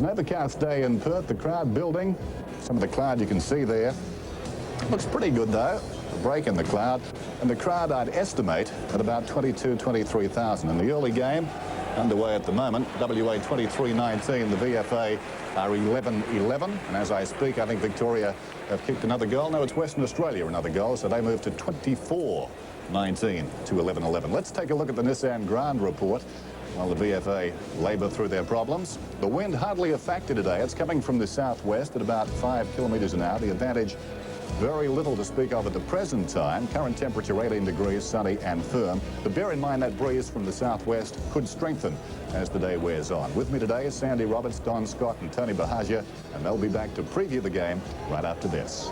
An overcast day in Perth, the crowd building. Some of the cloud you can see there. Looks pretty good though, a break in the cloud. And the crowd I'd estimate at about 23,000. In the early game, underway at the moment, WA 23-19, the VFA are 11-11. And as I speak, I think Victoria have kicked another goal. No, it's Western Australia another goal, so they move to 24-19 to 11-11. Let's take a look at the Nissan Grand report while the VFA labour through their problems. The wind hardly a factor today. It's coming from the southwest at about 5 kilometres an hour. The advantage, very little to speak of at the present time. Current temperature 18 degrees, sunny and firm. But bear in mind that breeze from the southwest could strengthen as the day wears on. With me today is Sandy Roberts, Don Scott and Tony Bahagia, and they'll be back to preview the game right after this.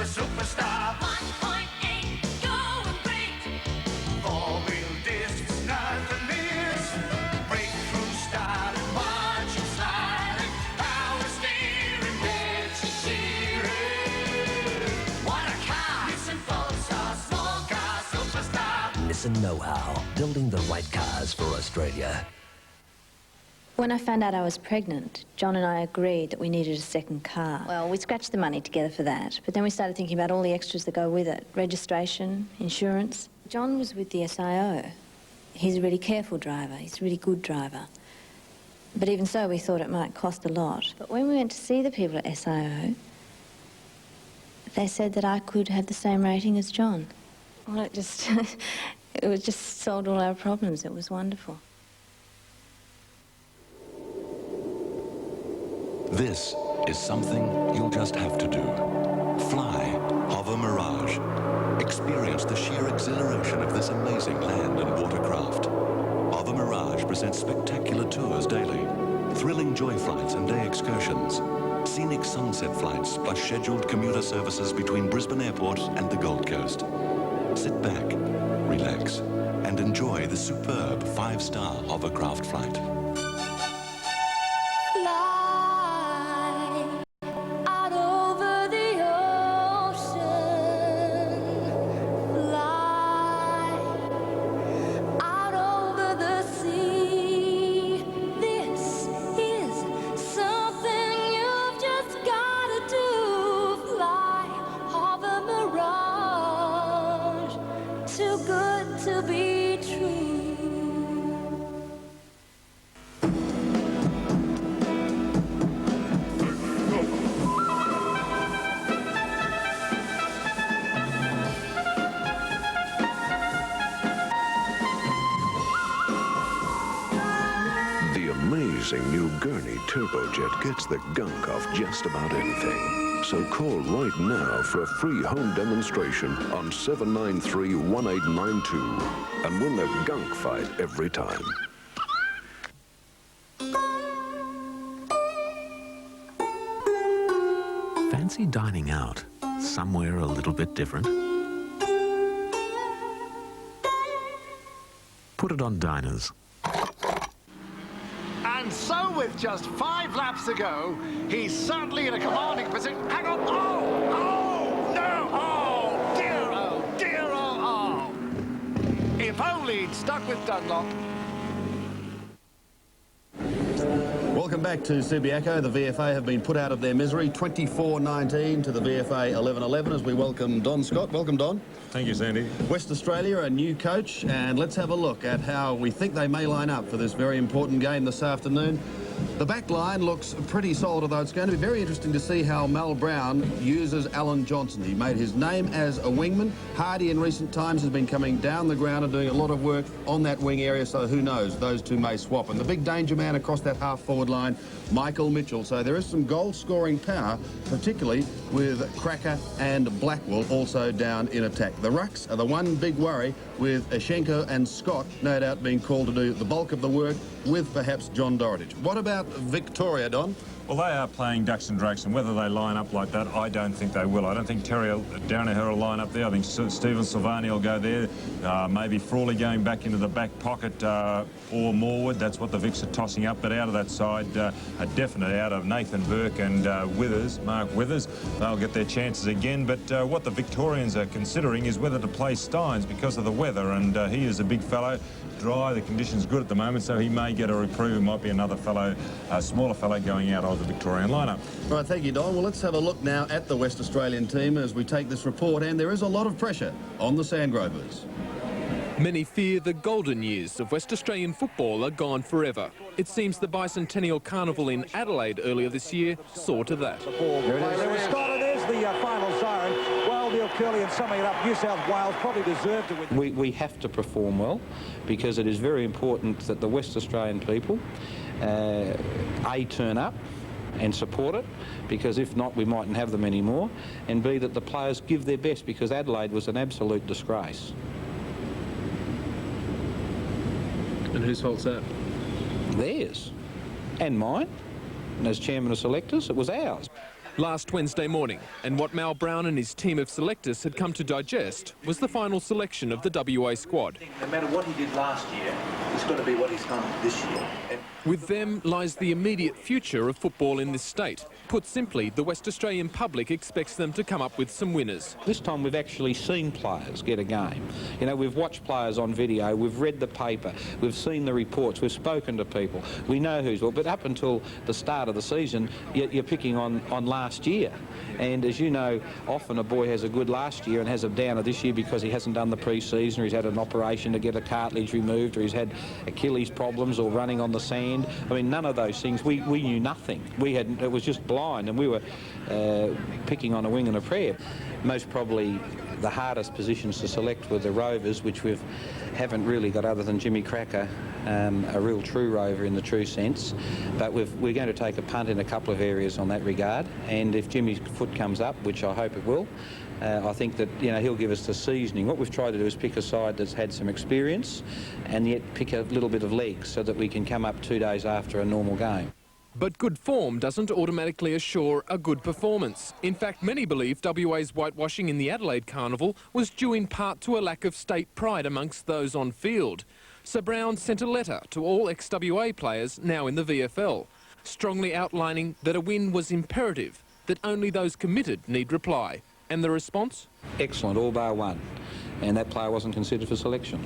Superstar. 1.8, going great. 4-wheel discs, nothing miss. Breakthrough styling, marching, sliding, power steering, Mitch Sheeran. What a car! Nissan Pulsar, small car, superstar. Nissan know-how, building the right cars for Australia. When I found out I was pregnant, John and I agreed that we needed a second car. Well, we scratched the money together for that, but then we started thinking about all the extras that go with it. Registration, insurance. John was with the SIO. He's a really careful driver. He's a really good driver. But even so, we thought it might cost a lot. But when we went to see the people at SIO, they said that I could have the same rating as John. Well, it just solved all our problems. It was wonderful. This is something you'll just have to do. Fly Hover Mirage. Experience the sheer exhilaration of this amazing land and watercraft. Hover Mirage presents spectacular tours daily, thrilling joy flights and day excursions, scenic sunset flights plus scheduled commuter services between Brisbane Airport and the Gold Coast. Sit back, relax, and enjoy the superb 5-star hovercraft flight. Too good to be true. The amazing new Gurney Turbojet gets the gunk off just about anything. So call right now for a free home demonstration on 793-1892 and win the gunk fight every time. Fancy dining out somewhere a little bit different? Put it on Diners. And so, with just 5 laps to go, he's certainly in a commanding position. Hang on! Oh, no! Oh, dear, oh, dear, oh, oh! If only he'd stuck with Dunlop. Welcome back to Subiaco. The VFA have been put out of their misery. 24-19 to the VFA 11-11 as we welcome Don Scott. Welcome, Don. Thank you, Sandy. West Australia, a new coach, and let's have a look at how we think they may line up for this very important game this afternoon. The back line looks pretty solid, although it's going to be very interesting to see how Mal Brown uses Alan Johnson. He made his name as a wingman. Hardy in recent times has been coming down the ground and doing a lot of work on that wing area, so who knows, those two may swap. And the big danger man across that half-forward line, Michael Mitchell. So there is some goal-scoring power, particularly with Cracker and Blackwell also down in attack. The rucks are the one big worry, with Ashenko and Scott no doubt being called to do the bulk of the work with perhaps John Dorotich. What about Victoria, Don? Well, they are playing ducks and drakes, and whether they line up like that, I don't think they will. I don't think Darren O'Hara will line up there. I think Stephen Silvani will go there. Maybe Frawley going back into the back pocket or Morwood. That's what the Vicks are tossing up. But out of that side, a definite out of Nathan Burke and Mark Withers. They'll get their chances again. But what the Victorians are considering is whether to play Steins because of the weather. And he is a big fellow. Dry, the conditions good at the moment, so he may get a reprieve. It might be another fellow, a smaller fellow going out of the Victorian lineup. All right, thank you, Don. Well, let's have a look now at the West Australian team as we take this report, and there is a lot of pressure on the Sandgropers. Many fear the golden years of West Australian football are gone forever. It seems the Bicentennial Carnival in Adelaide earlier this year saw to that. There was Scott, and there's the final siren. Well, Neil Curley, and summing it up, New South Wales probably deserved to win. We have to perform well because it is very important that the West Australian people, A, turn up and support it, because if not we mightn't have them anymore, and B, that the players give their best, because Adelaide was an absolute disgrace. And whose fault's that? Theirs. And mine. And as chairman of selectors, it was ours. Last Wednesday morning, and what Mal Brown and his team of selectors had come to digest was the final selection of the WA squad. No matter what he did last year, it's got to be what he's done this year. With them lies the immediate future of football in this state. Put simply, the West Australian public expects them to come up with some winners. This time we've actually seen players get a game. You know, we've watched players on video, we've read the paper, we've seen the reports, we've spoken to people. We know who's well, but up until the start of the season, you're picking on last year. And as you know, often a boy has a good last year and has a downer this year because he hasn't done the pre-season, or he's had an operation to get a cartilage removed, or he's had Achilles problems, or running on the sand. I mean, none of those things. We knew nothing. It was just blind, and we were picking on a wing and a prayer. Most probably the hardest positions to select were the rovers, which we haven't really got, other than Jimmy Cracker, a real true rover in the true sense. But we're going to take a punt in a couple of areas on that regard, and if Jimmy's foot comes up, which I hope it will, I think that, you know, he'll give us the seasoning. What we've tried to do is pick a side that's had some experience and yet pick a little bit of legs so that we can come up 2 days after a normal game. But good form doesn't automatically assure a good performance. In fact, many believe WA's whitewashing in the Adelaide Carnival was due in part to a lack of state pride amongst those on field. So Brown sent a letter to all ex-WA players now in the VFL, strongly outlining that a win was imperative, that only those committed need reply. And the response? Excellent, all bar one. And that player wasn't considered for selection.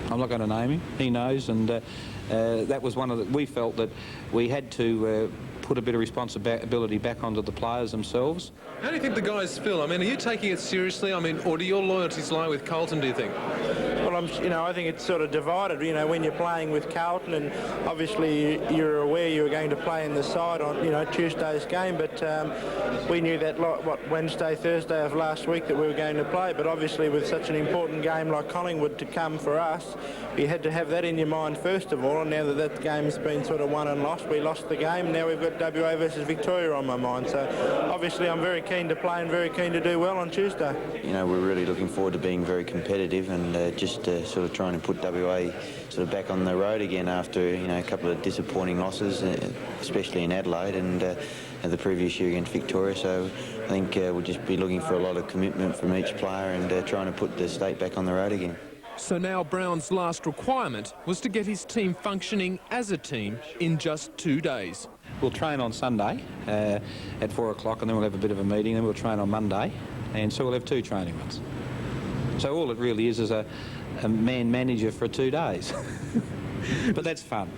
I'm not going to name him. He knows, and that was one of the... We felt that we had to put a bit of responsibility back onto the players themselves. How do you think the guys feel? I mean, are you taking it seriously? I mean, or do your loyalties lie with Carlton, do you think? Well, I think it's sort of divided. You know, when you're playing with Carlton, and obviously you're aware you were going to play in the side on, you know, Tuesday's game, but we knew that, Wednesday, Thursday of last week that we were going to play. But obviously with such an important game like Collingwood to come for us, you had to have that in your mind first of all. And now that game's been sort of won and lost, we lost the game. Now we've got WA versus Victoria on my mind. So obviously I'm very keen to play and very keen to do well on Tuesday. You know, we're really looking forward to being very competitive and just sort of trying to put WA sort of back on the road again after, you know, a couple of disappointing losses, especially in Adelaide and the previous year against Victoria. So I think we'll just be looking for a lot of commitment from each player and trying to put the state back on the road again. So now Brown's last requirement was to get his team functioning as a team in just 2 days. We'll train on Sunday at 4 o'clock, and then we'll have a bit of a meeting, and we'll train on Monday, and so we'll have 2 training runs. So all it really is a man manager for 2 days. But that's fun.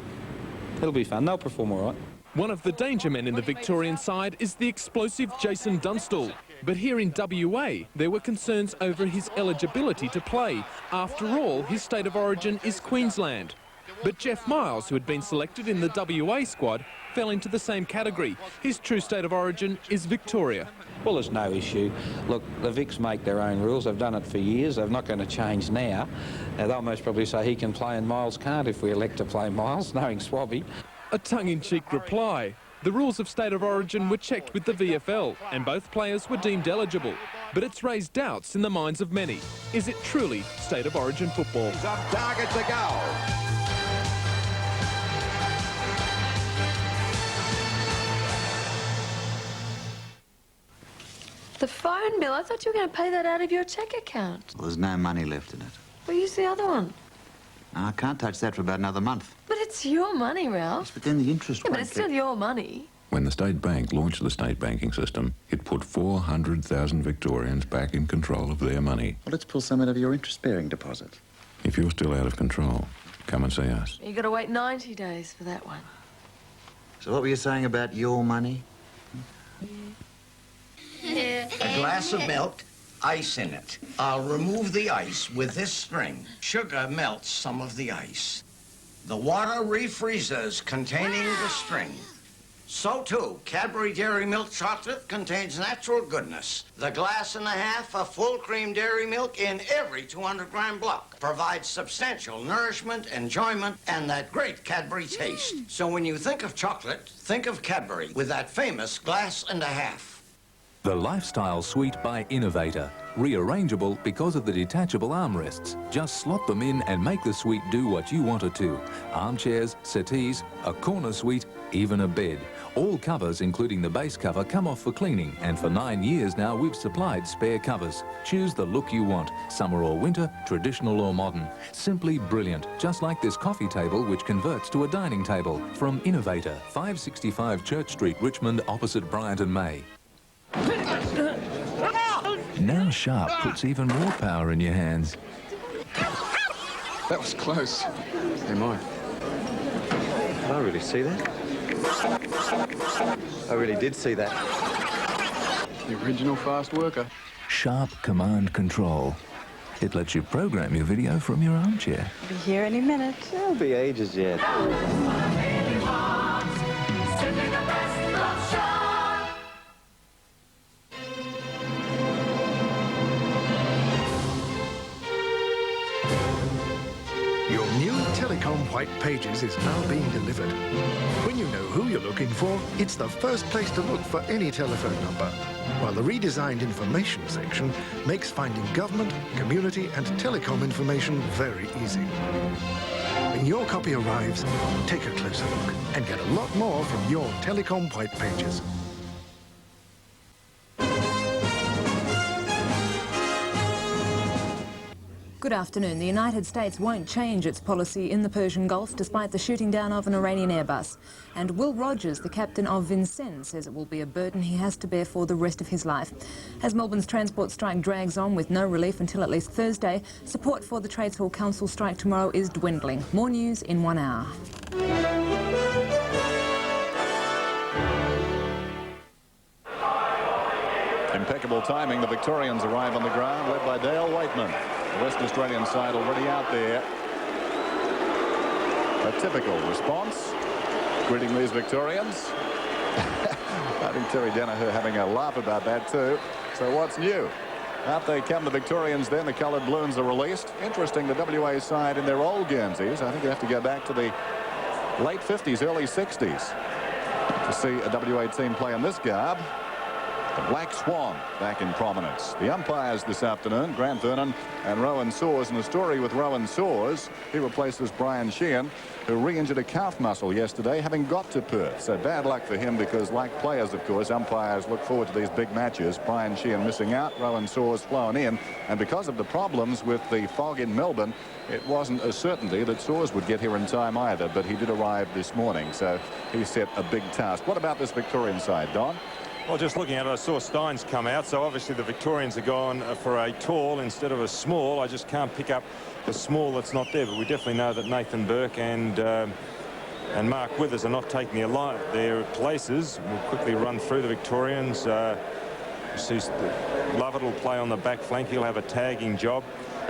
It'll be fun. They'll perform all right. One of the danger men in the Victorian side is the explosive Jason Dunstall. But here in WA, there were concerns over his eligibility to play. After all, his state of origin is Queensland. But Jeff Miles, who had been selected in the WA squad, fell into the same category. His true state of origin is Victoria. Well, there's no issue. Look, the Vics make their own rules. They've done it for years. They're not going to change now. They'll most probably say he can play and Miles can't if we elect to play Miles, knowing Swabby. A tongue-in-cheek reply. The rules of state of origin were checked with the VFL, and both players were deemed eligible. But it's raised doubts in the minds of many. Is it truly state of origin football? He's on target to go. The phone bill? I thought you were going to pay that out of your cheque account. Well, there's no money left in it. Well, use the other one. I can't touch that for about another month. But it's your money, Ralph. Yes, but then the interest Yeah, but won't it's still your money. When the state bank launched the state banking system, it put 400,000 Victorians back in control of their money. Well, let's pull some out of your interest-bearing deposit. If you're still out of control, come and see us. You've got to wait 90 days for that one. So what were you saying about your money? A glass of milk, ice in it. I'll remove the ice with this string. Sugar melts some of the ice. The water refreezes containing the string. So, too, Cadbury Dairy Milk Chocolate contains natural goodness. The glass and a half of full cream dairy milk in every 200-gram block provides substantial nourishment, enjoyment, and that great Cadbury taste. So when you think of chocolate, think of Cadbury with that famous glass and a half. The Lifestyle Suite by Innovator. Rearrangeable because of the detachable armrests. Just slot them in and make the suite do what you want it to. Armchairs, settees, a corner suite, even a bed. All covers, including the base cover, come off for cleaning, and for 9 years now we've supplied spare covers. Choose the look you want, summer or winter, traditional or modern. Simply brilliant, just like this coffee table which converts to a dining table. From Innovator, 565 Church Street, Richmond, opposite Bryant and May. Now Sharp puts even more power in your hands. That was close. Hey, Mike. Did I really see that? I really did see that. The original fast worker. Sharp Command Control. It lets you program your video from your armchair. Be here any minute. It'll be ages yet. Your new Telecom White Pages is now being delivered. When you know who you're looking for, it's the first place to look for any telephone number, while the redesigned information section makes finding government, community and telecom information very easy. When your copy arrives, take a closer look and get a lot more from your Telecom White Pages. Good afternoon. The United States won't change its policy in the Persian Gulf despite the shooting down of an Iranian Airbus. And Will Rogers, the captain of Vincennes, says it will be a burden he has to bear for the rest of his life. As Melbourne's transport strike drags on with no relief until at least Thursday, support for the Trades Hall Council strike tomorrow is dwindling. More news in 1 hour. Impeccable timing. The Victorians arrive on the ground, led by Dale Waitman. The West Australian side already out there. A typical response. Greeting these Victorians. I think Terry Danaher having a laugh about that too. So what's new? Out they come, the Victorians, then the coloured balloons are released. Interesting, the WA side in their old Guernseys. I think you have to go back to the late 50s, early 60s to see a WA team play in this garb. The Black Swan back in prominence. The umpires this afternoon, Grant Vernon and Rowan Soares. And the story with Rowan Soares, he replaces Brian Sheehan, who re-injured a calf muscle yesterday, having got to Perth. So bad luck for him because, like players, of course, umpires look forward to these big matches. Brian Sheehan missing out, Rowan Soares flown in. And because of the problems with the fog in Melbourne, it wasn't a certainty that Soares would get here in time either, but he did arrive this morning. So he set a big task. What about this Victorian side, Don? Well, just looking at it, I saw Steins come out, so obviously the Victorians are gone for a tall instead of a small. I just can't pick up the small that's not there, but we definitely know that Nathan Burke and Mark Withers are not taking their places. We'll quickly run through the Victorians. Lovett will play on the back flank. He'll have a tagging job.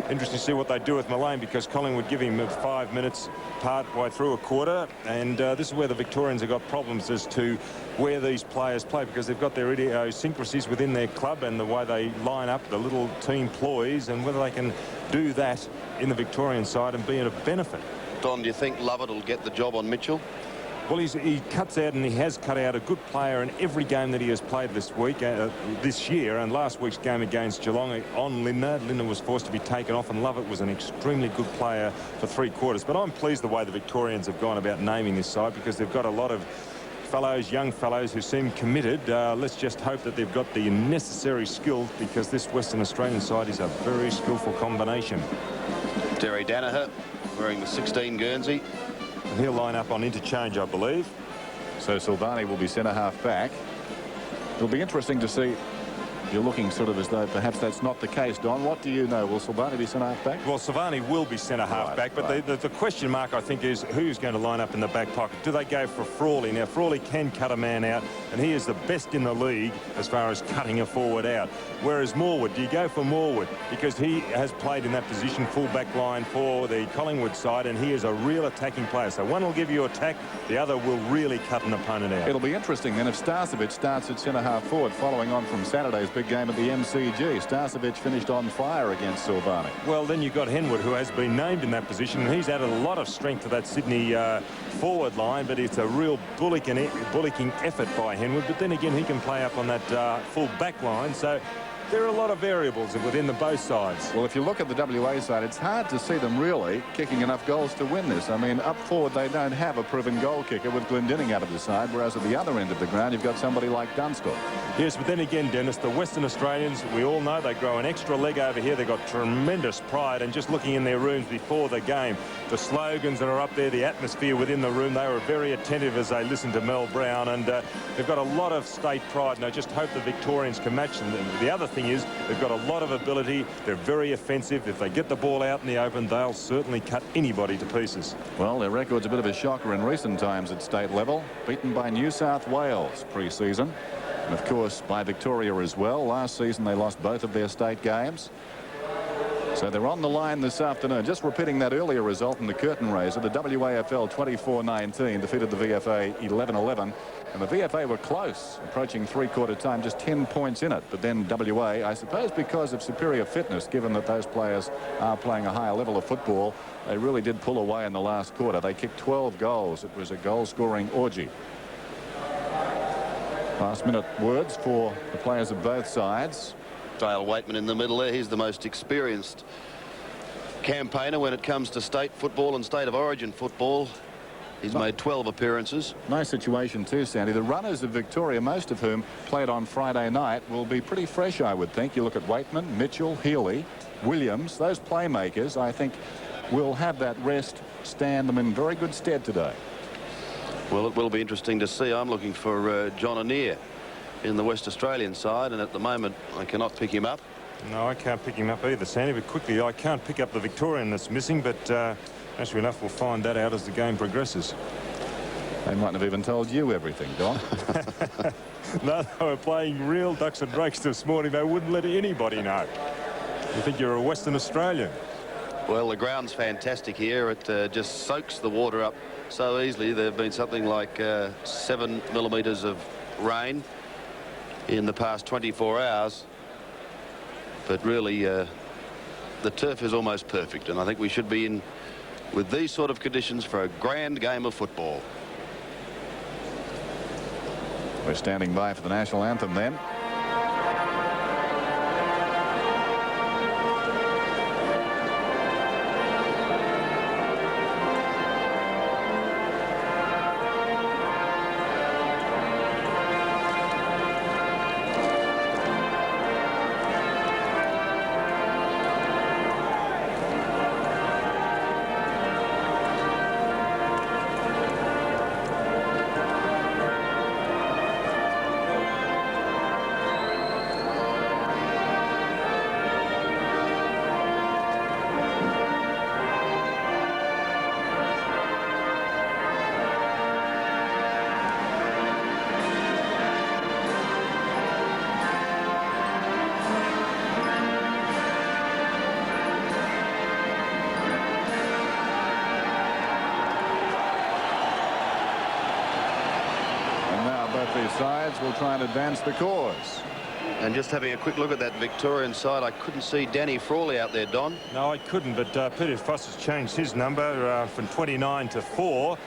Interesting to see what they do with Mullane, because Collingwood give him 5 minutes part way through a quarter, and this is where the Victorians have got problems as to where these players play, because they've got their idiosyncrasies within their club and the way they line up, the little team ploys, and whether they can do that in the Victorian side and be a benefit. Don, do you think Lovett will get the job on Mitchell? Well, he cuts out, and he has cut out a good player in every game that he has played this week, this year. And last week's game against Geelong on Lindner. Lindner was forced to be taken off, and Lovett was an extremely good player for 3 quarters. But I'm pleased the way the Victorians have gone about naming this side, because they've got a lot of fellows, young fellows who seem committed. Let's just hope that they've got the necessary skills, because this Western Australian side is a very skillful combination. Terry Danaher wearing the 16 Guernsey. And he'll line up on interchange, I believe. So Silvani will be centre-half back. It'll be interesting to see. You're looking sort of as though perhaps that's not the case, Don. What do you know? Will Silvani be centre-half back? Well, Silvani will be centre-half back, but the question mark, I think, is who's going to line up in the back pocket. Do they go for Frawley? Now, Frawley can cut a man out, and he is the best in the league as far as cutting a forward out. Whereas Morwood, do you go for Morwood? Because he has played in that position, full-back line for the Collingwood side, and he is a real attacking player. So one will give you attack, the other will really cut an opponent out. It'll be interesting then if Starcevic starts at centre-half forward, following on from Saturday's big game at the MCG. Starcevic finished on fire against Silvani. Well, then you've got Henwood, who has been named in that position, and he's added a lot of strength to that Sydney forward line, but it's a real bullocking effort by Henwood. But then again, he can play up on that full back line, so there are a lot of variables within the both sides. Well, if you look at the WA side, it's hard to see them really kicking enough goals to win this. I mean, up forward, they don't have a proven goal kicker with Glendinning out of the side, whereas at the other end of the ground, you've got somebody like Dunstall. Yes, but then again, Dennis, the Western Australians, we all know they grow an extra leg over here. They've got tremendous pride, and just looking in their rooms before the game, the slogans that are up there, the atmosphere within the room, they were very attentive as they listened to Mel Brown, and they've got a lot of state pride, and I just hope the Victorians can match them. The other thing is they've got a lot of ability. They're very offensive. If they get the ball out in the open, they'll certainly cut anybody to pieces. Well, their record's a bit of a shocker in recent times at state level. Beaten by New South Wales pre-season. And of course by Victoria as well. Last season they lost both of their state games. So they're on the line this afternoon. Just repeating that earlier result in the curtain raiser. The WAFL 24-19 defeated the VFA 11-11. And the VFA were close, approaching three-quarter time, just 10 points in it. But then WA, I suppose because of superior fitness, given that those players are playing a higher level of football, they really did pull away in the last quarter. They kicked 12 goals. It was a goal-scoring orgy. Last-minute words for the players of both sides. Dale Waitman in the middle there. He's the most experienced campaigner when it comes to state football and state of origin football. He's made 12 appearances. Nice situation too, Sandy. The runners of Victoria, most of whom played on Friday night, will be pretty fresh, I would think. You look at Waitman, Mitchell, Healy, Williams. Those playmakers, I think, will have that rest stand them in very good stead today. Well, it will be interesting to see. I'm looking for John Annear in the West Australian side, and at the moment I cannot pick him up. No, I can't pick him up either, Sandy, but quickly I can't pick up the Victorian that's missing, but actually enough, we'll find that out as the game progresses. They mightn't have even told you everything, Don. No, they were playing real ducks and drakes this morning. They wouldn't let anybody know. You think you're a Western Australian. Well, the ground's fantastic here. It just soaks the water up so easily. There have been something like 7 millimetres of rain in the past 24 hours. But really, the turf is almost perfect, and I think we should be in with these sort of conditions for a grand game of football. We're standing by for the national anthem then. Sides will try and advance the cause. And just having a quick look at that Victorian side, I couldn't see Danny Frawley out there, Don. No, I couldn't, but Peter Foster's changed his number from 29 to 4.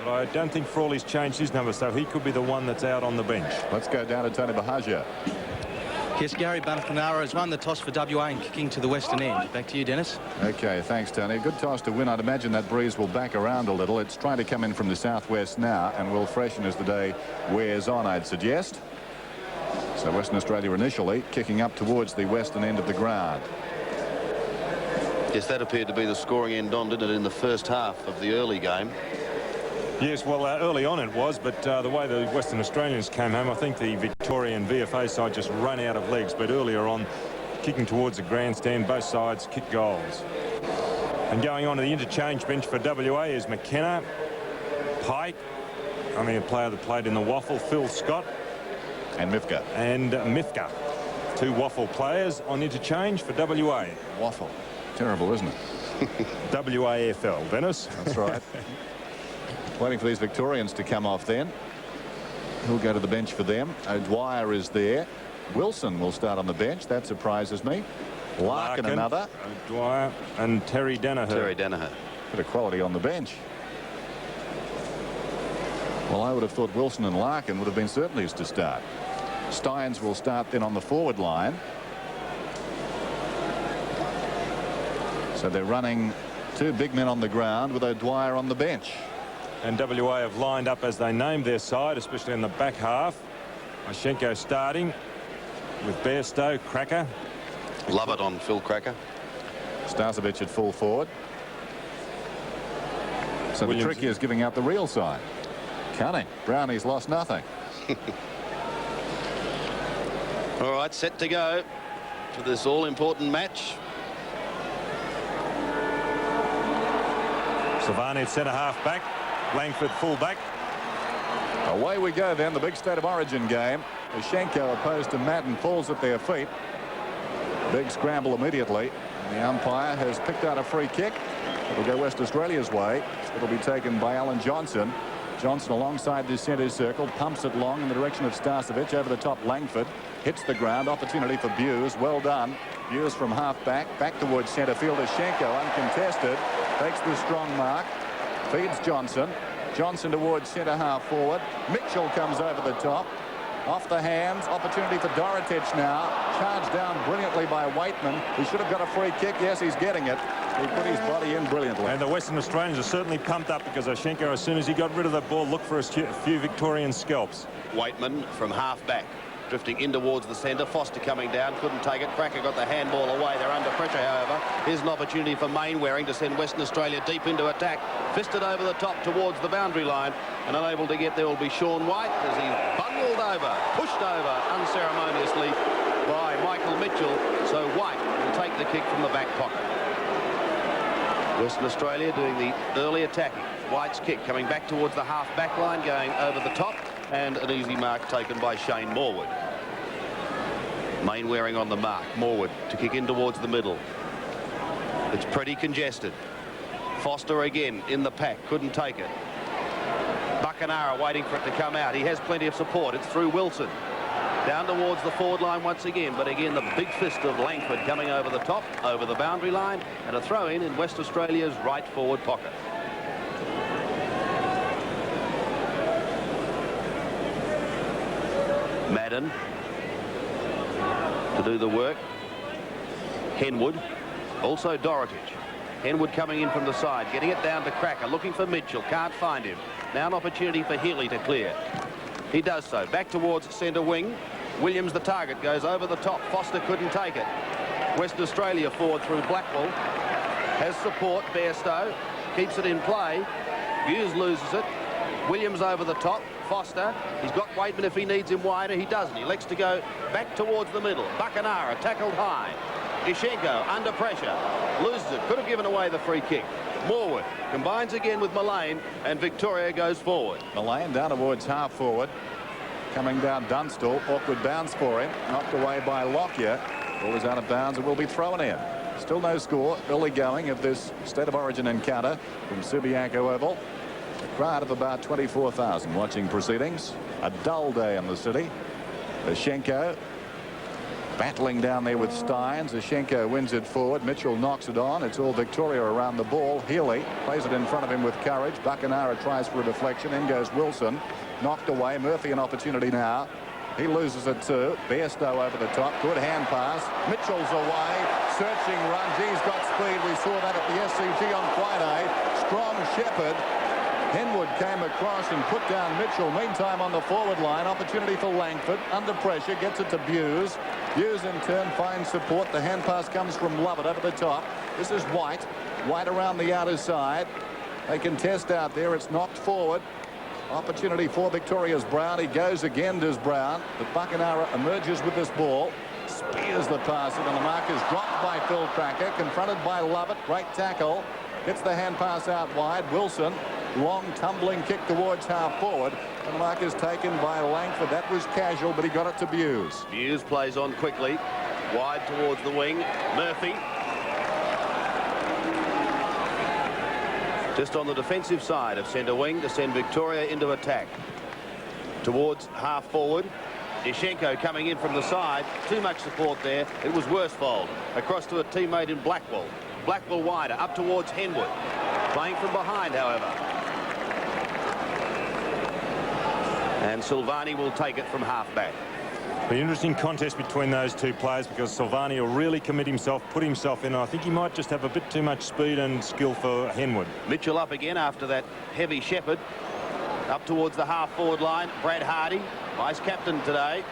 But I don't think Frawley's changed his number, so he could be the one that's out on the bench. Let's go down to Tony Bahagia. Yes, Gary Bannafanara has won the toss for WA and kicking to the western end. Back to you, Dennis. Okay, thanks, Tony. Good toss to win. I'd imagine that breeze will back around a little. It's trying to come in from the southwest now and will freshen as the day wears on, I'd suggest. So Western Australia initially kicking up towards the western end of the ground. Yes, that appeared to be the scoring end on, didn't it, in the first half of the early game? Yes, well, early on it was, but the way the Western Australians came home, I think the Victorian VFA side just ran out of legs. But earlier on, kicking towards the grandstand, both sides kicked goals. And going on to the interchange bench for WA is McKenna, Pike, a player that played in the Waffle, Phil Scott. And Mifka. And Mifka. Two Waffle players on interchange for WA. Waffle. Terrible, isn't it? WAFL, Dennis. That's right. Waiting for these Victorians to come off then. Who'll go to the bench for them? O'Dwyer is there. Wilson will start on the bench. That surprises me. Larkin another. O'Dwyer and Terry Danaher. Terry Danaher. Bit of quality on the bench. Well, I would have thought Wilson and Larkin would have been certainties to start. Steins will start then on the forward line. So they're running two big men on the ground with O'Dwyer on the bench. And WA have lined up as they named their side, especially in the back half. Oshenko starting with Bairstow, Cracker. Love it on Phil Cracker. Starcevic at full forward. So Williams. The trick is giving out the real side. Cunning. Brownie's lost nothing. All right, set to go for this all-important match. Silvani at centre-half back. Langford full-back. Away we go then, the big State of Origin game. Oshenko opposed to Madden falls at their feet. Big scramble immediately. The umpire has picked out a free kick. It'll go West Australia's way. It'll be taken by Alan Johnson. Johnson alongside the centre circle, pumps it long in the direction of Starcevic. Over the top, Langford hits the ground. Opportunity for Buse. Well done. Buse from half back towards centre field. Oshenko uncontested. Takes the strong mark. Feeds Johnson. Johnson towards centre half forward. Mitchell comes over the top. Off the hands. Opportunity for Dorotic now. Charged down brilliantly by Waitman. He should have got a free kick. Yes, he's getting it. He put his body in brilliantly. And the Western Australians are certainly pumped up because Oshenko, as soon as he got rid of the ball, looked for a few Victorian scalps. Waitman from half back. Drifting in towards the centre. Foster coming down. Couldn't take it. Cracker got the handball away. They're under pressure, however. Here's an opportunity for Mainwaring to send Western Australia deep into attack. Fisted over the top towards the boundary line. And unable to get there will be Sean White as he's bundled over, pushed over unceremoniously by Michael Mitchell. So White will take the kick from the back pocket. Western Australia doing the early attacking. White's kick coming back towards the half-back line, going over the top, and an easy mark taken by Shane Morwood. Mainwaring on the mark. Morwood to kick in towards the middle. It's pretty congested. Foster again in the pack, couldn't take it. Buckenara waiting for it to come out. He has plenty of support. It's through Wilson. Down towards the forward line once again, but again the big fist of Langford coming over the top, over the boundary line, and a throw in West Australia's right forward pocket. Madden to do the work. Henwood, also Dorotic. Henwood coming in from the side, getting it down to Cracker, looking for Mitchell, can't find him. Now an opportunity for Healy to clear. He does so. Back towards centre wing. Williams, the target, goes over the top. Foster couldn't take it. Western Australia forward through Blackwell. Has support. Bairstow keeps it in play. Hughes loses it. Williams over the top. Foster. He's got Waitman if he needs him wider. He doesn't. He elects to go back towards the middle. Buckenara tackled high. Oshenko under pressure. Loses it. Could have given away the free kick. Morwood combines again with Mullane, and Victoria goes forward. Mullane down towards half forward. Coming down Dunstall. Awkward bounce for him. Knocked away by Lockyer. Ball is out of bounds and will be thrown in. Still no score. Early going of this State of Origin encounter from Subiaco Oval. A crowd of about 24,000 watching proceedings. A dull day in the city. Oshenko battling down there with Steins. Oshenko wins it forward. Mitchell knocks it on. It's all Victoria around the ball. Healy plays it in front of him with courage. Buckenara tries for a deflection. In goes Wilson. Knocked away. Murphy an opportunity now. He loses it too. Bairstow over the top. Good hand pass. Mitchell's away. Searching run. He's got speed. We saw that at the SCG on Friday. Strong Shepherd. Henwood came across and put down Mitchell. Meantime, on the forward line, opportunity for Langford. Under pressure, gets it to Buse. Buse in turn finds support. The hand pass comes from Lovett over the top. This is White. White around the outer side. They contest out there. It's knocked forward. Opportunity for Victoria's Brown. He goes again, does Brown. The Buckenara emerges with this ball. Spears the pass, and the mark is dropped by Phil Cracker. Confronted by Lovett. Great tackle. Gets the hand pass out wide. Wilson. Long tumbling kick towards half forward. And the mark is taken by Langford. That was casual, but he got it to Buse. Buse plays on quickly. Wide towards the wing. Murphy. Just on the defensive side of centre wing to send Victoria into attack. Towards half forward. Ishenko coming in from the side. Too much support there. It was Worsfold. Across to a teammate in Blackwell. Blackwell wider. Up towards Henwood. Playing from behind, however. And Silvani will take it from half-back. An interesting contest between those two players because Silvani will really commit himself, put himself in. I think he might just have a bit too much speed and skill for Henwood. Mitchell up again after that heavy Shepherd. Up towards the half-forward line. Brad Hardy, vice-captain today.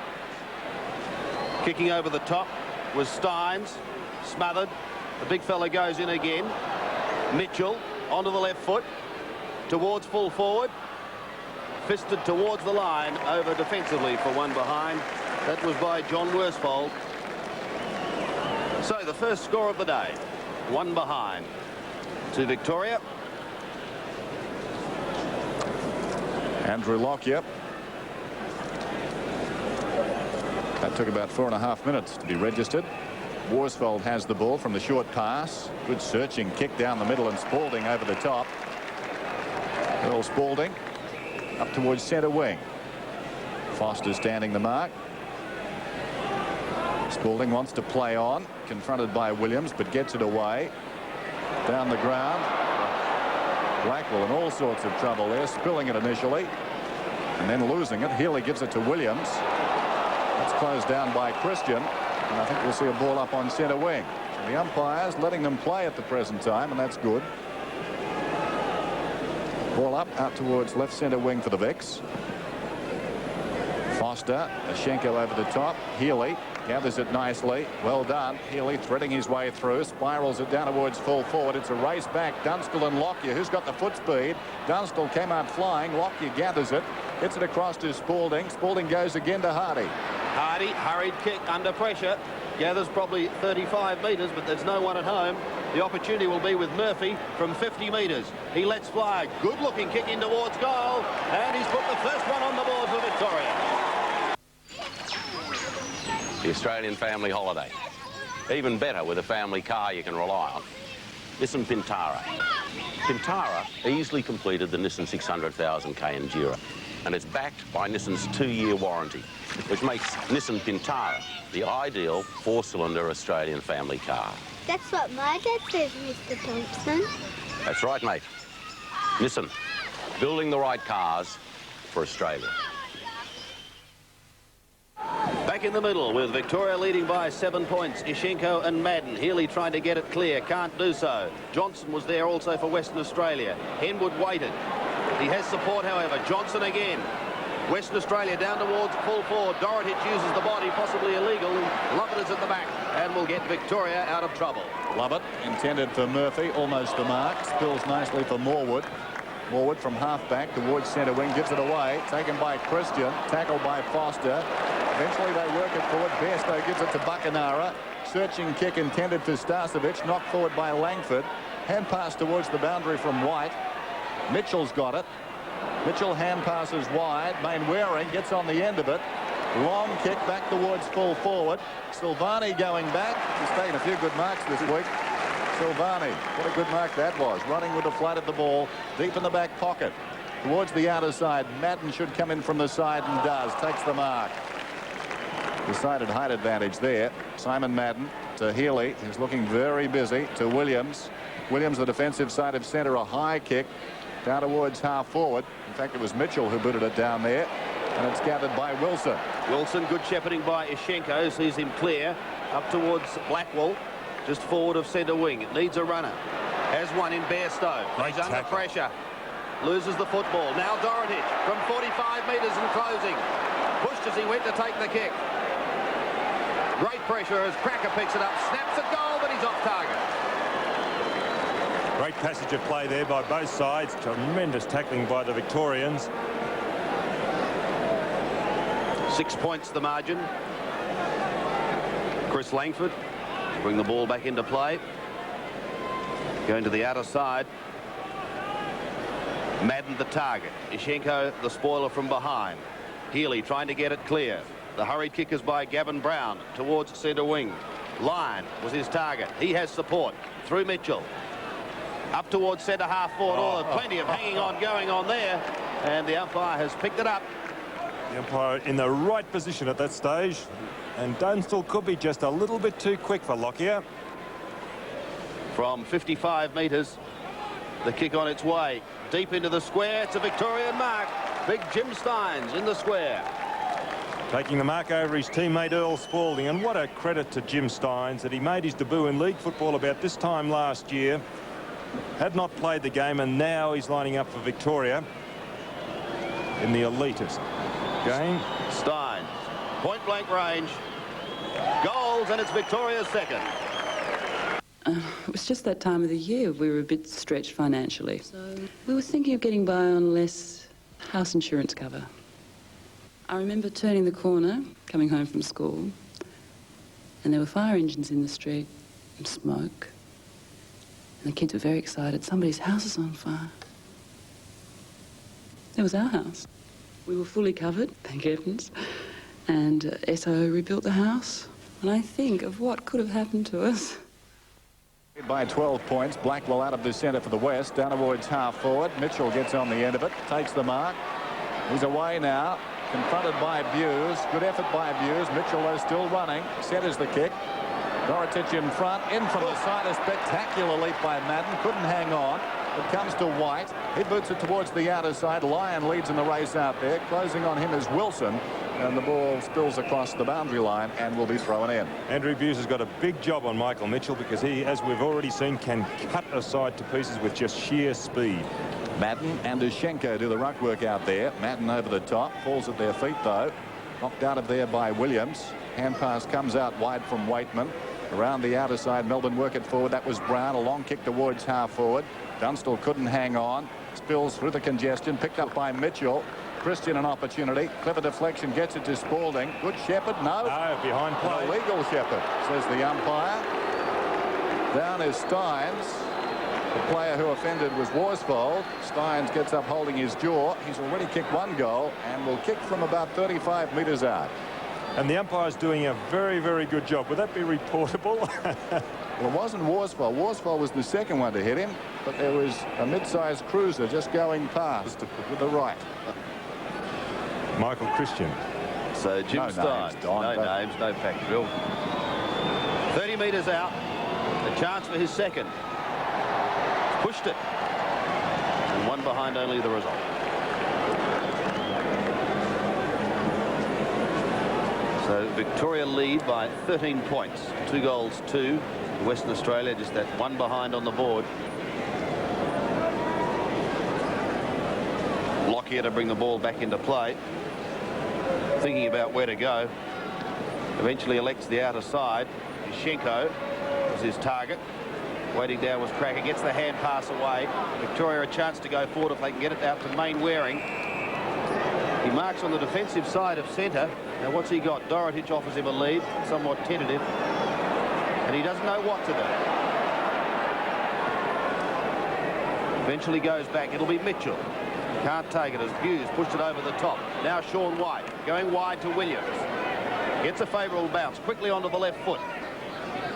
Kicking over the top was Steins. Smothered. The big fella goes in again. Mitchell onto the left foot. Towards full forward. Fisted towards the line, over defensively for one behind. That was by John Worsfold. So the first score of the day, one behind to Victoria. Andrew Lockyer. That took about 4.5 minutes to be registered. Worsfold has the ball from the short pass. Good searching kick down the middle, and Spalding over the top. Earl Spalding up towards centre wing. Foster standing the mark. Spalding wants to play on, confronted by Williams, but gets it away. Down the ground. Blackwell in all sorts of trouble there, spilling it initially and then losing it. Healy gives it to Williams. It's closed down by Christian, and I think we'll see a ball up on centre wing. So the umpires letting them play at the present time, and that's good. Ball up out towards left centre wing for the Vicks. Foster, Ashenko over the top. Healy gathers it nicely. Well done. Healy threading his way through, spirals it down towards full forward. It's a race back. Dunstall and Lockyer. Who's got the foot speed? Dunstall came out flying. Lockyer gathers it. Gets it across to Spalding. Spalding goes again to Hardy. Hardy, hurried kick under pressure. Gathers probably 35 metres, but there's no one at home. The opportunity will be with Murphy from 50 metres. He lets fly a good-looking kick in towards goal, and he's put the first one on the board for Victoria. The Australian family holiday. Even better with a family car you can rely on. Nissan Pintara. Pintara easily completed the Nissan 600,000k Enduro, and it's backed by Nissan's 2-year warranty, which makes Nissan Pintara the ideal 4-cylinder Australian family car. That's what my dad says, Mr. Thompson. That's right, mate. Nissan, building the right cars for Australia. Back in the middle with Victoria leading by 7 points. Ishenko and Madden. Healy trying to get it clear. Can't do so. Johnson was there also for Western Australia. Henwood waited. He has support, however. Johnson again. Western Australia down towards full forward. Dorotich uses the body, possibly illegal. Lovett is at the back and will get Victoria out of trouble. Lovett intended for Murphy, almost the mark. Spills nicely for Morwood. Morwood from half-back towards centre wing, gives it away. Taken by Christian, tackled by Foster. Eventually they work it forward. Bairstow gives it to Buckenara. Searching kick intended for Starcevic, knocked forward by Langford. Hand pass towards the boundary from White. Mitchell's got it. Mitchell hand passes wide. Mainwaring gets on the end of it. Long kick back towards full forward. Silvani going back. He's taken a few good marks this week. Silvani, what a good mark that was. Running with the flat of the ball, deep in the back pocket. Towards the outer side. Madden should come in from the side and does. Takes the mark. Decided height advantage there. Simon Madden to Healy, who's looking very busy, to Williams. Williams, the defensive side of centre, a high kick down towards half forward. In fact, it was Mitchell who booted it down there. And it's gathered by Wilson. Wilson, good shepherding by Ishenko, sees him clear up towards Blackwell, just forward of centre wing. It needs a runner. Has one in Bairstow. He's under pressure. Loses the football. Now Dorotich from 45 metres and closing. Pushed as he went to take the kick. Great pressure as Cracker picks it up. Snaps a goal, but he's off target. Great passage of play there by both sides. Tremendous tackling by the Victorians. 6 points the margin. Chris Langford bring the ball back into play. Going to the outer side. Madden the target. Ishenko the spoiler from behind. Healy trying to get it clear. The hurried kick is by Gavin Brown towards centre wing. Lyon was his target. He has support through Mitchell. Up towards centre half forward. Plenty of hanging on going on there. And the umpire has picked it up. The umpire in the right position at that stage. And Dunstall could be just a little bit too quick for Lockyer. From 55 metres, the kick on its way. Deep into the square. It's a Victorian mark. Big Jim Steins in the square. Taking the mark over his teammate Earl Spalding. And what a credit to Jim Steins that he made his debut in league football about this time last year. Had not played the game, and now he's lining up for Victoria in the elitist game. Steins, point blank range. Goals, and it's Victoria's second. It was just that time of the year we were a bit stretched financially. So we were thinking of getting by on less house insurance cover. I remember turning the corner, coming home from school, and there were fire engines in the street and smoke. And the kids were very excited. Somebody's house is on fire. It was our house. We were fully covered, thank heavens, and SO rebuilt the house. And I think of what could have happened to us. By 12 points, Blackwell out of the centre for the West, down towards half forward. Mitchell gets on the end of it, takes the mark. He's away now, confronted by Buse. Good effort by Buse. Mitchell, though, still running. Centres the kick. Dorotich in front, in from the side. A spectacular leap by Madden. Couldn't hang on. It comes to White. He boots it towards the outer side. Lyon leads in the race out there. Closing on him is Wilson. And the ball spills across the boundary line and will be thrown in. Andrew Buse has got a big job on Michael Mitchell because he, as we've already seen, can cut a side to pieces with just sheer speed. Madden and Ishenko do the ruck work out there. Madden over the top. Falls at their feet, though. Knocked out of there by Williams. Hand pass comes out wide from Waitman. Around the outer side, Melbourne work it forward. That was Brown. A long kick towards half forward. Dunstall couldn't hang on. Spills through the congestion. Picked up by Mitchell. Christian an opportunity. Clever deflection. Gets it to Spalding. Good shepherd. No. No, behind play. Illegal shepherd, says the umpire. Down is Steins. The player who offended was Worsfold. Steins gets up holding his jaw. He's already kicked one goal and will kick from about 35 metres out. And the umpire's doing a very, very good job. Would that be reportable? Well, it wasn't Worsfold. Worsfold was the second one to hit him, but there was a mid-sized cruiser just going past with the right. Michael Christian. So Jim Steins. No names, no pack drill. 30 metres out. A chance for his second. Pushed it. And one behind only the result. So Victoria lead by 13 points. 2 goals, 2. Western Australia just that one behind on the board. Lockyer to bring the ball back into play. Thinking about where to go. Eventually elects the outer side. Ishenko is his target. Waiting down was Cracker. Gets the hand pass away. Victoria a chance to go forward if they can get it out to Mainwaring. He marks on the defensive side of centre. Now what's he got? Dorotich offers him a lead. Somewhat tentative. And he doesn't know what to do. Eventually goes back. It'll be Mitchell. Can't take it as Buse pushed it over the top. Now Sean White going wide to Williams. Gets a favourable bounce quickly onto the left foot.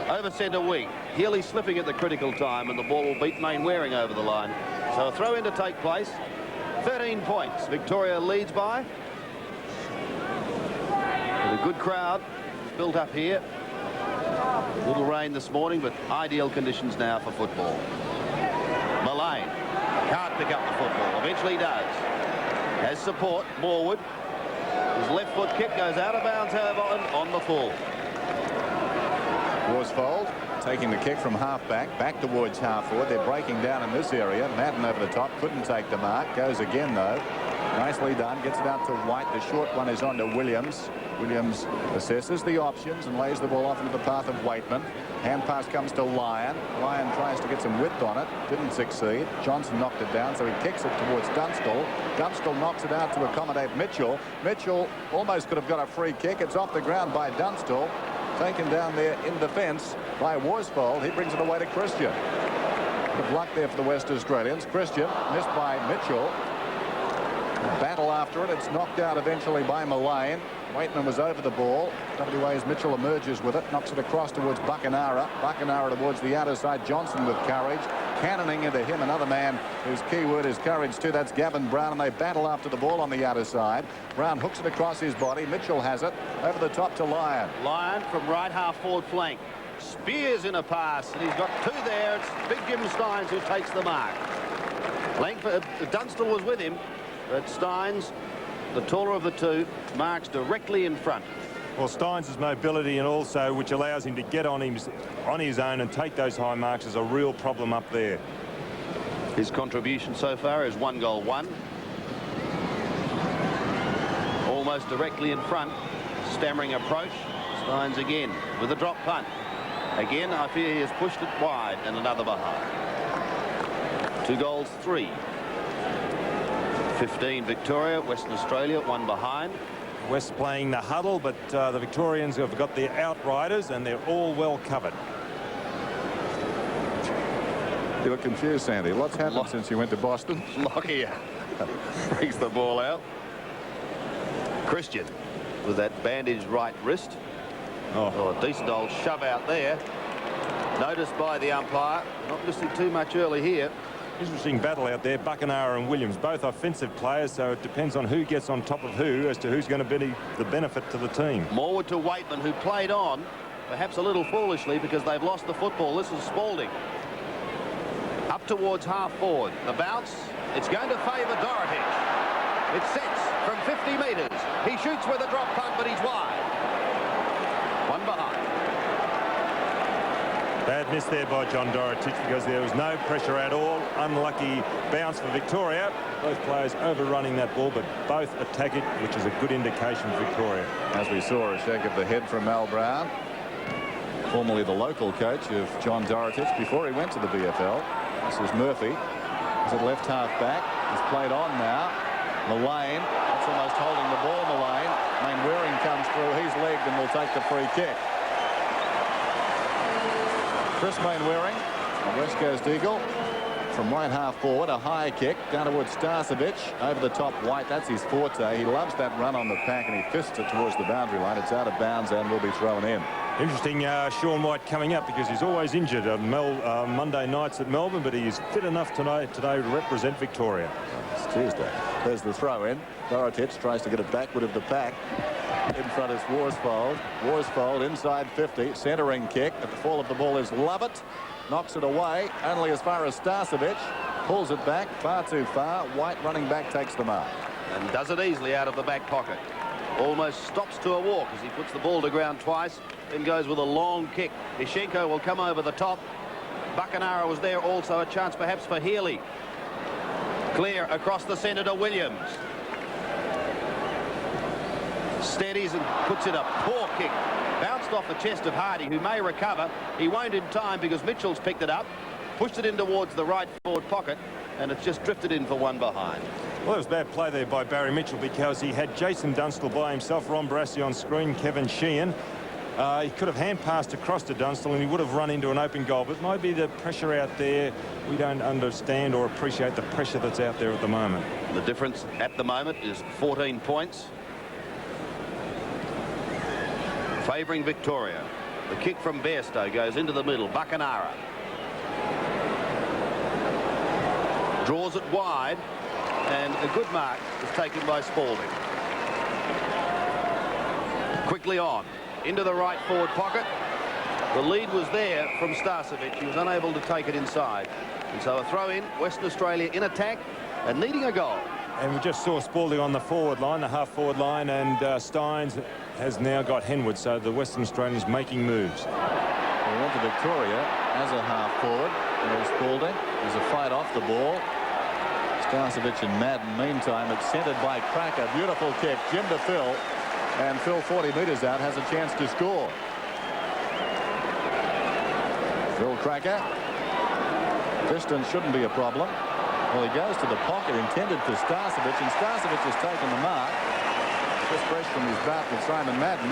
Over centre wing. Healy slipping at the critical time, and the ball will beat Mainwaring over the line. So a throw in to take place. 13 points. Victoria leads by. With a good crowd built up here. Little rain this morning, but ideal conditions now for football. Mullane can't pick up the football. Eventually does. Has support. Morwood. left foot kick goes out of bounds, however, on the full. Worsfold taking the kick from half-back, back towards half-forward. They're breaking down in this area. Madden over the top, couldn't take the mark. Goes again, though. Nicely done. Gets it out to White. The short one is on to Williams. Williams assesses the options and lays the ball off into the path of Waitman. Hand pass comes to Lyon. Lyon tries to get some width on it. Didn't succeed. Johnson knocked it down, so he kicks it towards Dunstall. Dunstall knocks it out to accommodate Mitchell. Mitchell almost could have got a free kick. It's off the ground by Dunstall. Taken down there in defence by Worsfold. He brings it away to Christian. Good luck there for the West Australians. Christian missed by Mitchell. Battle after it. It's knocked out eventually by Mullane. Waitman was over the ball. WA's Mitchell emerges with it. Knocks it across towards Buckenara. Buckenara towards the outer side. Johnson with courage. Cannoning into him. Another man whose key word is courage too. That's Gavin Brown. And they battle after the ball on the outer side. Brown hooks it across his body. Mitchell has it. Over the top to Lyon. Lyon from right half forward flank. Spears in a pass. And he's got two there. It's Big Jim Steins who takes the mark. Langford, Dunstall was with him. But Steins, the taller of the two, marks directly in front. Well, Steins' mobility and also which allows him to get on his own and take those high marks is a real problem up there. His contribution so far is 1 goal 1. Almost directly in front. Stammering approach. Steins again with a drop punt. Again, I fear he has pushed it wide and another behind. 2 goals 3. 15 Victoria, Western Australia, 1 behind. West playing the huddle, but the Victorians have got their outriders and they're all well covered. You look confused, Sandy. What's happened since you went to Boston? Lockyer brings the ball out. Christian with that bandaged right wrist. Oh, a decent old shove out there. Noticed by the umpire. Not missing too much early here. Interesting battle out there. Buckenara and Williams, both offensive players, so it depends on who gets on top of who as to who's going to be the benefit to the team. Morward to Waitman, who played on, perhaps a little foolishly because they've lost the football. This is Spalding. Up towards half forward. The bounce, it's going to favour Dorotich. It sets from 50 metres. He shoots with a drop punt, but he's wide. 1 behind. Bad miss there by John Dorotich because there was no pressure at all. Unlucky bounce for Victoria. Both players overrunning that ball, but both attack it, which is a good indication for Victoria. As we saw a shake of the head from Mal Brown, formerly the local coach of John Dorotich before he went to the VFL. This is Murphy. He's at left half back. He's played on now. Mullane. That's almost holding the ball, Mullane. Mainwaring comes through. He's legged and will take the free kick. Chris Mainwaring, a West Coast Eagle, from right half forward, a high kick down towards Starcevic, over the top White. That's his forte. He loves that run on the pack and he fists it towards the boundary line. It's out of bounds and will be thrown in. Interesting, Sean White coming up because he's always injured on Monday nights at Melbourne, but he is fit enough today to represent Victoria. It's Tuesday. There's the throw in. Dorotich tries to get it backward of the pack. In front is Worsfold. Worsfold inside 50. Centering kick. At the fall of the ball is Lovett. Knocks it away. Only as far as Starcevic. Pulls it back far too far. White running back takes the mark. And does it easily out of the back pocket. Almost stops to a walk as he puts the ball to ground twice. Then goes with a long kick. Ishenko will come over the top. Buckenara was there also. A chance perhaps for Healy. Clear across the centre to Williams. Steadies and puts in a poor kick. Bounced off the chest of Hardy, who may recover. He won't in time because Mitchell's picked it up. Pushed it in towards the right forward pocket. And it's just drifted in for 1 behind. Well, it was bad play there by Barry Mitchell because he had Jason Dunstall by himself, Ron Barassi on screen, Kevin Sheehan. He could have hand passed across to Dunstall and he would have run into an open goal, but maybe the pressure out there, we don't understand or appreciate the pressure that's out there at the moment. The difference at the moment is 14 points. Favouring Victoria. The kick from Bairstow goes into the middle. Buckenara draws it wide, and a good mark is taken by Spalding. Quickly on into the right forward pocket. The lead was there from Starcevic. He was unable to take it inside, and so a throw in. Western Australia in attack and needing a goal. And we just saw Spalding on the forward line, the half-forward line, and Steins has now got Henwood, so the Western Australians making moves. They want to Victoria as a half-forward. There's Spalding. There's a fight off the ball. Starcevic and Madden, meantime, it's centred by Cracker. Beautiful kick. Jim to Phil. And Phil, 40 metres out, has a chance to score. Phil Cracker. Distance shouldn't be a problem. Well, he goes to the pocket intended for Starcevic, and Starcevic has taken the mark. Just fresh from his bout with Simon Madden.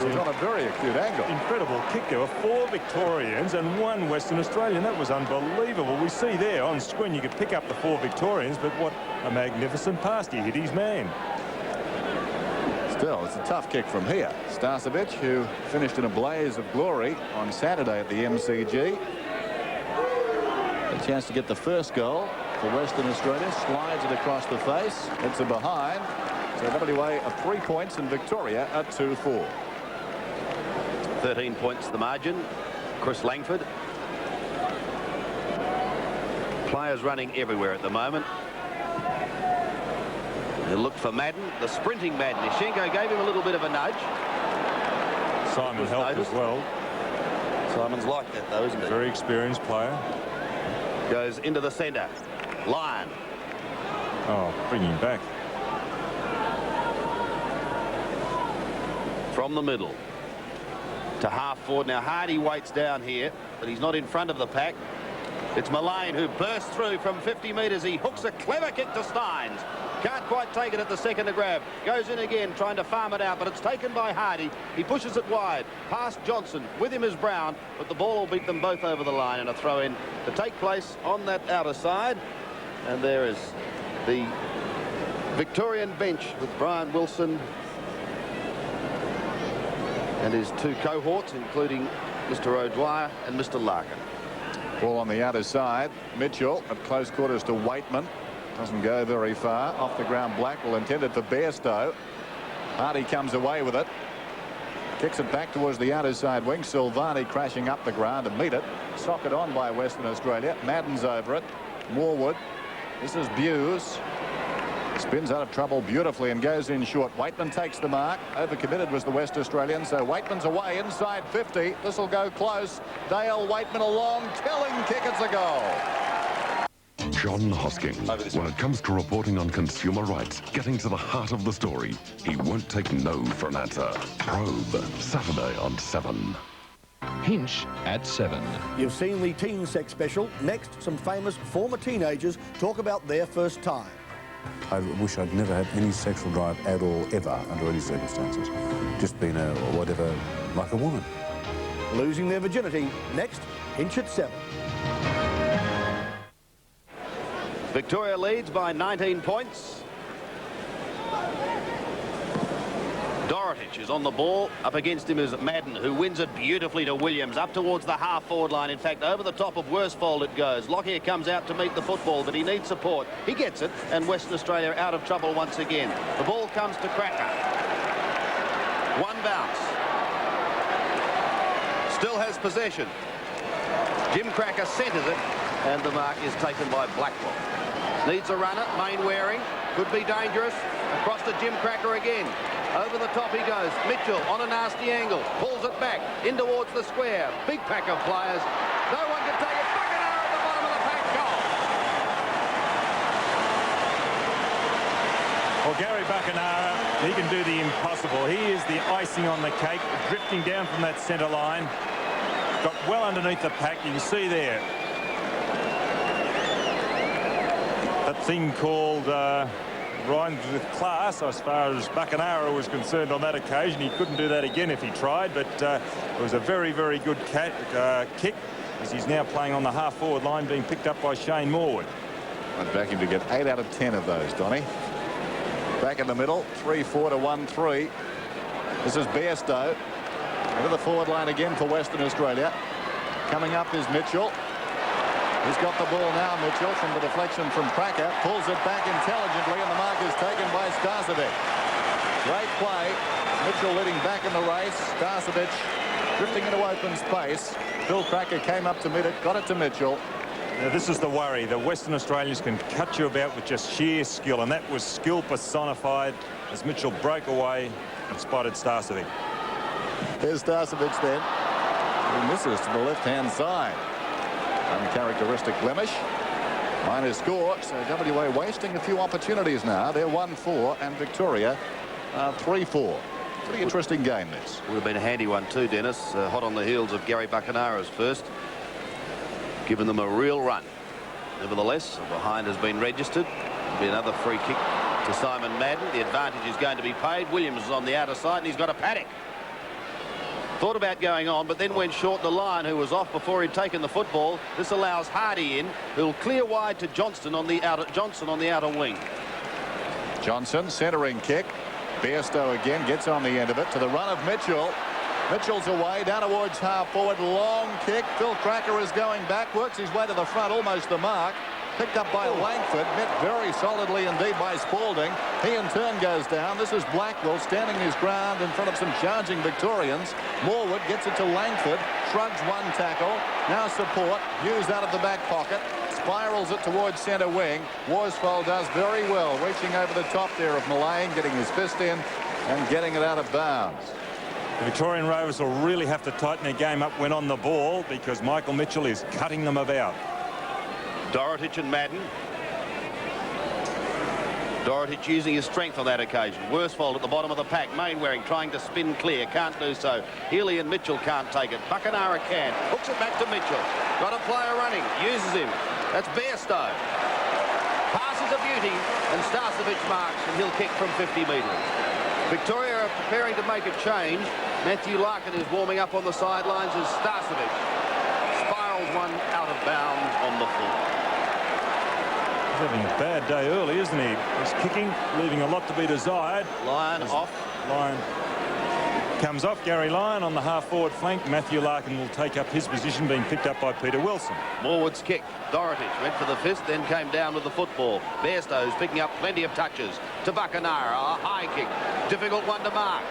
He's on a very acute angle. Incredible kick. There were 4 Victorians and 1 Western Australian. That was unbelievable. We see there on screen you could pick up the 4 Victorians, but what a magnificent pass. He hit his man. Still, it's a tough kick from here. Starcevic, who finished in a blaze of glory on Saturday at the MCG. A chance to get the first goal for Western Australia. Slides it across the face. It's a behind. So WA are 3 points and Victoria are 2-4. 13 points the margin. Chris Langford. Players running everywhere at the moment. He'll look for Madden, the sprinting Madden. Ishenko gave him a little bit of a nudge. Simon helped as well. Simon's like that, though, isn't he? Very experienced player. Goes into the centre. Lyon. Oh, bring him back. From the middle to half forward. Now Hardy waits down here, but he's not in front of the pack. It's Mullane who bursts through from 50 metres. He hooks a clever kick to Steins. Can't quite take it at the second to grab. Goes in again trying to farm it out, but it's taken by Hardy. He pushes it wide past Johnson. With him is Brown, but the ball will beat them both over the line, and a throw in to take place on that outer side. And there is the Victorian bench with Brian Wilson and his 2 cohorts, including Mr. O'Dwyer and Mr. Larkin. Ball on the outer side. Mitchell at close quarters to Waitman. Doesn't go very far. Off the ground, Blackwell intended for Bairstow. Hardy comes away with it. Kicks it back towards the outer side wing. Silvani crashing up the ground to meet it. Socket on by Western Australia. Madden's over it. Morwood. This is Buse. Spins out of trouble beautifully and goes in short. Waitman takes the mark. Overcommitted was the West Australian, so Waitman's away inside 50. This will go close. Dale Waitman a long telling kick. It's a goal. John Hosking. When it comes to reporting on consumer rights, getting to the heart of the story, he won't take no for an answer. Probe, Saturday on 7. Hinch at 7. You've seen the teen sex special. Next, some famous former teenagers talk about their first time. I wish I'd never had any sexual drive at all, ever, under any circumstances. Just been a, or whatever, like a woman. Losing their virginity. Next, Hinch at 7. Victoria leads by 19 points. Dorotich is on the ball. Up against him is Madden, who wins it beautifully to Williams, up towards the half-forward line. In fact, over the top of Worsfold it goes. Lockyer comes out to meet the football, but he needs support. He gets it, and Western Australia out of trouble once again. The ball comes to Cracker. One bounce. Still has possession. Jim Cracker centres it, and the mark is taken by Blackwell. Needs a runner, Mainwaring. Could be dangerous. Across to Jim Cracker again. Over the top he goes. Mitchell on a nasty angle. Pulls it back in towards the square. Big pack of players. No one can take it. Buckenara at the bottom of the pack. Goal. Well, Gary Buckenara, he can do the impossible. He is the icing on the cake, drifting down from that centre line. Got well underneath the pack. You can see there that thing called rhymes with class as far as Buckenara was concerned on that occasion. He couldn't do that again if he tried, but it was a very, very good kick, as he's now playing on the half-forward line, being picked up by Shane Morwood. I'd back him to get 8 out of 10 of those, Donny. Back in the middle, 3-4 to 1-3. This is Bairstow. Into the forward line again for Western Australia. Coming up is Mitchell. He's got the ball now, Mitchell, from the deflection from Cracker. Pulls it back intelligently, and the mark is taken by Starcevic. Great play. Mitchell leading back in the race. Starcevic drifting into open space. Phil Cracker came up to meet it, got it to Mitchell. Now, this is the worry. The Western Australians can cut you about with just sheer skill, and that was skill personified as Mitchell broke away and spotted Starcevic. Here's Starcevic then. He misses to the left-hand side. Uncharacteristic blemish. Minor score, so WA wasting a few opportunities now. They're 1-4 and Victoria 3-4. Pretty interesting game, this. Would have been a handy one too, Dennis. Hot on the heels of Gary Buckenara's first. Given them a real run. Nevertheless, a behind has been registered. There'll be another free kick to Simon Madden. The advantage is going to be paid. Williams is on the outer side and he's got a paddock. Thought about going on, but then went short the line, who was off before he'd taken the football. This allows Hardy in, who'll clear wide to Johnson on the outer wing. Johnson, centering kick. Bairstow again gets on the end of it to the run of Mitchell. Mitchell's away, down towards half forward, long kick. Phil Cracker is going back, works his way to the front, almost the mark. Picked up by Langford, met very solidly indeed by Spalding. He in turn goes down. This is Blackwell standing his ground in front of some charging Victorians. Morwood gets it to Langford, shrugs one tackle. Now support, Hughes out of the back pocket, spirals it towards centre wing. Worsfold does very well, reaching over the top there of Mullane, getting his fist in and getting it out of bounds. The Victorian Rovers will really have to tighten their game up when on the ball, because Michael Mitchell is cutting them about. Dorotich and Madden. Dorotich using his strength on that occasion. Worsfold at the bottom of the pack. Mainwaring trying to spin clear. Can't do so. Healy and Mitchell can't take it. Buckenara can. Hooks it back to Mitchell. Got a player running. Uses him. That's Bairstow. Passes a beauty. And Starcevic marks. And he'll kick from 50 metres. Victoria are preparing to make a change. Matthew Larkin is warming up on the sidelines as Starcevic spirals one out of bounds on the full. He's having a bad day early, isn't he? He's kicking, leaving a lot to be desired. Lyon off. Lyon comes off. Gary Lyon on the half-forward flank. Matthew Larkin will take up his position, being picked up by Peter Wilson. Morwood's kick. Dorotich went for the fist, then came down with the football. Bairstow's picking up plenty of touches. To Buckenara, a high kick. Difficult one to mark.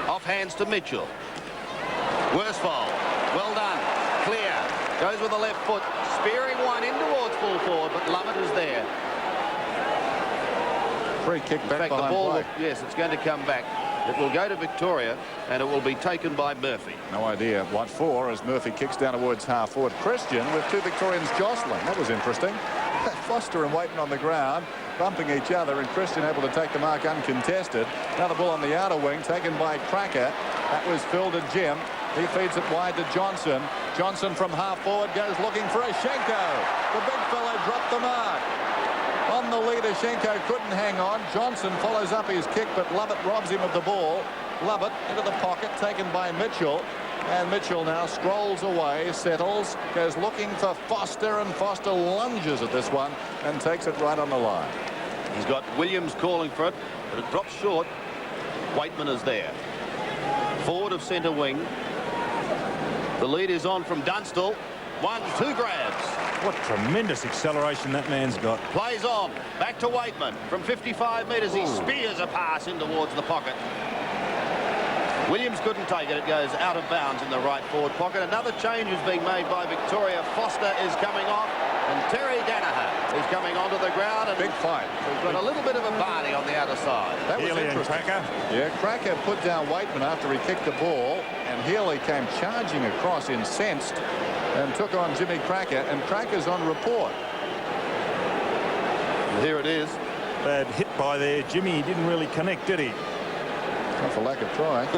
Off hands to Mitchell. Worsfold. Well done. Clear. Goes with the left foot. Spearing one in towards full forward, but Lovett is there. Free kick back. In fact, the ball, yes, it's going to come back. It will go to Victoria, and it will be taken by Murphy. No idea what for as Murphy kicks down towards half forward. Christian with two Victorians jostling. That was interesting. Foster and Waiton on the ground, bumping each other, and Christian able to take the mark uncontested. Now the ball on the outer wing, taken by Cracker. That was Phil to Jim. He feeds it wide to Johnson. Johnson from half forward goes looking for Ashenko. The big fellow dropped the mark. On the lead, Ashenko couldn't hang on. Johnson follows up his kick, but Lovett robs him of the ball. Lovett into the pocket, taken by Mitchell. And Mitchell now strolls away, settles, goes looking for Foster, and Foster lunges at this one and takes it right on the line. He's got Williams calling for it, but it drops short. Waitman is there. Forward of centre wing. The lead is on from Dunstall. 1-2 grabs. What tremendous acceleration that man's got. Plays on. Back to Waitman. From 55 metres, he spears a pass in towards the pocket. Williams couldn't take it. It goes out of bounds in the right forward pocket. Another change is being made by Victoria. Foster is coming off, and Terry Danaher is coming onto the ground. And big fight. We've got a little bit of a Barney on the outer side. That was interesting. Cracker. Yeah, Cracker put down Waitman after he kicked the ball, and Healy came charging across incensed and took on Jimmy Cracker, and Cracker's on report. And here it is. Bad hit by there. Jimmy didn't really connect, did he? Not for lack of trying.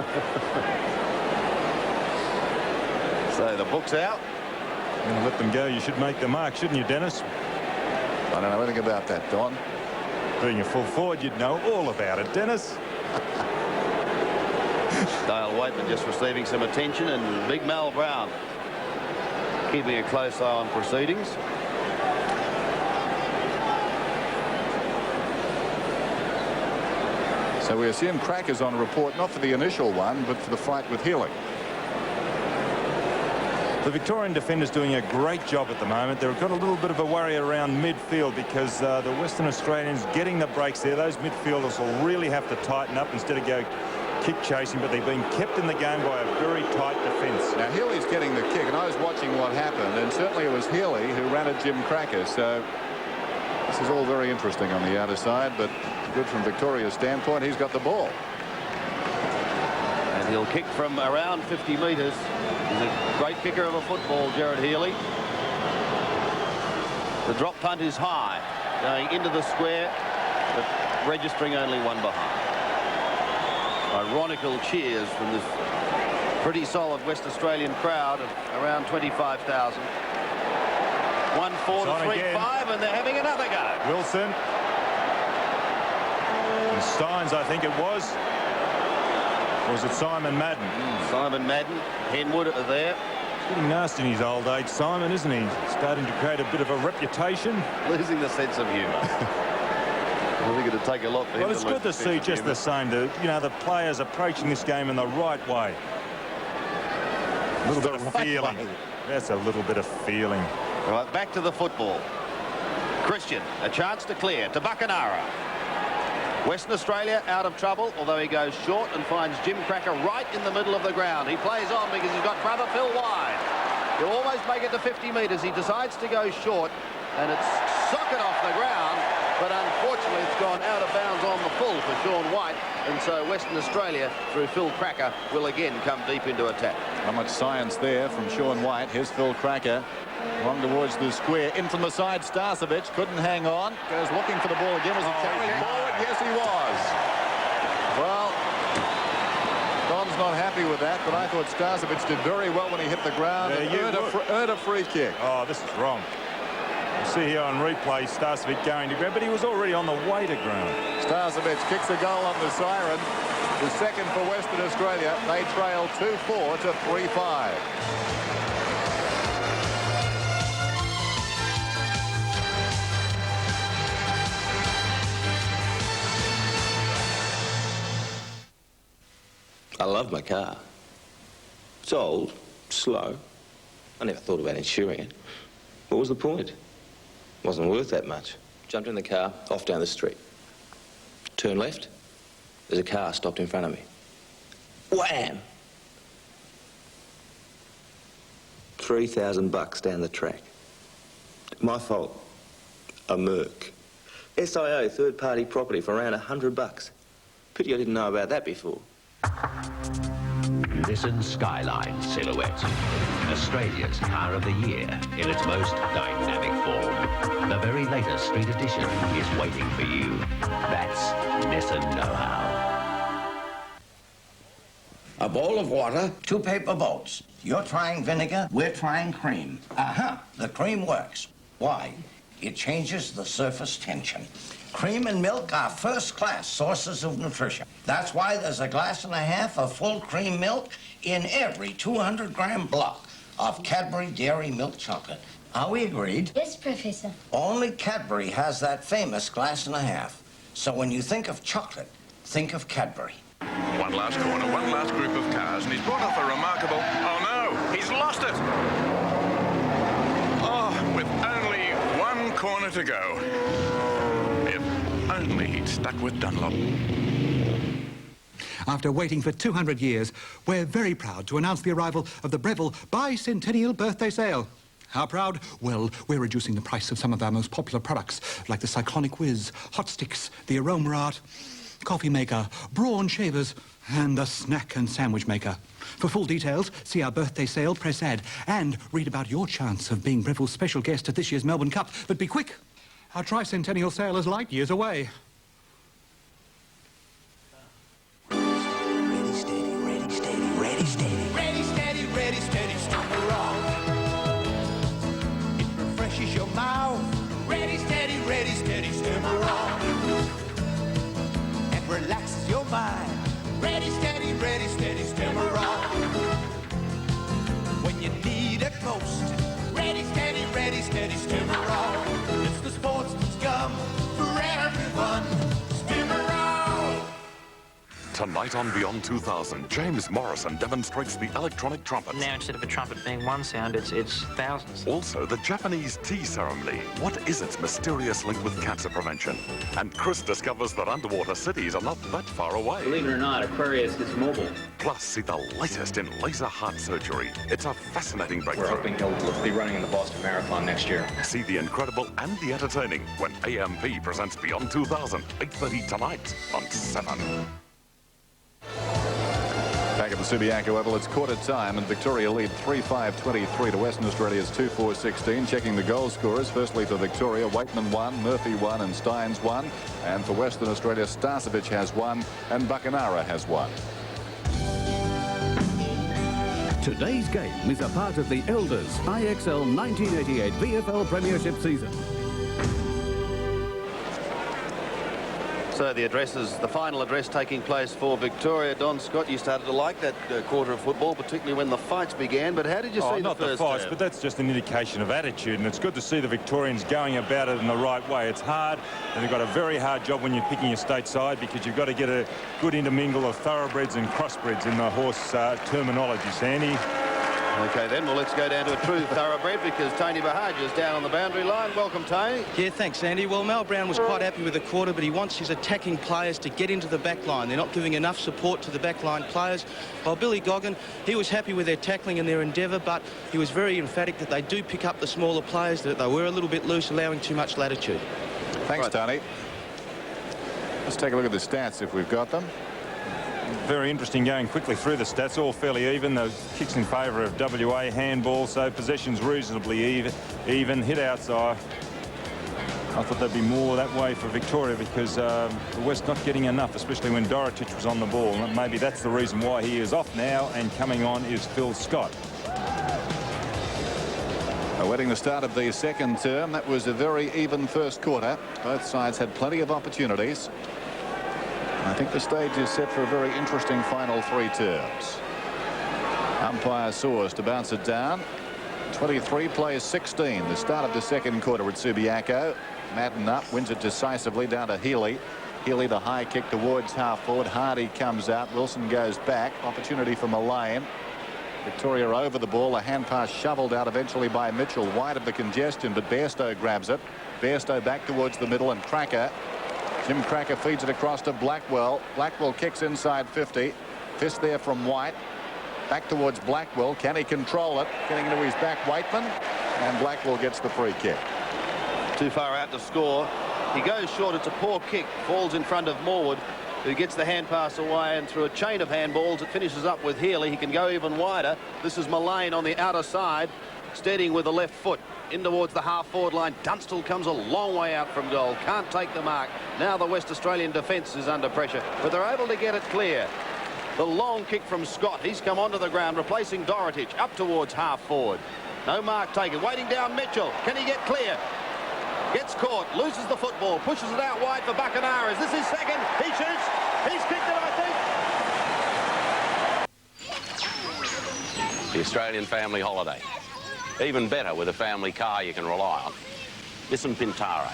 So the book's out. You're going to let them go. You should make the mark, shouldn't you, Dennis? I don't know anything about that, Don. Being a full forward, you'd know all about it, Dennis. Dale Waitman just receiving some attention, and Big Mal Brown keeping a close eye on proceedings. So we assume Cracker's on report, not for the initial one, but for the fight with Healy. The Victorian defenders doing a great job at the moment. They've got a little bit of a worry around midfield because the Western Australians getting the breaks there. Those midfielders will really have to tighten up instead of go kick chasing, but they've been kept in the game by a very tight defence. Now, Healy's getting the kick, and I was watching what happened, and certainly it was Healy who ran at Jim Cracker, so this is all very interesting on the outer side, but good from Victoria's standpoint. He's got the ball. And he'll kick from around 50 metres. He's a great kicker of a football, Gerard Healy. The drop punt is high, going into the square, but registering only one behind. Ironical cheers from this pretty solid West Australian crowd of around 25,000. 1-4 to 3-5, and they're having another go. Wilson. And Steins, I think it was. Or was it Simon Madden? Simon Madden, Henwood are there. He's getting nasty in his old age, Simon, isn't he? Starting to create a bit of a reputation. Losing the sense of humour. I think it'd take a lot for him. Well, it's good to see just the same, you know, the players approaching this game in the right way. A little bit of feeling. That's a little bit of feeling. Right, back to the football. Christian, a chance to clear to Buckenara. Western Australia out of trouble, although he goes short and finds Jim Cracker right in the middle of the ground. He plays on because he's got brother Phil wide. He'll almost make it to 50 metres. He decides to go short, and it's socket off the ground, but unfortunately it's gone out of bounds on the full for Sean White, and so Western Australia, through Phil Cracker, will again come deep into attack. How much science there from Sean White. Here's Phil Cracker. Long towards the square. In from the side, Starcevic couldn't hang on. Goes looking for the ball again. Was he carried forward? Yes, he was. Well, Don's not happy with that, but I thought Starcevic did very well when he hit the ground and earned a free kick. Oh, this is wrong. You see here on replay, Starcevic going to grab, but he was already on the way to ground. Starcevic kicks a goal on the siren. The second for Western Australia. They trail 2-4 to 3-5. I love my car. It's old, slow. I never thought about insuring it. What was the point? It wasn't worth that much. Jumped in the car, off down the street. Turn left, there's a car stopped in front of me. Wham! $3,000 down the track. My fault. A Merc. SIO, third-party property for around $100. Pity I didn't know about that before. Nissan Skyline Silhouette. Australia's car of the year in its most dynamic form. The very latest street edition is waiting for you. That's Nissan know-how. A bowl of water, 2 paper boats. You're trying vinegar, we're trying cream. The cream works. Why? It changes the surface tension. Cream and milk are first-class sources of nutrition. That's why there's a glass and a half of full cream milk in every 200-gram block of Cadbury Dairy Milk Chocolate. Are we agreed? Yes, Professor. Only Cadbury has that famous glass and a half. So when you think of chocolate, think of Cadbury. One last corner, one last group of cars, and he's brought off a remarkable... Oh, no! He's lost it! Oh, with only one corner to go. If only he'd stuck with Dunlop. After waiting for 200 years, we're very proud to announce the arrival of the Breville Bicentennial Birthday Sale. How proud? Well, we're reducing the price of some of our most popular products, like the Cyclonic Whiz, Hot Sticks, the Aroma Art, Coffee Maker, Brawn Shavers, and the Snack and Sandwich Maker. For full details, see our birthday sale press ad and read about your chance of being Breville's special guest at this year's Melbourne Cup. But be quick, our tricentennial sale is light years away. Ready, steady, ready, steady, ready, steady. Ready, steady, ready, steady, stumble on. It refreshes your mouth. Ready, steady, stumble on. And relaxes your mind. Ready, steady, stumble on. When you need it most. Ready, steady, stumble on. It's the sportsman's gum for everyone. Stumble on. Tonight on Beyond 2000, James Morrison demonstrates the electronic trumpet. Now, instead of a trumpet being one sound, it's thousands. Also, the Japanese tea ceremony. What is its mysterious link with cancer prevention? And Chris discovers that underwater cities are not that far away. Believe it or not, Aquarius is mobile. Plus, see the latest in laser heart surgery. It's a fascinating breakthrough. We're hoping he'll be running in the Boston Marathon next year. See the incredible and the entertaining when AMP presents Beyond 2000, 8:30 tonight on 7. Back at the Subiaco Oval, it's quarter time, and Victoria lead 3-5-23 to Western Australia's 2-4-16. Checking the goal scorers, firstly for Victoria, Waitman 1, Murphy 1 and Steins 1. And for Western Australia, Starcevic has 1 and Buckenara has 1. Today's game is a part of the Elders IXL 1988 VFL Premiership season. So the addresses, the final address taking place for Victoria. Don Scott, you started to like that quarter of football, particularly when the fights began. But how did you see not the first the fights, term? but that's just an indication of attitude, and it's good to see the Victorians going about it in the right way. It's hard, and they've got a very hard job when you're picking your state side, because you've got to get a good intermingle of thoroughbreds and crossbreds in the horse terminology, Sandy. Okay, then, well, let's go down to a true thoroughbred, because Tony Bahaja's down on the boundary line. Welcome, Tony. Yeah, thanks, Andy. Well, Mal Brown was quite happy with the quarter, but he wants his attacking players to get into the back line. They're not giving enough support to the back line players. While Billy Goggin, he was happy with their tackling and their endeavour, but he was very emphatic that they do pick up the smaller players, that they were a little bit loose, allowing too much latitude. Thanks, Tony. Let's take a look at the stats if we've got them. Very interesting going quickly through the stats, all fairly even. The kicks in favour of WA, handball, so possessions reasonably even, hit outside. I thought there'd be more that way for Victoria, because the West not getting enough, especially when Dorotich was on the ball. Maybe that's the reason why he is off now, and coming on is Phil Scott. Awaiting the start of the second term, that was a very even first quarter. Both sides had plenty of opportunities. I think the stage is set for a very interesting final 3 terms. Umpire Soars to bounce it down. 23 plays 16. The start of the second quarter at Subiaco. Madden up, wins it decisively down to Healy. Healy, the high kick towards half forward. Hardy comes out. Wilson goes back. Opportunity for Mullane. Victoria over the ball. A hand pass shoveled out eventually by Mitchell. Wide of the congestion, but Bairstow grabs it. Bairstow back towards the middle, and Cracker. Jim Cracker feeds it across to Blackwell. Blackwell kicks inside 50. Fist there from White. Back towards Blackwell. Can he control it? Getting into his back, Waitman. And Blackwell gets the free kick. Too far out to score. He goes short. It's a poor kick. Falls in front of Morwood, who gets the hand pass away, and through a chain of handballs, it finishes up with Healy. He can go even wider. This is Mullane on the outer side, steadying with the left foot. In towards the half-forward line. Dunstall comes a long way out from goal. Can't take the mark. Now the West Australian defence is under pressure, but they're able to get it clear. The long kick from Scott. He's come onto the ground, replacing Dorotich, up towards half-forward. No mark taken. Waiting down Mitchell. Can he get clear? Gets caught. Loses the football. Pushes it out wide for Buckenara. Is this his second? He shoots. He's kicked it, I think. The Australian family holiday. Even better with a family car you can rely on. Nissan Pintara.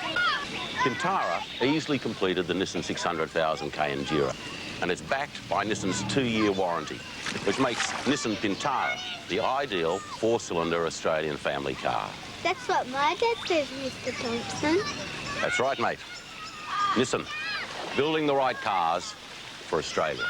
Pintara easily completed the Nissan 600,000k Enduro, and it's backed by Nissan's 2-year warranty, which makes Nissan Pintara the ideal 4-cylinder Australian family car. That's what my dad says, Mr. Thompson. That's right, mate. Nissan, building the right cars for Australia.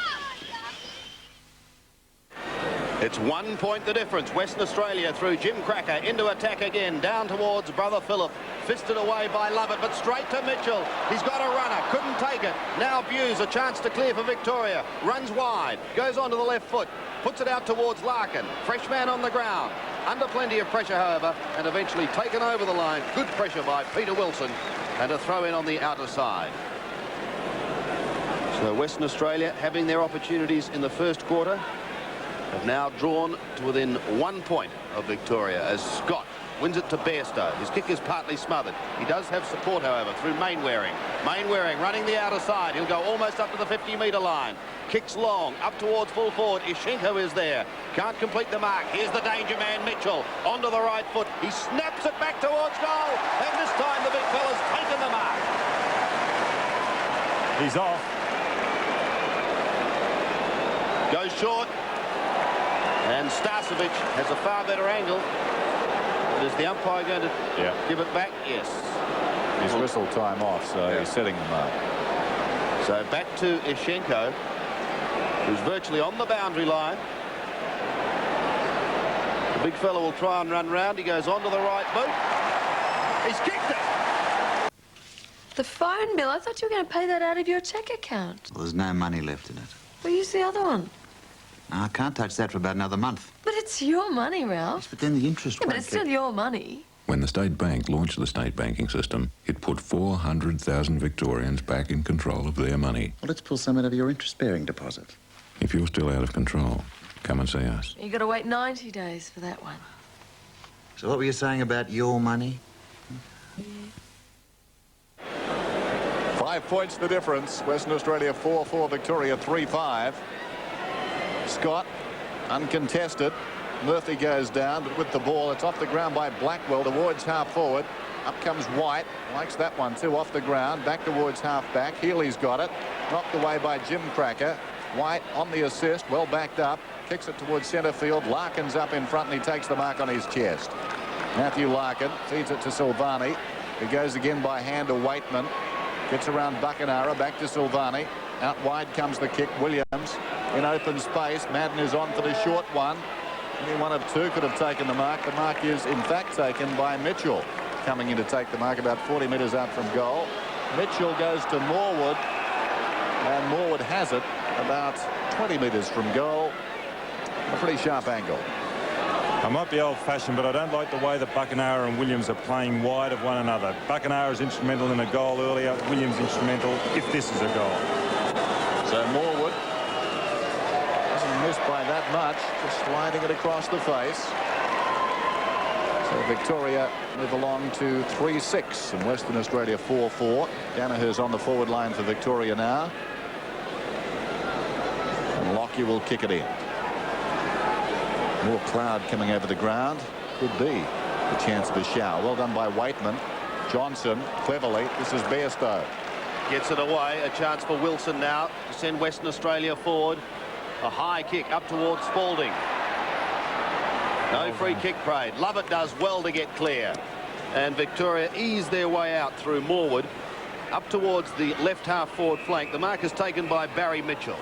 It's 1 point the difference. Western Australia through Jim Cracker into attack again. Down towards Brother Phillip. Fisted away by Lovett, but straight to Mitchell. He's got a runner. Couldn't take it. Now Buse, a chance to clear for Victoria. Runs wide. Goes onto the left foot. Puts it out towards Larkin. Fresh man on the ground. Under plenty of pressure, however, and eventually taken over the line. Good pressure by Peter Wilson. And a throw in on the outer side. So Western Australia having their opportunities in the first quarter have now drawn to within 1 point of Victoria as Scott wins it to Bairstow. His kick is partly smothered. He does have support, however, through Mainwaring. Mainwaring running the outer side. He'll go almost up to the 50-metre line. Kicks long, up towards full forward. Ishenko is there. Can't complete the mark. Here's the danger man, Mitchell. Onto the right foot. He snaps it back towards goal. And this time the big fella's taken the mark. He's off. Goes short. And Starcevic has a far better angle. But is the umpire going to give it back? Yes. He's whistled time off, so he's setting them up. So back to Ishenko, who's virtually on the boundary line. The big fella will try and run round. He goes onto the right boot. He's kicked it. The phone bill? I thought you were going to pay that out of your cheque account. Well, there's no money left in it. Well, use the other one. No, I can't touch that for about another month. But it's your money, Ralph. But then the interest Yeah, but won't it's still keep- your money. When the state bank launched the state banking system, it put 400,000 Victorians back in control of their money. Well, let's pull some out of your interest-bearing deposit. If you're still out of control, come and see us. You got to wait 90 days for that one. So what were you saying about your money? 5 points the difference. Western Australia 4-4, Victoria 3-5. Scott, uncontested. Murphy goes down, but with the ball, it's off the ground by Blackwell towards half forward. Up comes White, likes that one too, off the ground, back towards half back. Healy's got it, knocked away by Jim Cracker. White on the assist, well backed up, kicks it towards centre field. Larkin's up in front and he takes the mark on his chest. Matthew Larkin feeds it to Silvani. It goes again by hand to Waitman. Gets around Buckenara, back to Silvani. Out wide comes the kick. Williams in open space. Madden is on for the short one. Only one of two could have taken the mark. The mark is in fact taken by Mitchell, coming in to take the mark about 40 metres out from goal. Mitchell goes to Morwood, and Morwood has it about 20 metres from goal. A pretty sharp angle. I might be old-fashioned, but I don't like the way that Buckenara and Williams are playing wide of one another. Buckenara is instrumental in a goal earlier. Williams instrumental if this is a goal. So Morwood doesn't miss by that much, just sliding it across the face. So Victoria move along to 3-6 and Western Australia 4-4. Danaher's on the forward line for Victoria now. And Lockyer will kick it in. More cloud coming over the ground. Could be a chance of a shower. Well done by Waitman. Johnson cleverly. This is Bairstow. Gets it away. A chance for Wilson now to send Western Australia forward. A high kick up towards Spalding. No free kick parade. Lovett does well to get clear. And Victoria ease their way out through Morwood up towards the left half forward flank. The mark is taken by Barry Mitchell.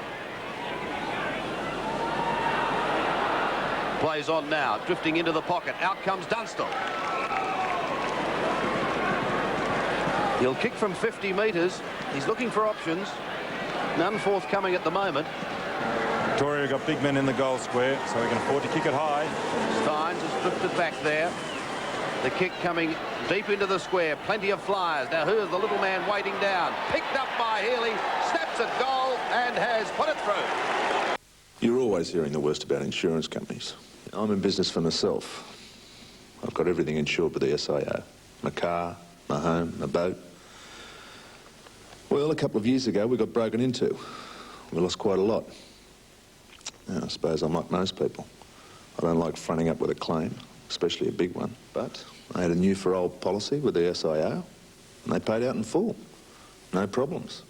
Plays on now, drifting into the pocket. Out comes Dunstall. He'll kick from 50 metres. He's looking for options. None forthcoming at the moment. Victoria got big men in the goal square, so he can afford to kick it high. Steins has drifted back there. The kick coming deep into the square. Plenty of flyers. Now here's the little man waiting down. Picked up by Healy. Snaps at goal and has put it through. You're always hearing the worst about insurance companies. I'm in business for myself. I've got everything insured with the SIO. My car, my home, my boat. Well, a couple of years ago we got broken into. We lost quite a lot. Now, I suppose I'm like most people. I don't like fronting up with a claim, especially a big one. But I had a new for old policy with the SIO, and they paid out in full. No problems.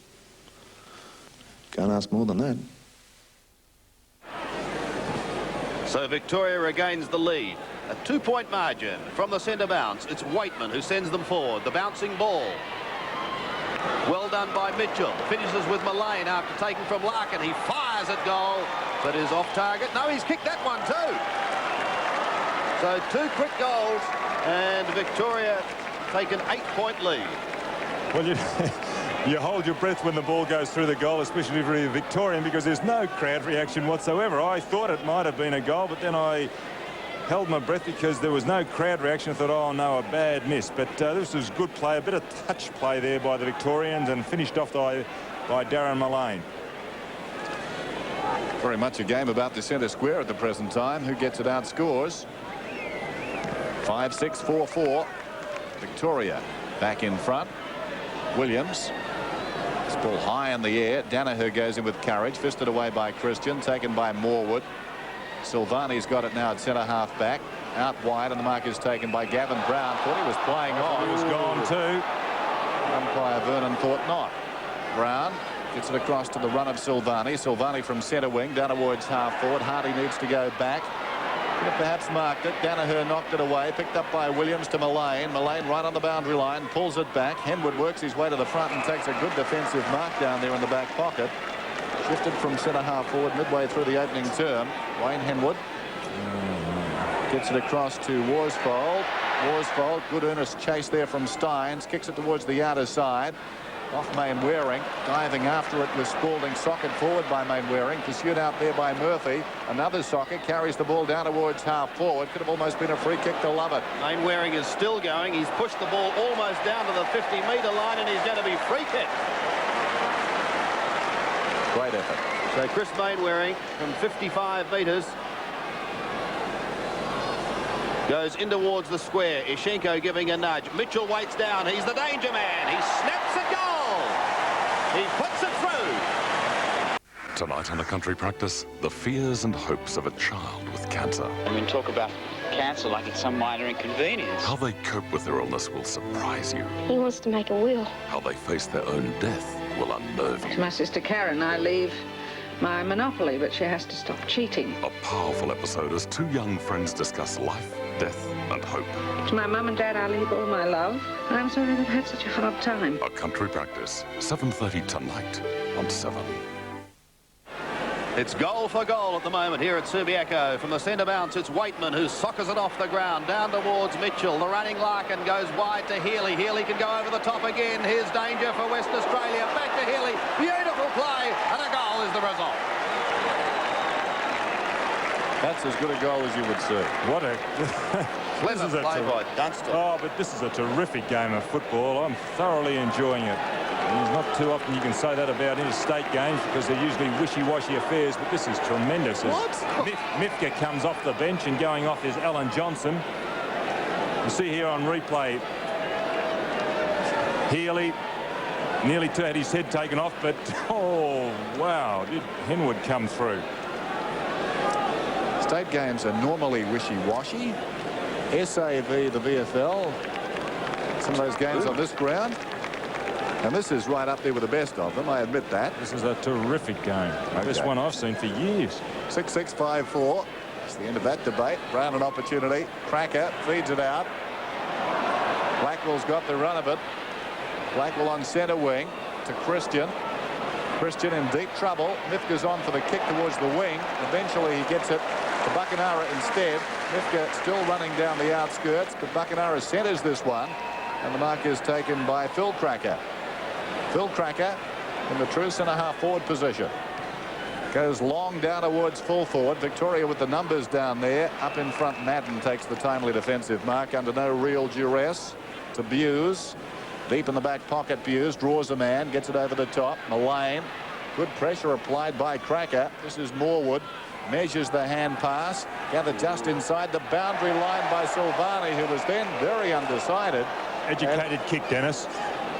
Can't ask more than that. So Victoria regains the lead. A 2-point margin from the centre bounce. It's Waitman who sends them forward. The bouncing ball. Well done by Mitchell. Finishes with Mullane after taking from Larkin. He fires at goal, but is off target. No, he's kicked that one too. So 2 quick goals, and Victoria take an 8-point lead. Well, you hold your breath when the ball goes through the goal, especially for the Victorian, because there's no crowd reaction whatsoever. I thought it might have been a goal, but then I held my breath because there was no crowd reaction. I thought, oh no, a bad miss. But this was good play, a bit of touch play there by the Victorians, and finished off by Darren Mullane. Very much a game about the centre square at the present time. Who gets it outscores? 5-6, 4-4. Victoria back in front. Williams. This ball high in the air. Danaher goes in with courage. Fisted away by Christian. Taken by Morwood. Silvani's got it now at centre half back. Out wide, and the mark is taken by Gavin Brown. Thought he was playing on. He was gone too. Umpire Vernon thought not. Brown Gets it across to the run of Silvani. Silvani from centre wing down towards half forward. Hardy needs to go back. Could have perhaps marked it. Danaher knocked it away. Picked up by Williams to Mullane. Mullane right on the boundary line. Pulls it back. Henwood works his way to the front and takes a good defensive mark down there in the back pocket. Shifted from centre half forward midway through the opening term. Wayne Henwood gets it across to Worsfold. Worsfold, good earnest chase there from Steins. Kicks it towards the outer side. Off Mainwaring, diving after it with Spalding, socket forward by Mainwaring, pursued out there by Murphy. Another socket carries the ball down towards half forward. Could have almost been a free kick to Lovett. Mainwaring is still going. He's pushed the ball almost down to the 50-metre line, and he's going to be free kick. Great effort. So Chris Mainwaring from 55 metres goes in towards the square. Ishenko giving a nudge. Mitchell waits down. He's the danger man. He snaps a goal. He puts it through. Tonight on A Country Practice, the fears and hopes of a child with cancer. I mean, talk about cancer like it's some minor inconvenience. How they cope with their illness will surprise you. He wants to make a will. How they face their own death will unnerve you. To my sister Karen, I leave my monopoly, but she has to stop cheating. A powerful episode as two young friends discuss life, death and hope. To my mum and dad, I leave all my love. I'm sorry they've had such a hard time. A Country Practice, 7:30 tonight on 7. It's goal for goal at the moment here at Subiaco. From the centre bounce, it's Waitman who soccers it off the ground down towards Mitchell. The running Larkin goes wide to Healy. Healy can go over the top again. Here's danger for West Australia. Back to Healy. Beautiful play, and a goal is the result. That's as good a goal as you would see. What a... Clever play by Dunstall. Oh, but this is a terrific game of football. I'm thoroughly enjoying it. And not too often you can say that about interstate games because they're usually wishy-washy affairs, but this is tremendous. What? Mifka comes off the bench and going off is Alan Johnson. You see here on replay, Healy nearly had his head taken off, but oh, wow, did Henwood come through. State games are normally wishy-washy. SAV, the VFL, some of those games on this ground. And this is right up there with the best of them, I admit that. This is a terrific game. Okay. Best one I've seen for years. 6-6-5-4. It's the end of that debate. Brown an opportunity. Cracker feeds it out. Blackwell's got the run of it. Blackwell on centre wing to Christian. Christian in deep trouble. Mifka's on for the kick towards the wing. Eventually he gets it to Buckenara instead. Mifka still running down the outskirts, but Buckenara centres this one. And the mark is taken by Phil Cracker. Phil Cracker in the true centre-half forward position. Goes long down towards full forward. Victoria with the numbers down there. Up in front, Madden takes the timely defensive mark under no real duress. To Buse. Deep in the back pocket, Buse draws a man, gets it over the top. Mullane. Good pressure applied by Cracker. This is Morwood. Measures the hand pass. Gathered just inside the boundary line by Silvani, who was then very undecided. Educated kick, Dennis.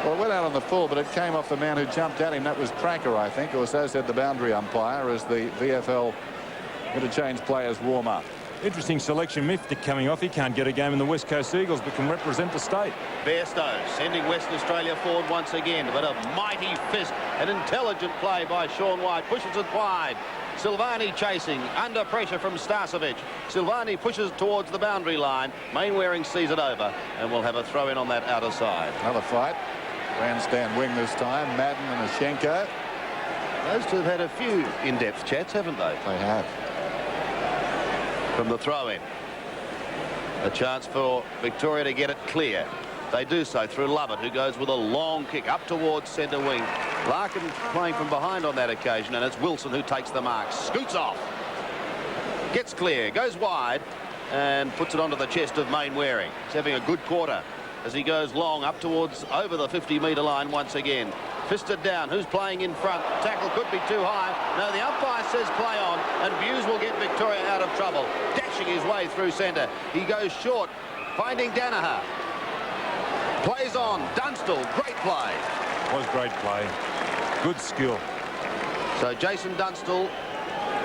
Well, it went out on the full, but it came off the man who jumped at him. That was Cracker, I think, or so said the boundary umpire as the VFL interchange players warm up. Interesting selection. Mifta coming off. He can't get a game in the West Coast Eagles, but can represent the state. Bairstow sending Western Australia forward once again, but a mighty fist, an intelligent play by Sean White, pushes it wide. Silvani chasing, under pressure from Starcevic. Silvani pushes towards the boundary line. Mainwaring sees it over, and will have a throw in on that outer side. Another fight. Grandstand wing this time. Madden and Ishenko. Those two have had a few in-depth chats, haven't they? They have. From the throw-in. A chance for Victoria to get it clear. They do so through Lovett, who goes with a long kick up towards centre wing. Larkin playing from behind on that occasion, and it's Wilson who takes the mark. Scoots off. Gets clear, goes wide, and puts it onto the chest of Mainwaring. He's having a good quarter as he goes long up towards over the 50-metre line once again. Fisted down. Who's playing in front? Tackle could be too high. No, the umpire says play on, and Buse will get Victoria out of trouble. Dashing his way through centre. He goes short, finding Danaher. Plays on. Dunstall, great play. Was great play. Good skill. So Jason Dunstall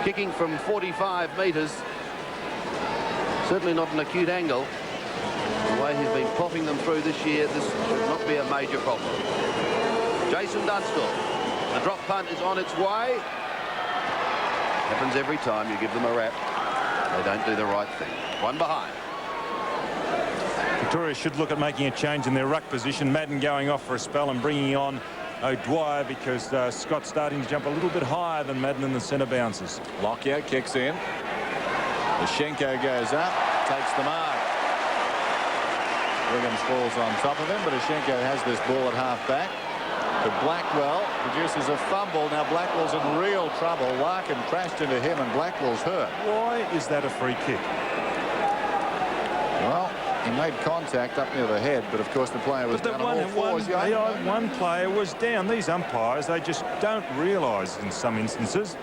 kicking from 45 metres. Certainly not an acute angle. The way he's been popping them through this year, this should not be a major problem. Jason Dunstall The drop punt is on its way. Happens every time you give them a rap. They don't do the right thing. One behind. Victoria should look at making a change in their ruck position. Madden going off for a spell and bringing on O'Dwyer because Scott's starting to jump a little bit higher than Madden in the centre bounces. Lockyer kicks in. Ashenko goes up, takes the mark. Wiggins falls on top of him, but Ashenko has this ball at half-back. But Blackwell produces a fumble. Now Blackwell's in real trouble. Larkin crashed into him and Blackwell's hurt. Why is that a free kick? Well, he made contact up near the head, but of course the player was down on all fours. One player was down. These umpires, they just don't realise in some instances.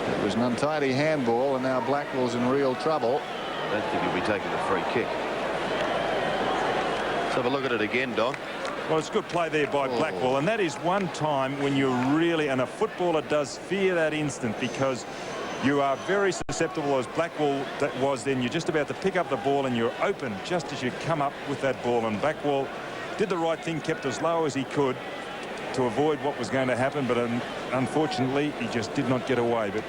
It was an untidy handball, and now Blackwell's in real trouble. I don't think he'll be taking a free kick. Let's have a look at it again, Don. Well, it's good play there by Blackwell, and that is one time when you really, and a footballer does fear that instant because you are very susceptible, as Blackwell was then. You're just about to pick up the ball and you're open just as you come up with that ball, and Blackwell did the right thing, kept as low as he could to avoid what was going to happen, but unfortunately he just did not get away. But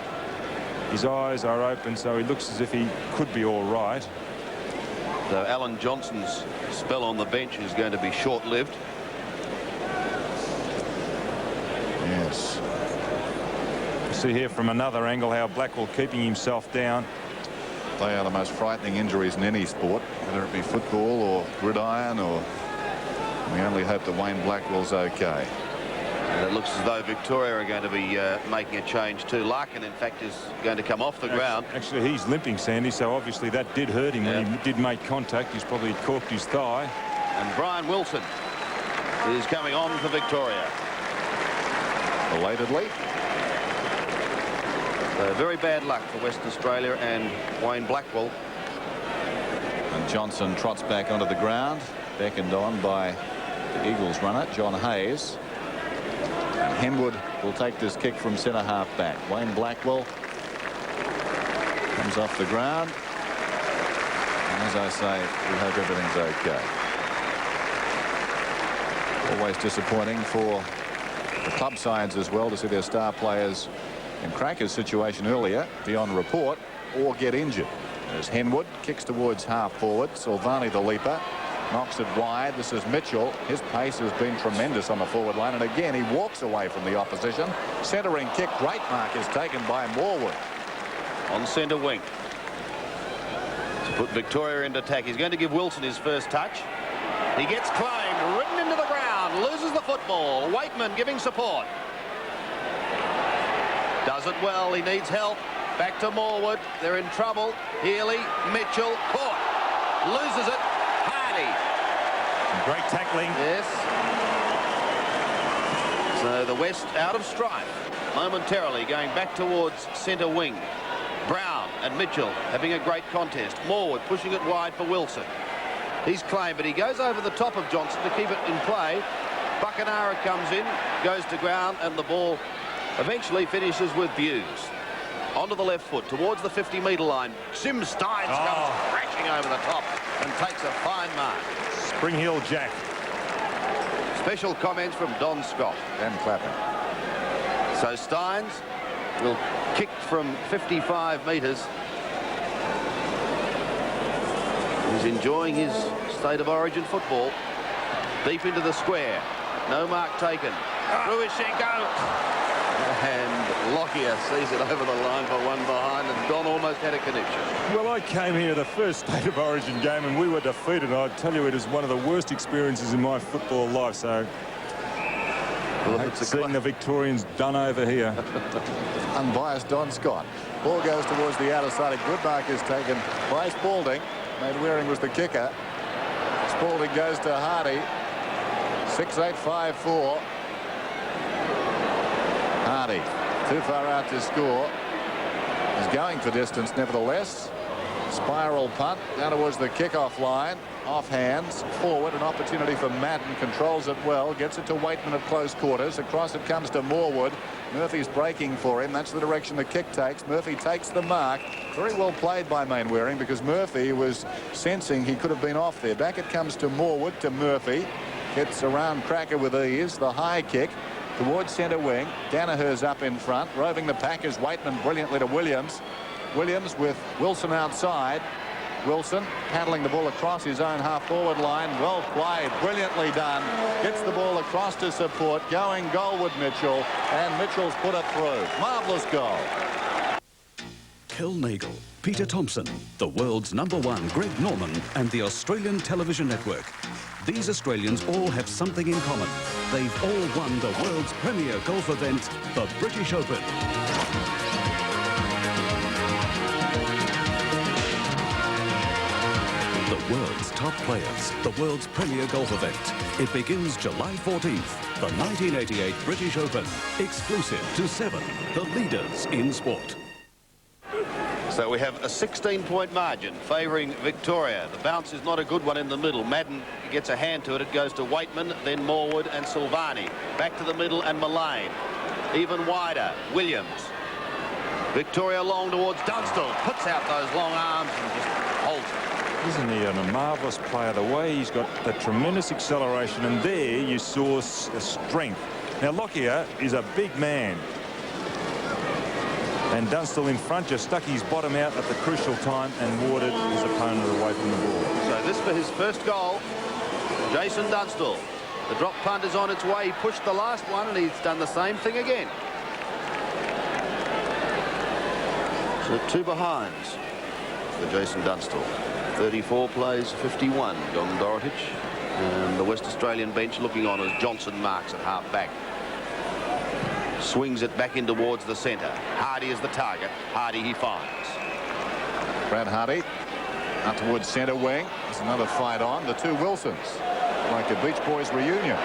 his eyes are open, so he looks as if he could be all right. So Alan Johnson's spell on the bench is going to be short-lived. Yes. See here from another angle how Blackwell keeping himself down. They are the most frightening injuries in any sport, whether it be football or gridiron, or we only hope that Wayne Blackwell's okay. And it looks as though Victoria are going to be making a change too. Larkin, in fact, is going to come off the ground. Actually, he's limping, Sandy, so obviously that did hurt him when he did make contact. He's probably corked his thigh. And Brian Wilson is coming on for Victoria. Belatedly. So very bad luck for Western Australia and Wayne Blackwell. And Johnson trots back onto the ground, beckoned on by the Eagles runner, John Hayes. And Henwood will take this kick from centre half back. Wayne Blackwell comes off the ground. And as I say, we hope everything's okay. Always disappointing for the club sides as well to see their star players in Cracker's situation earlier be on report or get injured. As Henwood kicks towards half forward. Silvani, the leaper, knocks it wide. This is Mitchell. His pace has been tremendous on the forward line, and again he walks away from the opposition. Centering kick, great mark is taken by Morwood. On centre wing to put Victoria into attack. He's going to give Wilson his first touch. He gets claimed, ridden into the ground, loses the football. Waitman giving support. Does it well. He needs help. Back to Morwood. They're in trouble. Healy, Mitchell, caught. Loses it. Hardy. Great tackling. Yes. So the West out of strife momentarily, going back towards centre wing. Brown and Mitchell having a great contest. Morwood pushing it wide for Wilson. He's claimed, but he goes over the top of Johnson to keep it in play. Buckenara comes in, goes to ground, and the ball eventually finishes with Views. Onto the left foot, towards the 50-metre line. Sim Steins comes crashing over the top and takes a fine mark. Spring Hill Jack. Special comments from Don Scott. And clapping. So Steins will kick from 55 metres. He's enjoying his state of origin football. Deep into the square. No mark taken. Ruishenko. And Lockyer sees it over the line for one behind, and Don almost had a connection. Well, I came here the first State of Origin game and we were defeated. I tell you, it is one of the worst experiences in my football life, so I hate seeing the Victorians done over here. Unbiased Don Scott. Ball goes towards the outer side. A good mark is taken by Spalding. Mainwaring was the kicker. Spalding goes to Hardy. 6-8-5-4. Hardy, too far out to score. He's going for distance nevertheless. Spiral punt down towards the kickoff line. Off hands, forward, an opportunity for Madden. Controls it well, gets it to Waitman at close quarters. Across it comes to Morwood. Murphy's breaking for him. That's the direction the kick takes. Murphy takes the mark. Very well played by Mainwaring, because Murphy was sensing he could have been off there. Back it comes to Morwood, to Murphy. Gets around Cracker with ease. The high kick. towards centre wing. Danaher's up in front. Roving the pack is Waitman brilliantly to Williams. Williams with Wilson outside. Wilson paddling the ball across his own half-forward line. Well played, brilliantly done. Gets the ball across to support. Going goalward Mitchell, and Mitchell's put it through. Marvellous goal. Kel Nagel, Peter Thompson, the world's #1 Greg Norman, and the Australian Television Network. These Australians all have something in common. They've all won the world's premier golf event, the British Open. The world's top players, the world's premier golf event. It begins July 14th, the 1988 British Open, exclusive to 7, the leaders in sport. So we have a 16-point margin favouring Victoria. The bounce is not a good one in the middle. Madden gets a hand to it. It goes to Waitman, then Morwood and Silvani. Back to the middle and Mullane. Even wider, Williams. Victoria long towards Dunstall. Puts out those long arms and just holds it. Isn't he a marvellous player? The way he's got the tremendous acceleration, and there you saw strength. Now Lockyer is a big man, and Dunstall in front just stuck his bottom out at the crucial time and warded his opponent away from the ball. So this for his first goal, Jason Dunstall. The drop punt is on its way. He pushed the last one and he's done the same thing again. So 2 behinds for Jason Dunstall. 34 plays 51, John Dorotich. And the West Australian bench looking on as Johnson marks at half back. Swings it back in towards the centre. Hardy is the target. Hardy he finds. Brad Hardy out towards centre wing. There's another fight on. The two Wilsons, like a Beach Boys reunion.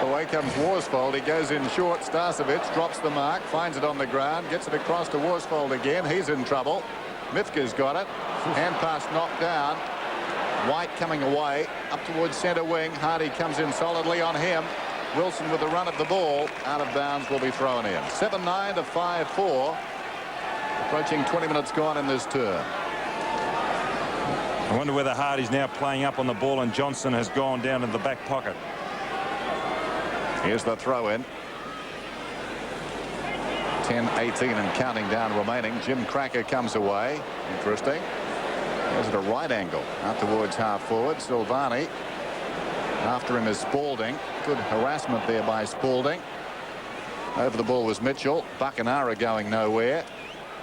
Away comes Worsfold. He goes in short. Starcevic drops the mark, finds it on the ground, gets it across to Worsfold again. He's in trouble. Mifka's got it. Hand pass knocked down. White coming away up towards centre wing. Hardy comes in solidly on him. Wilson with the run of the ball. Out of bounds, will be thrown in. 7-9 to 5-4. Approaching 20 minutes gone in this turn. I wonder whether Hardy's now playing up on the ball and Johnson has gone down in the back pocket. Here's the throw in. 10-18 and counting down remaining. Jim Cracker comes away. Interesting. There's at a right angle out towards half forward. Silvani. After him is Spalding. Good harassment there by Spalding. Over the ball was Mitchell. Buckenara going nowhere.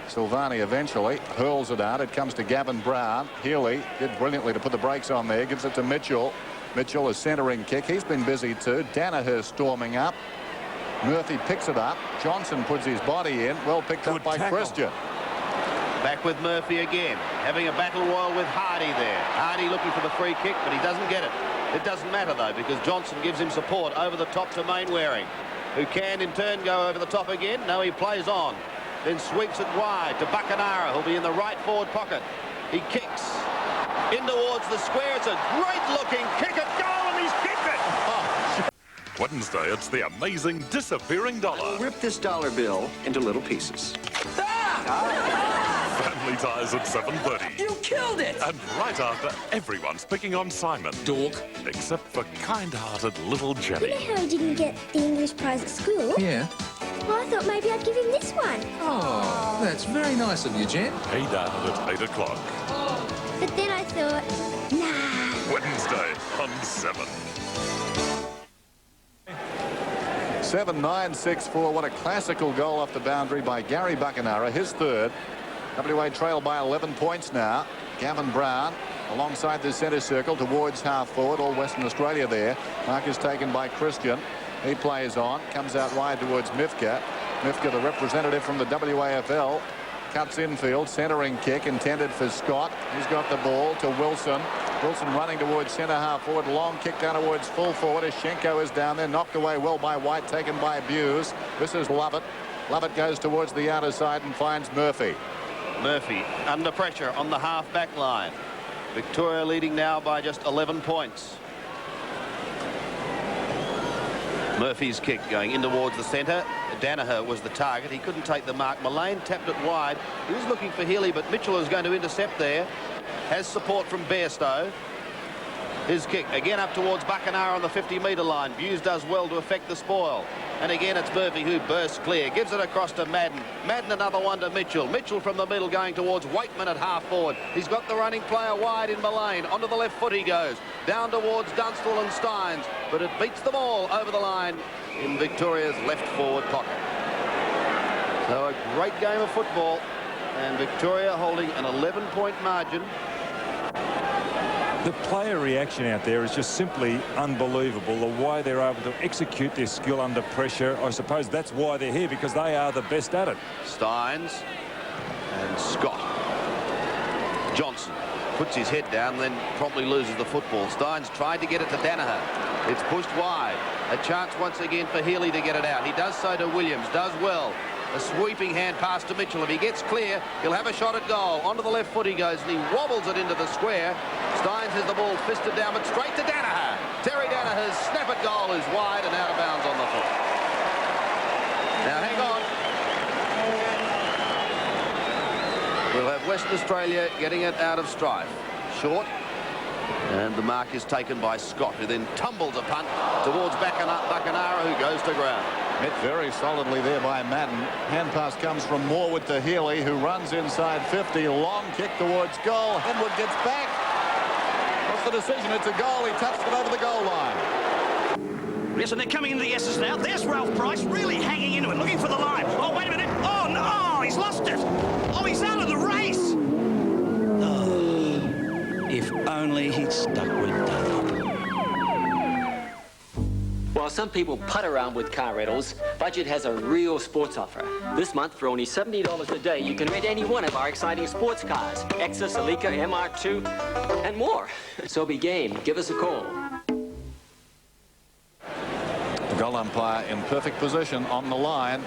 Silvani eventually hurls it out. It comes to Gavin Brown. Healy did brilliantly to put the brakes on there. Gives it to Mitchell. Mitchell is centering kick. He's been busy too. Danaher storming up. Murphy picks it up. Johnson puts his body in. Well picked up by Christian. Back with Murphy again. Having a battle royal with Hardy there. Hardy looking for the free kick, but he doesn't get it. It doesn't matter though, because Johnson gives him support over the top to Mainwaring, who can in turn go over the top again. No, he plays on. Then sweeps it wide to Buckenara, who'll be in the right forward pocket. He kicks in towards the square. It's a great-looking kick at goal, and he's kicked it. Oh. Wednesday, it's the amazing disappearing dollar. Rip this dollar bill into little pieces. Family Ties at 7:30. You killed it! And right after, everyone's picking on Simon. Dork. Except for kind-hearted little Jenny. You know how he didn't get the English prize at school? Yeah. Well, I thought maybe I'd give him this one. Oh, that's very nice of you, Jen. Hey Dad at 8 o'clock. But then I thought, nah. Wednesday on 7. 7-9, 6-4. What a classical goal off the boundary by Gary Buckenara, his third. WA trail by 11 points now. Gavin Brown alongside the centre circle towards half forward. All Western Australia there. Mark is taken by Christian. He plays on. Comes out wide towards Mifka. Mifka, the representative from the WAFL. Cuts infield. Centering kick intended for Scott. He's got the ball to Wilson. Wilson running towards centre half forward. Long kick down towards full forward. Ashenko is down there. Knocked away well by White. Taken by Buse. This is Lovett. Lovett goes towards the outer side and finds Murphy. Murphy under pressure on the half-back line. Victoria leading now by just 11 points. Murphy's kick going in towards the centre. Danaher was the target. He couldn't take the mark. Mullane tapped it wide. He was looking for Healy, but Mitchell is going to intercept there. Has support from Bairstow. His kick again up towards Bacanara on the 50-metre line. Buse does well to affect the spoil. And again, it's Murphy who bursts clear. Gives it across to Madden. Madden another one to Mitchell. Mitchell from the middle going towards Waitman at half forward. He's got the running player wide in Mullane. Onto the left foot he goes. Down towards Dunstall and Steins. But it beats them all over the line in Victoria's left forward pocket. So a great game of football. And Victoria holding an 11-point margin. The player reaction out there is just simply unbelievable. The way they're able to execute their skill under pressure. I suppose that's why they're here, because they are the best at it. Steins and Scott. Johnson puts his head down, then promptly loses the football. Steins tried to get it to Danaher. It's pushed wide. A chance once again for Healy to get it out. He does so to Williams, does well. A sweeping hand pass to Mitchell. If he gets clear, he'll have a shot at goal. Onto the left foot he goes, and he wobbles it into the square. Steins has the ball fisted down, but straight to Danaher. Terry Danaher's snap at goal is wide and out of bounds on the foot. Now, hang on. We'll have Western Australia getting it out of strife. Short. And the mark is taken by Scott, who then tumbles a punt towards Bacanara, who goes to ground. Hit very solidly there by Madden. Hand pass comes from Morwood to Healy, who runs inside 50. Long kick towards goal. Henwood gets back. What's the decision? It's a goal. He touched it over the goal line. Yes, and they're coming into the S's now. There's Ralph Price really hanging into it, looking for the line. Oh, wait a minute. Oh, no, he's lost it. Oh, he's out of the race. If only he'd stuck with Dunlop. While some people putt around with car rentals, Budget has a real sports offer. This month, for only $70 a day, you can rent any one of our exciting sports cars. Exus, Alika, MR2, and more. So be game. Give us a call. The goal umpire in perfect position on the line.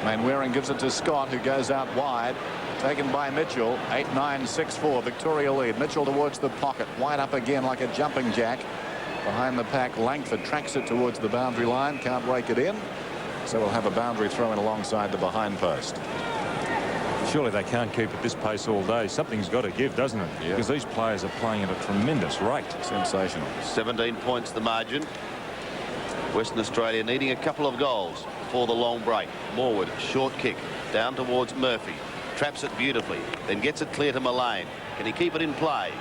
Mainwaring gives it to Scott, who goes out wide. Taken by Mitchell. 8-9-6-4. Victoria lead. Mitchell towards the pocket. Wide up again like a jumping jack. Behind the pack, Langford tracks it towards the boundary line. Can't rake it in. So we'll have a boundary throw in alongside the behind post. Surely they can't keep at this pace all day. Something's got to give, doesn't it? Yeah. Because these players are playing at a tremendous rate. Sensational. 17 points the margin. Western Australia needing a couple of goals before the long break. Morwood, short kick down towards Murphy. Traps it beautifully, then gets it clear to Mullane. Can he keep it in play?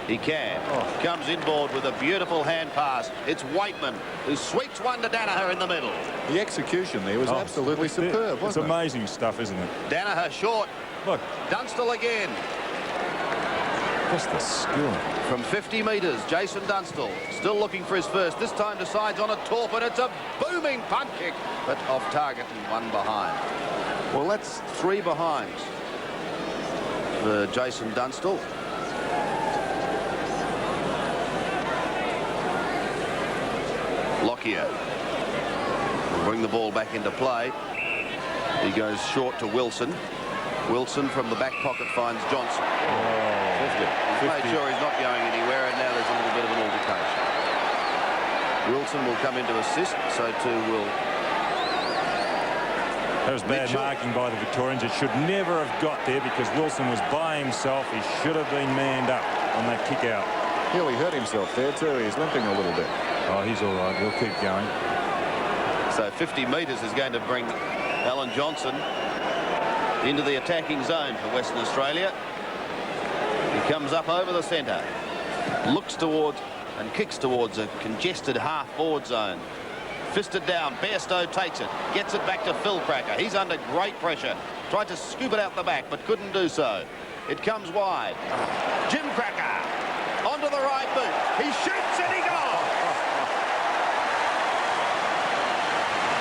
He can. Comes inboard with a beautiful hand pass. It's Waitman who sweeps one to Danaher in the middle. The execution there was absolutely superb, wasn't it? It's amazing stuff, isn't it? Danaher short. Look. Dunstall again. Just the skill. From 50 metres, Jason Dunstall still looking for his first. This time decides on a torp, and it's a booming punt kick, but off target and one behind. Well, that's 3 behinds for Jason Dunstall. Lockyer will bring the ball back into play. He goes short to Wilson. Wilson from the back pocket finds Johnson. He's made sure he's not going anywhere, and now there's a little bit of an altercation. Wilson will come into assist, so too will That was bad marking by the Victorians. It should never have got there because Wilson was by himself. He should have been manned up on that kick out. Healy hurt himself there too. He's limping a little bit. Oh, he's all right. He'll keep going. So 50 metres is going to bring Alan Johnson into the attacking zone for Western Australia. He comes up over the centre, looks towards and kicks towards a congested half-forward zone. Fisted down, Bairstow takes it, gets it back to Phil Cracker. He's under great pressure. Tried to scoop it out the back, but couldn't do so. It comes wide. Jim Cracker onto the right boot. He shoots and he goes.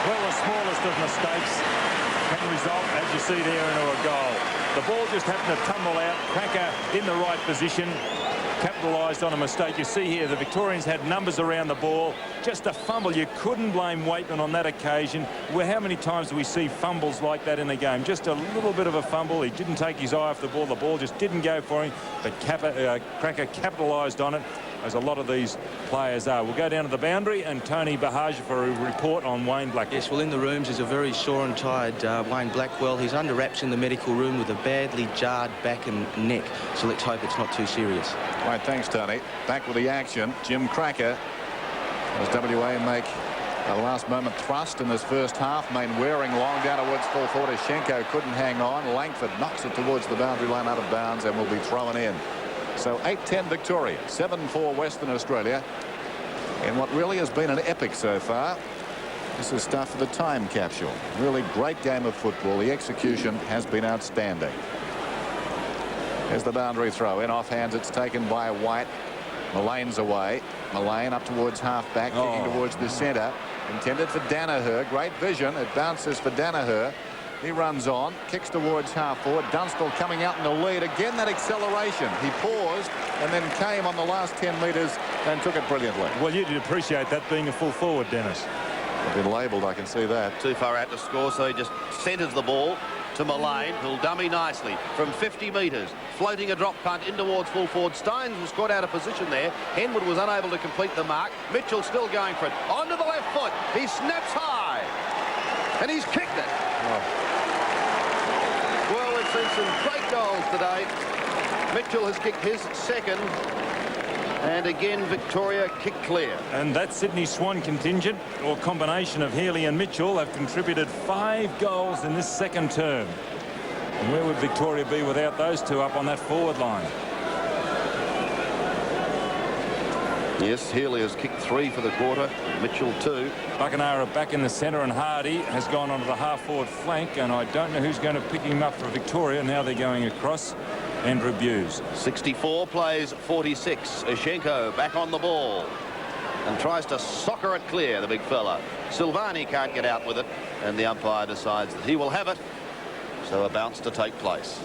Well, the smallest of mistakes can result, as you see there, into a goal. The ball just happened to tumble out. Cracker in the right position. Capitalised on a mistake. You see here the Victorians had numbers around the ball. Just a fumble. You couldn't blame Waitman on that occasion. Well, how many times do we see fumbles like that in the game? Just a little bit of a fumble. He didn't take his eye off the ball. The ball just didn't go for him. But Cracker capitalised on it. as a lot of these players are. We'll go down to the boundary and Tony Bahaja for a report on Wayne Blackwell. Yes, well, in the rooms is a very sore and tired Wayne Blackwell. He's under wraps in the medical room with a badly jarred back and neck, so let's hope it's not too serious. Right, thanks, Tony. Back with the action. Jim Cracker as WA make a last-moment thrust in this first half. Main wearing long down towards full forward. Schenko couldn't hang on. Langford knocks it towards the boundary line out of bounds and will be thrown in. So 8-10 Victoria, 7-4 Western Australia in what really has been an epic so far. This is stuff for the time capsule. Really great game of football. The execution has been outstanding. Here's the boundary throw. In off hands, it's taken by White. Mullane's away. Mullane up towards half-back, kicking towards the centre. Intended for Danaher. Great vision. It bounces for Danaher. He runs on, kicks towards half-forward. Dunstall coming out in the lead. Again, that acceleration. He paused and then came on the last 10 metres and took it brilliantly. Well, you'd appreciate that being a full forward, Dennis. I've been labelled, I can see that. Too far out to score, so he just centres the ball to Mullane, who'll dummy nicely from 50 metres. Floating a drop punt in towards full forward. Steins was caught out of position there. Henwood was unable to complete the mark. Mitchell still going for it. Onto the left foot. He snaps high. And he's kicked it. Well, we've seen some great goals today. Mitchell has kicked his second. And again, Victoria kicked clear. And that Sydney Swan contingent, or combination of Healy and Mitchell, have contributed 5 goals in this second term. And where would Victoria be without those two up on that forward line? Yes, Healy has kicked 3 for the quarter. Mitchell 2. Buckenara back in the centre, and Hardy has gone onto the half-forward flank, and I don't know who's going to pick him up for Victoria. Now they're going across. Andrew Buse. 64 plays 46. Schenko back on the ball and tries to soccer it clear, the big fella. Silvani can't get out with it, and the umpire decides that he will have it. So a bounce to take place.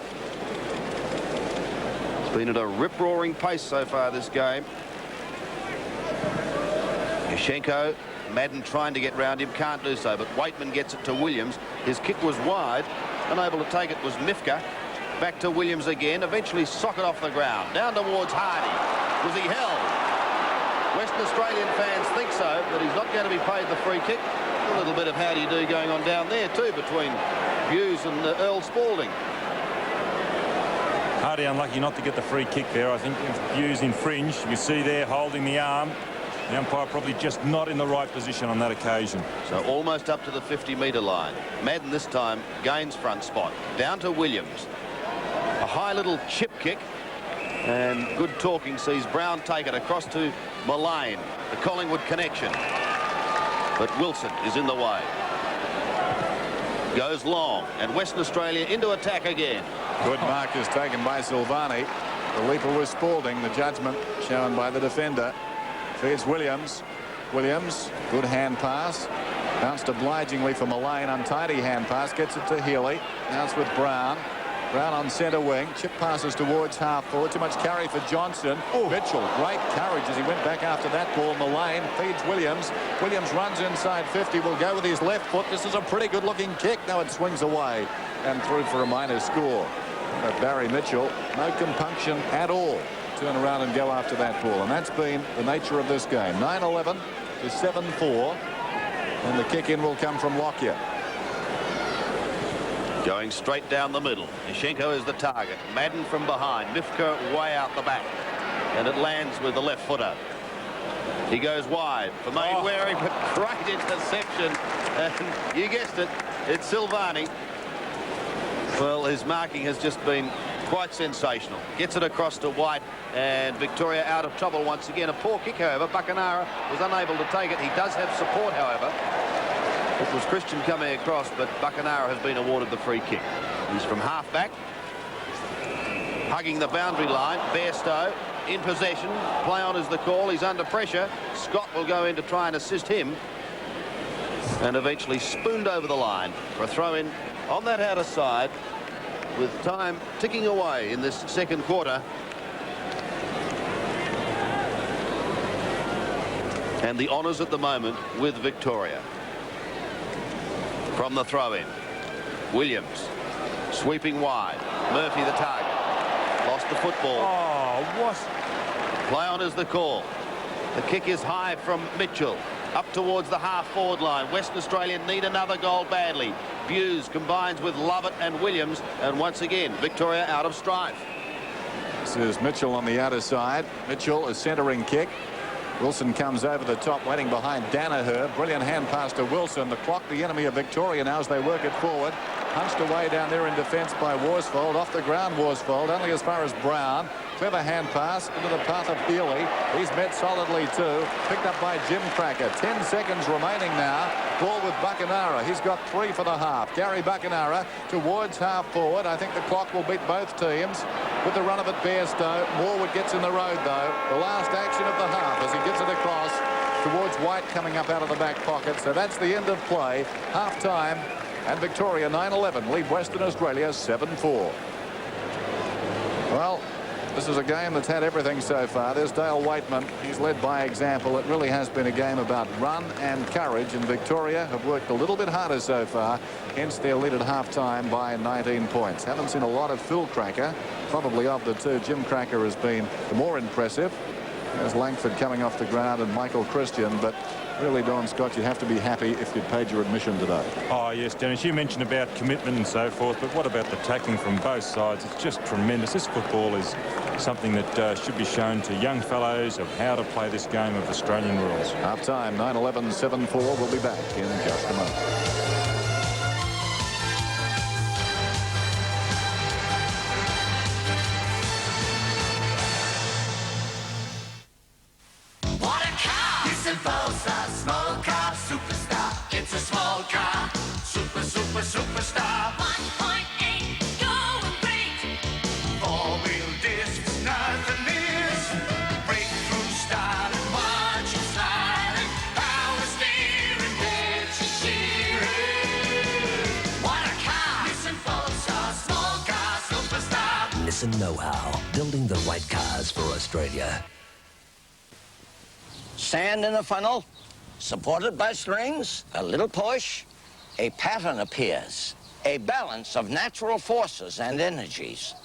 It's been at a rip-roaring pace so far, this game. Schenko, Madden trying to get round him, can't do so, but Waitman gets it to Williams. His kick was wide. Unable to take it was Mifka. Back to Williams again, eventually socket off the ground. Down towards Hardy. Was he held? Western Australian fans think so, but he's not going to be paid the free kick. A little bit of how do you do going on down there too between Buse and Earl Spalding. Hardy unlucky not to get the free kick there. I think if Buse infringed, you see there holding the arm. The umpire probably just not in the right position on that occasion. So almost up to the 50-metre line. Madden this time gains front spot. Down to Williams. A high little chip kick, and good talking sees Brown take it across to Mullane, the Collingwood connection. But Wilson is in the way. Goes long, and Western Australia into attack again. Good mark is taken by Silvani. The leaper was Spalding. The judgment shown by the defender. Feeds Williams. Williams, good hand pass. Bounced obligingly for Mullane. Untidy hand pass. Gets it to Healy. Now it's with Brown. Brown on centre wing. Chip passes towards half forward. Too much carry for Johnson. Mitchell, great courage as he went back after that ball. Mullane feeds Williams. Williams runs inside 50. Will go with his left foot. This is a pretty good looking kick. Now it swings away and through for a minor score. But Barry Mitchell, no compunction at all. Turn around and go after that ball. And that's been the nature of this game. 9-11 to 7-4. And the kick in will come from Lockyer. Going straight down the middle. Schenko is the target. Madden from behind. Mifka way out the back. And it lands with the left footer. He goes wide for Main Waring, but great interception. And you guessed it, it's Silvani. Well, his marking has just been quite sensational. Gets it across to White, and Victoria out of trouble once again. A poor kick, however. Buckenara was unable to take it. He does have support, however. It was Christian coming across, but Buckenara has been awarded the free kick. He's from half-back, hugging the boundary line. Bairstow in possession. Play on is the call. He's under pressure. Scott will go in to try and assist him, and eventually spooned over the line for a throw-in on that outer side, with time ticking away in this second quarter. And the honours at the moment with Victoria. From the throw-in, Williams sweeping wide. Murphy the target. Lost the football. Oh, what? Play on is the call. The kick is high from Mitchell. Up towards the half-forward line. Western Australia need another goal badly. Views combines with Lovett and Williams. And once again, Victoria out of strife. This is Mitchell on the outer side. Mitchell, a centering kick. Wilson comes over the top, waiting behind Danaher. Brilliant hand pass to Wilson. The clock, the enemy of Victoria now as they work it forward. Punched away down there in defence by Worsfold. Off the ground, Worsfold, only as far as Brown. Clever hand pass into the path of Healy. He's met solidly too. Picked up by Jim Cracker. 10 seconds remaining now. Ball with Buckenara. He's got 3 for the half. Gary Buckenara towards half forward. I think the clock will beat both teams. With the run of it, Bairstow. Morwood gets in the road though. The last action of the half as he gets it across towards White coming up out of the back pocket. So that's the end of play. Half time. And Victoria 9-11 lead Western Australia 7-4. Well, this is a game that's had everything so far. There's Dale Waitman. He's led by example. It really has been a game about run and courage, and Victoria have worked a little bit harder so far, hence their lead at half-time by 19 points. Haven't seen a lot of Phil Cracker. Probably of the two, Jim Cracker has been the more impressive. There's Langford coming off the ground and Michael Christian, but really, Don Scott, you have to be happy if you'd paid your admission today. Oh, yes, Dennis, you mentioned about commitment and so forth, but what about the tackling from both sides? It's just tremendous. This football is something that should be shown to young fellows of how to play this game of Australian rules. Half-time, 9-11, 7-4. We'll be back in just a moment. Superstar. 1.8, going great. 4-wheel discs, nothing miss. Breakthrough style and marching styling. Power steering, pitch and shearing. What a car! Nissan Pulsar, small car superstar. Nissan know-how, building the right cars for Australia. Sand in a funnel, supported by strings, a little push. A pattern appears, a balance of natural forces and energies.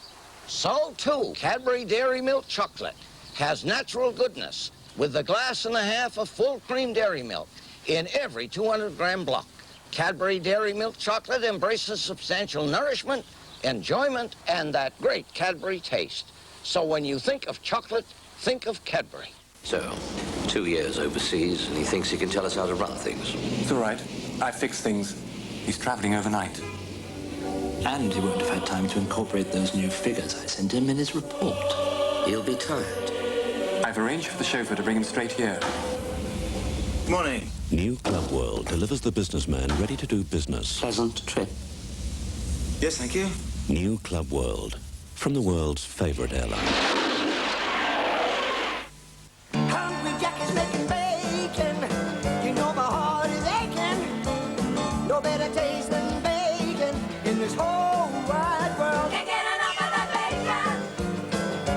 So, too, Cadbury Dairy Milk Chocolate has natural goodness with the glass and a half of full cream dairy milk in every 200-gram block. Cadbury Dairy Milk Chocolate embraces substantial nourishment, enjoyment, and that great Cadbury taste. So when you think of chocolate, think of Cadbury. So, 2 years overseas, and he thinks he can tell us how to run things. It's all right. I fixed things. He's traveling overnight. And he won't have had time to incorporate those new figures I sent him in his report. He'll be tired. I've arranged for the chauffeur to bring him straight here. Morning. New Club World delivers the businessman ready to do business. Pleasant trip. Yes, thank you. New Club World, from the world's favorite airline. Hungry Jack is making bacon. You know my heart is aching. No better taste than bacon in this whole wide world. Can't get enough of that bacon.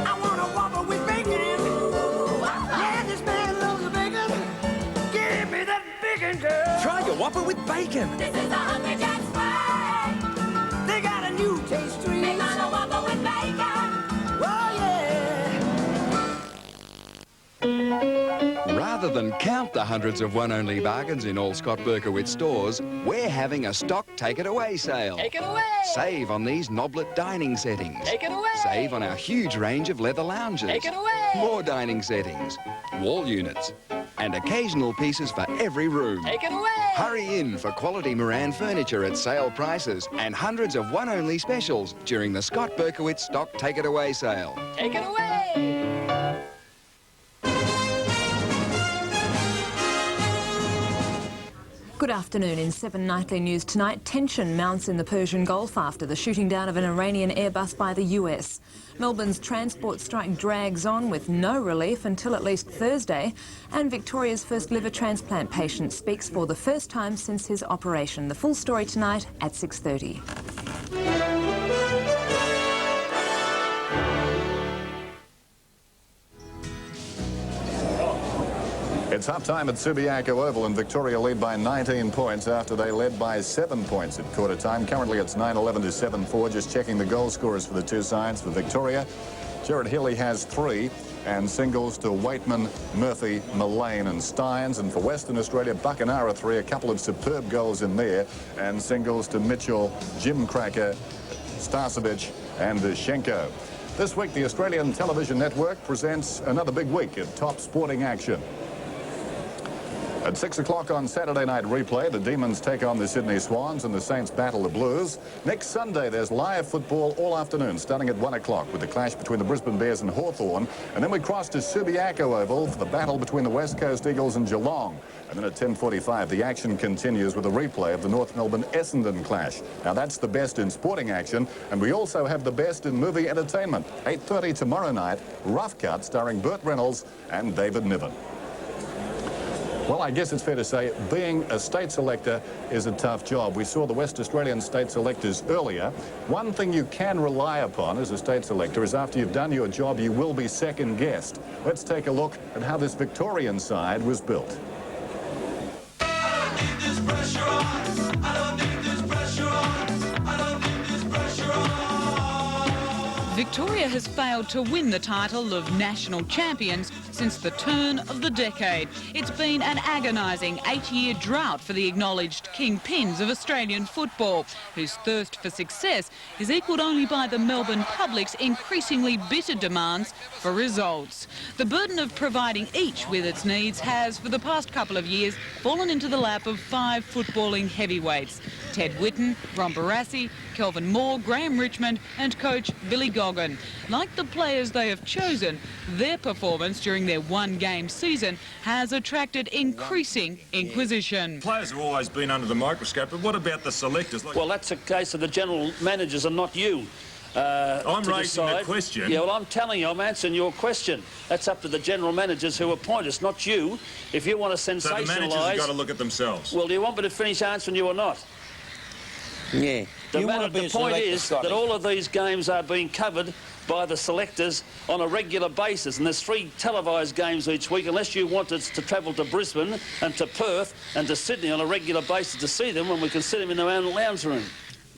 I want a Whopper with bacon. Yeah, this man loves the bacon. Give me that bacon, girl. Try your Whopper with bacon. This is the Hungry Jack's way. They got a new taste treat. They got a Whopper with bacon. Oh, yeah. Rather than count the hundreds of one-only bargains in all Scott Berkowitz stores, we're having a stock take-it-away sale. Take it away! Save on these Noblet dining settings. Take it away! Save on our huge range of leather lounges. Take it away! More dining settings, wall units, and occasional pieces for every room. Take it away! Hurry in for quality Moran furniture at sale prices and hundreds of one-only specials during the Scott Berkowitz stock take-it-away sale. Take it away! Good afternoon. In 7 Nightly News tonight, tension mounts in the Persian Gulf after the shooting down of an Iranian Airbus by the US. Melbourne's transport strike drags on with no relief until at least Thursday, and Victoria's first liver transplant patient speaks for the first time since his operation. The full story tonight at 6:30. It's half-time at Subiaco Oval, and Victoria lead by 19 points after they led by 7 points at quarter time. Currently it's 9-11 to 7-4. Just checking the goal scorers for the two sides. For Victoria, Jared Healy has 3, and singles to Waitman, Murphy, Mullane and Steins. And for Western Australia, Buckenara 3, a couple of superb goals in there, and singles to Mitchell, Jim Cracker, Starcevic and Schenko. This week, the Australian Television Network presents another big week of top sporting action. At 6 o'clock on Saturday night replay, the Demons take on the Sydney Swans and the Saints battle the Blues. Next Sunday, there's live football all afternoon, starting at 1 o'clock with the clash between the Brisbane Bears and Hawthorn. And then we cross to Subiaco Oval for the battle between the West Coast Eagles and Geelong. And then at 10:45, the action continues with a replay of the North Melbourne Essendon clash. Now, that's the best in sporting action, and we also have the best in movie entertainment. 8:30 tomorrow night, Rough Cut, starring Burt Reynolds and David Niven. Well, I guess it's fair to say being a state selector is a tough job. We saw the West Australian state selectors earlier. One thing you can rely upon as a state selector is after you've done your job, you will be second-guessed. Let's take a look at how this Victorian side was built. Victoria has failed to win the title of national champions since the turn of the decade. It's been an agonising 8-year drought for the acknowledged kingpins of Australian football, whose thirst for success is equalled only by the Melbourne public's increasingly bitter demands for results. The burden of providing each with its needs has, for the past couple of years, fallen into the lap of 5 footballing heavyweights: Ted Whitten, Ron Barassi, Kelvin Moore, Graham Richmond and coach Billy Goggin. Like the players they have chosen, their performance during their one-game season has attracted increasing inquisition. Players have always been under the microscope, but what about the selectors? Well, that's a case of the general managers and not you. I'm raising the question. Yeah, well, I'm telling you, I'm answering your question. That's up to the general managers who appoint us, not you. If you want to sensationalise... So the managers have got to look at themselves. Well, do you want me to finish answering you or not? Yeah. The point is that all of these games are being covered by the selectors on a regular basis, and there's 3 televised games each week. Unless you want us to travel to Brisbane and to Perth and to Sydney on a regular basis to see them, when we can sit them in their own lounge room.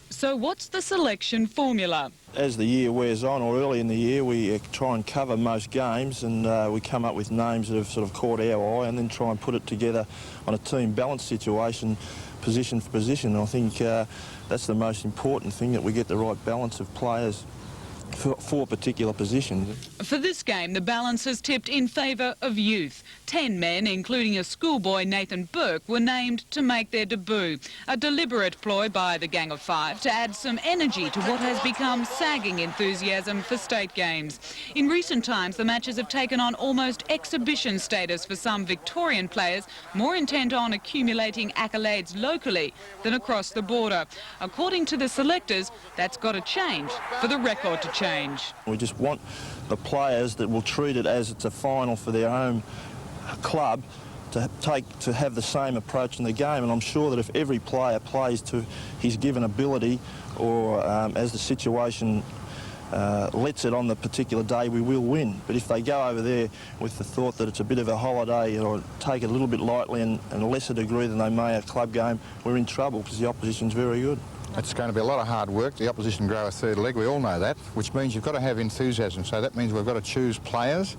So what's the selection formula? As the year wears on, or early in the year, we try and cover most games, and we come up with names that have sort of caught our eye, and then try and put it together on a team balance situation, position for position. And I think that's the most important thing, that we get the right balance of players for particular positions. For this game, the balance has tipped in favour of youth. 10 men, including a schoolboy Nathan Burke, were named to make their debut. A deliberate ploy by the Gang of 5 to add some energy to what has become sagging enthusiasm for state games. In recent times, the matches have taken on almost exhibition status for some Victorian players, more intent on accumulating accolades locally than across the border. According to the selectors, that's got to change for the record to change. We just want the players that will treat it as it's a final for their home club to have the same approach in the game, and I'm sure that if every player plays to his given ability, or as the situation lets it on the particular day, we will win. But if they go over there with the thought that it's a bit of a holiday, or take it a little bit lightly and a lesser degree than they may a club game, we're in trouble because the opposition's very good. It's going to be a lot of hard work. The opposition grow a third leg, we all know that, which means you've got to have enthusiasm. So that means we've got to choose players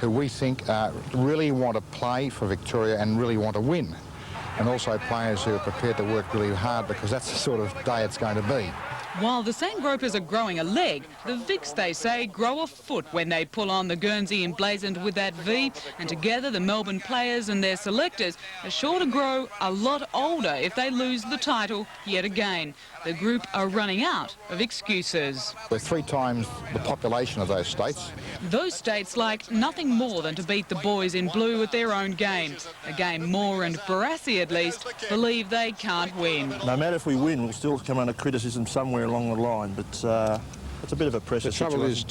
who we think really want to play for Victoria and really want to win. And also players who are prepared to work really hard, because that's the sort of day it's going to be. While the Sandgropers are growing a leg, the Vics, they say, grow a foot when they pull on the Guernsey emblazoned with that V, and together the Melbourne players and their selectors are sure to grow a lot older if they lose the title yet again. The group are running out of excuses. We're 3 times the population of those states. Those states like nothing more than to beat the boys in blue at their own game, a game Moore and Barassi at least believe they can't win. No matter if we win, we'll still come under criticism somewhere along the line, but it's a bit of a pressure situation. The trouble is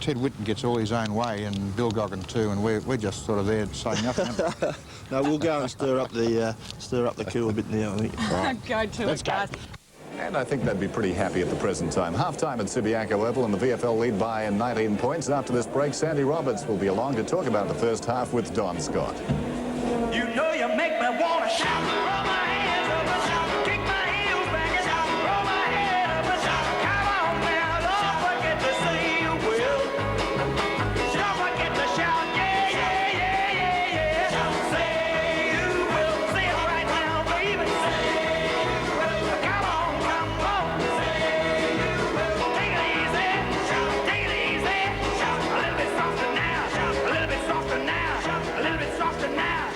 Ted Whitten gets all his own way, and Bill Goggin too, and we're just sort of there saying nothing. No, we'll go and stir up the queue a bit now, I think. Right. Go to it, guys. And I think they'd be pretty happy at the present time. Half-time at Subiaco Oval, and the VFL lead by 19 points. After this break, Sandy Roberts will be along to talk about the first half with Don Scott. You know you make me wanna shout, roll my hands up and shout, kick my heels back and shout, roll my head up and shout. Come on now, don't forget to say you will. Don't forget to shout, yeah, yeah, yeah, yeah, yeah. Say you will. Say it right now, baby. Say you will. Come on, come on. Say you will. Take it easy. Shout, take it easy. Shout, a little bit softer now. Shout, a little bit softer now. Shout, a little bit softer now.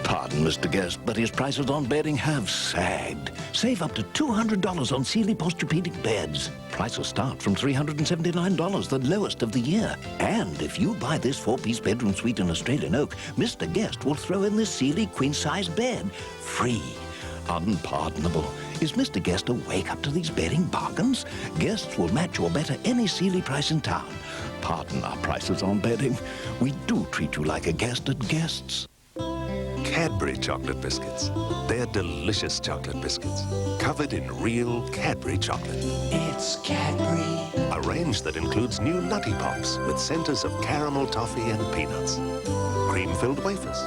Pardon, Mr. Guest, but his prices on bedding have sagged. Save up to $200 on Sealy Posturepedic beds. Prices start from $379, the lowest of the year. And if you buy this 4-piece bedroom suite in Australian oak, Mr. Guest will throw in this Sealy queen-size bed. Free. Unpardonable. Is Mr. Guest awake up to these bedding bargains? Guests will match or better any Sealy price in town. Pardon our prices on bedding. We do treat you like a guest at Guests. Cadbury chocolate biscuits. They're delicious chocolate biscuits, covered in real Cadbury chocolate. It's Cadbury. A range that includes new Nutty Pops with centers of caramel toffee and peanuts, cream-filled wafers,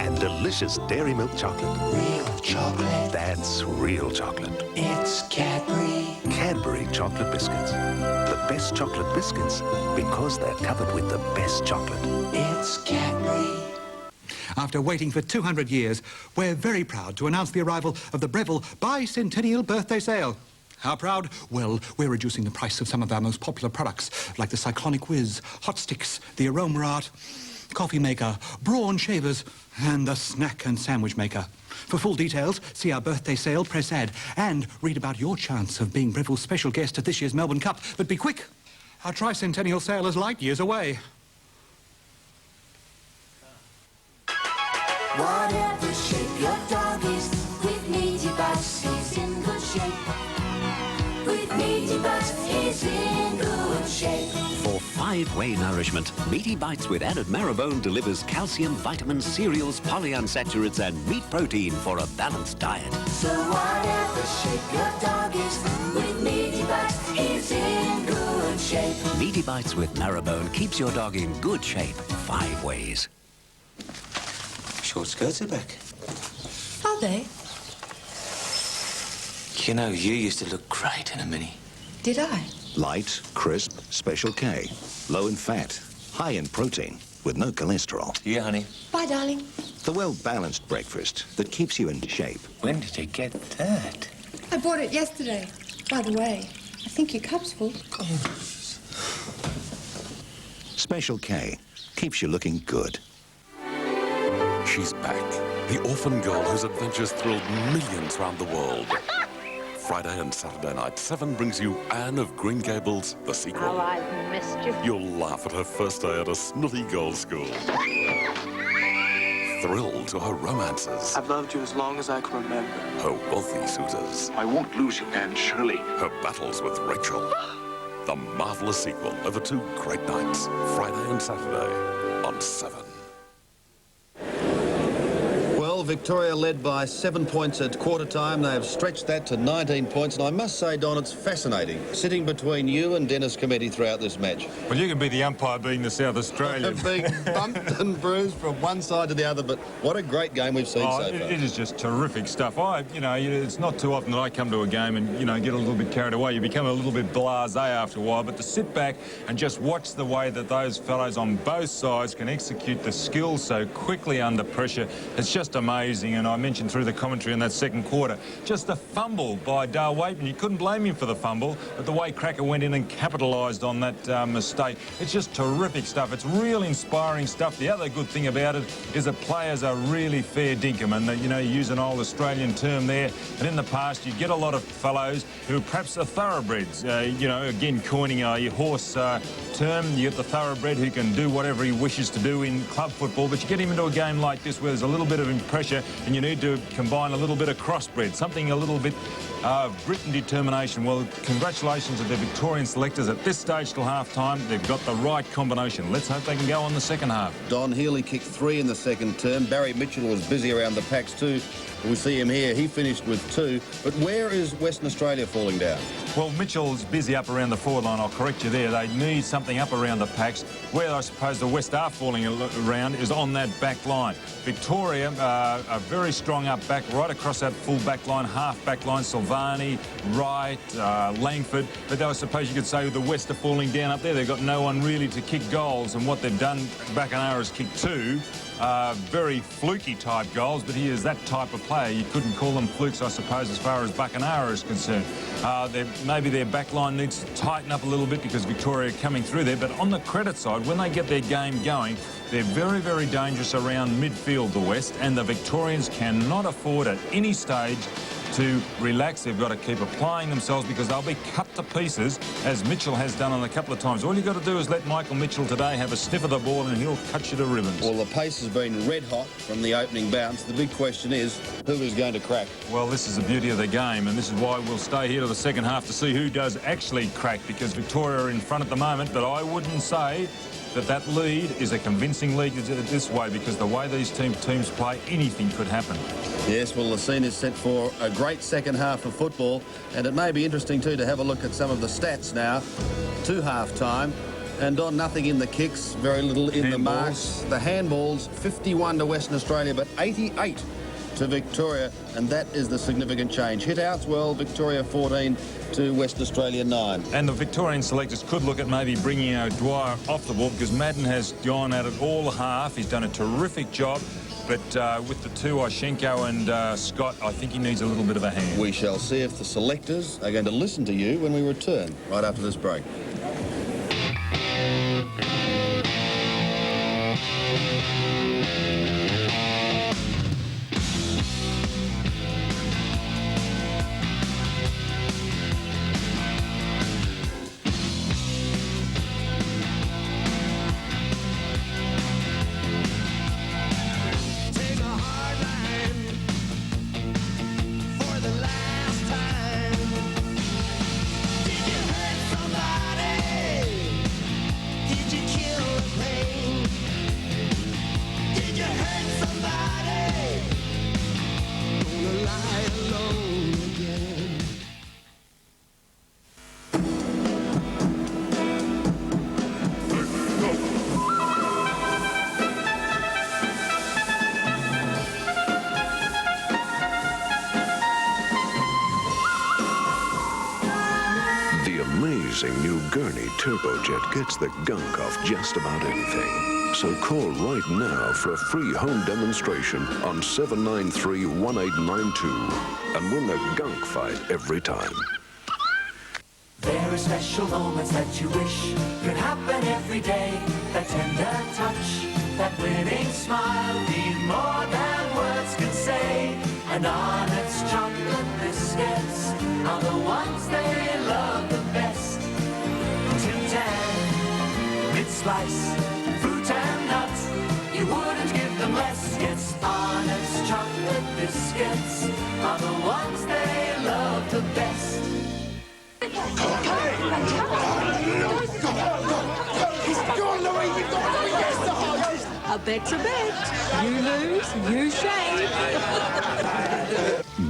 and delicious dairy milk chocolate. Real chocolate. That's real chocolate. It's Cadbury. Cadbury chocolate biscuits. The best chocolate biscuits because they're covered with the best chocolate. It's Cadbury. After waiting for 200 years, we're very proud to announce the arrival of the Breville Bicentennial Birthday Sale. How proud? Well, we're reducing the price of some of our most popular products, like the Cyclonic Whiz, Hot Sticks, the Aroma Art, Coffee Maker, Brawn Shavers, and the Snack and Sandwich Maker. For full details, see our birthday sale press ad and read about your chance of being Breville's special guest at this year's Melbourne Cup. But be quick, our tricentennial sale is light years away. Whatever shape your dog is, with Meaty Bites he's in good shape. With Meaty Bites he's in good shape. For 5-way nourishment, Meaty Bites with added marrowbone delivers calcium, vitamins, cereals, polyunsaturates and meat protein for a balanced diet. So whatever shape your dog is, with Meaty Bites he's in good shape. Meaty Bites with marrowbone keeps your dog in good shape 5 ways. Short skirts are back. Are they? You know, you used to look great in a Mini. Did I? Light, crisp, Special K. Low in fat, high in protein, with no cholesterol. Yeah, honey. Bye, darling. The well-balanced breakfast that keeps you in shape. When did you get that? I bought it yesterday. By the way, I think your cup's full. Special K keeps you looking good. She's back. The orphan girl whose adventures thrilled millions around the world. Friday and Saturday night, 7 brings you Anne of Green Gables, the sequel. Oh, I've missed you. You'll laugh at her first day at a snooty girls' school. Thrill to her romances. I've loved you as long as I can remember. Her wealthy suitors. I won't lose you, Anne Shirley. Her battles with Rachel. The marvellous sequel over 2 great nights. Friday and Saturday on 7. Victoria led by 7 points at quarter time. They have stretched that to 19 points. And I must say, Don, it's fascinating sitting between you and Dennis Cometti throughout this match. Well, you can be the umpire being the South Australian. Being bumped and bruised from one side to the other, but what a great game we've seen so far. It is just terrific stuff. It's not too often that I come to a game and, get a little bit carried away. You become a little bit blasé after a while, but to sit back and just watch the way that those fellows on both sides can execute the skills so quickly under pressure, it's just amazing. And I mentioned through the commentary in that second quarter, just the fumble by Dale Waitman. You couldn't blame him for the fumble, but the way Cracker went in and capitalised on that mistake, it's just terrific stuff. It's real inspiring stuff. The other good thing about it is that players are really fair dinkum, and you use an old Australian term there. And in the past, you get a lot of fellows who perhaps are thoroughbreds. Again, coining a horse term, you get the thoroughbred who can do whatever he wishes to do in club football, but you get him into a game like this where there's a little bit of pressure and you need to combine a little bit of crossbred, something a little bit grit and determination. Well, congratulations to the Victorian selectors at this stage till half-time. They've got the right combination. Let's hope they can go on the second half. Don Healy kicked 3 in the second term. Barry Mitchell was busy around the packs too. We see him here. He finished with 2. But where is Western Australia falling down? Well, Mitchell's busy up around the forward line. I'll correct you there. They need something up around the packs. Where I suppose the West are falling around is on that back line. Victoria are very strong up back, right across that full back line, half back line. Silvani, Wright, Langford. But I suppose you could say the West are falling down up there. They've got no one really to kick goals, and what they've done, Bacanara has kicked 2. Very fluky type goals, but he is that type of player. You couldn't call them flukes, I suppose, as far as Bacanara is concerned. Maybe their back line needs to tighten up a little bit because Victoria are coming through there. But on the credit side, when they get their game going, they're very, very dangerous around midfield, the West, and the Victorians cannot afford at any stage to relax. They've got to keep applying themselves because they'll be cut to pieces, as Mitchell has done on a couple of times. All you've got to do is let Michael Mitchell today have a sniff of the ball and he'll cut you to ribbons. Well, the pace has been red hot from the opening bounce. The big question is, who is going to crack? Well, this is the beauty of the game, and this is why we'll stay here to the second half to see who does actually crack, because Victoria are in front at the moment, but I wouldn't say that lead is a convincing lead this way, because the way these teams play, anything could happen. Yes, well, the scene is set for a great second half of football, and it may be interesting too to have a look at some of the stats now to half-time. And on nothing in the kicks, very little in the marks. The handballs, 51 to Western Australia, but 88 to Victoria, and that is the significant change. Hit-outs, well, Victoria 14 to Western Australia 9. And the Victorian selectors could look at maybe bringing Dwyer off the ball, because Madden has gone at it all half. He's done a terrific job. But with the two, Oshenko and Scott, I think he needs a little bit of a hand. We shall see if the selectors are going to listen to you when we return, right after this break. New Gurney Turbojet gets the gunk off just about anything. So call right now for a free home demonstration on 793-1892 and win the gunk fight every time. There are special moments that you wish could happen every day. That tender touch, that winning smile, mean more than words can say. And Arnott's chocolate biscuits are the ones they love the best. Mid-slice, fruit and nuts, you wouldn't give them less. Yes, Arnott's chocolate biscuits are the ones they love the best. A bet's a bet. You lose, you shave.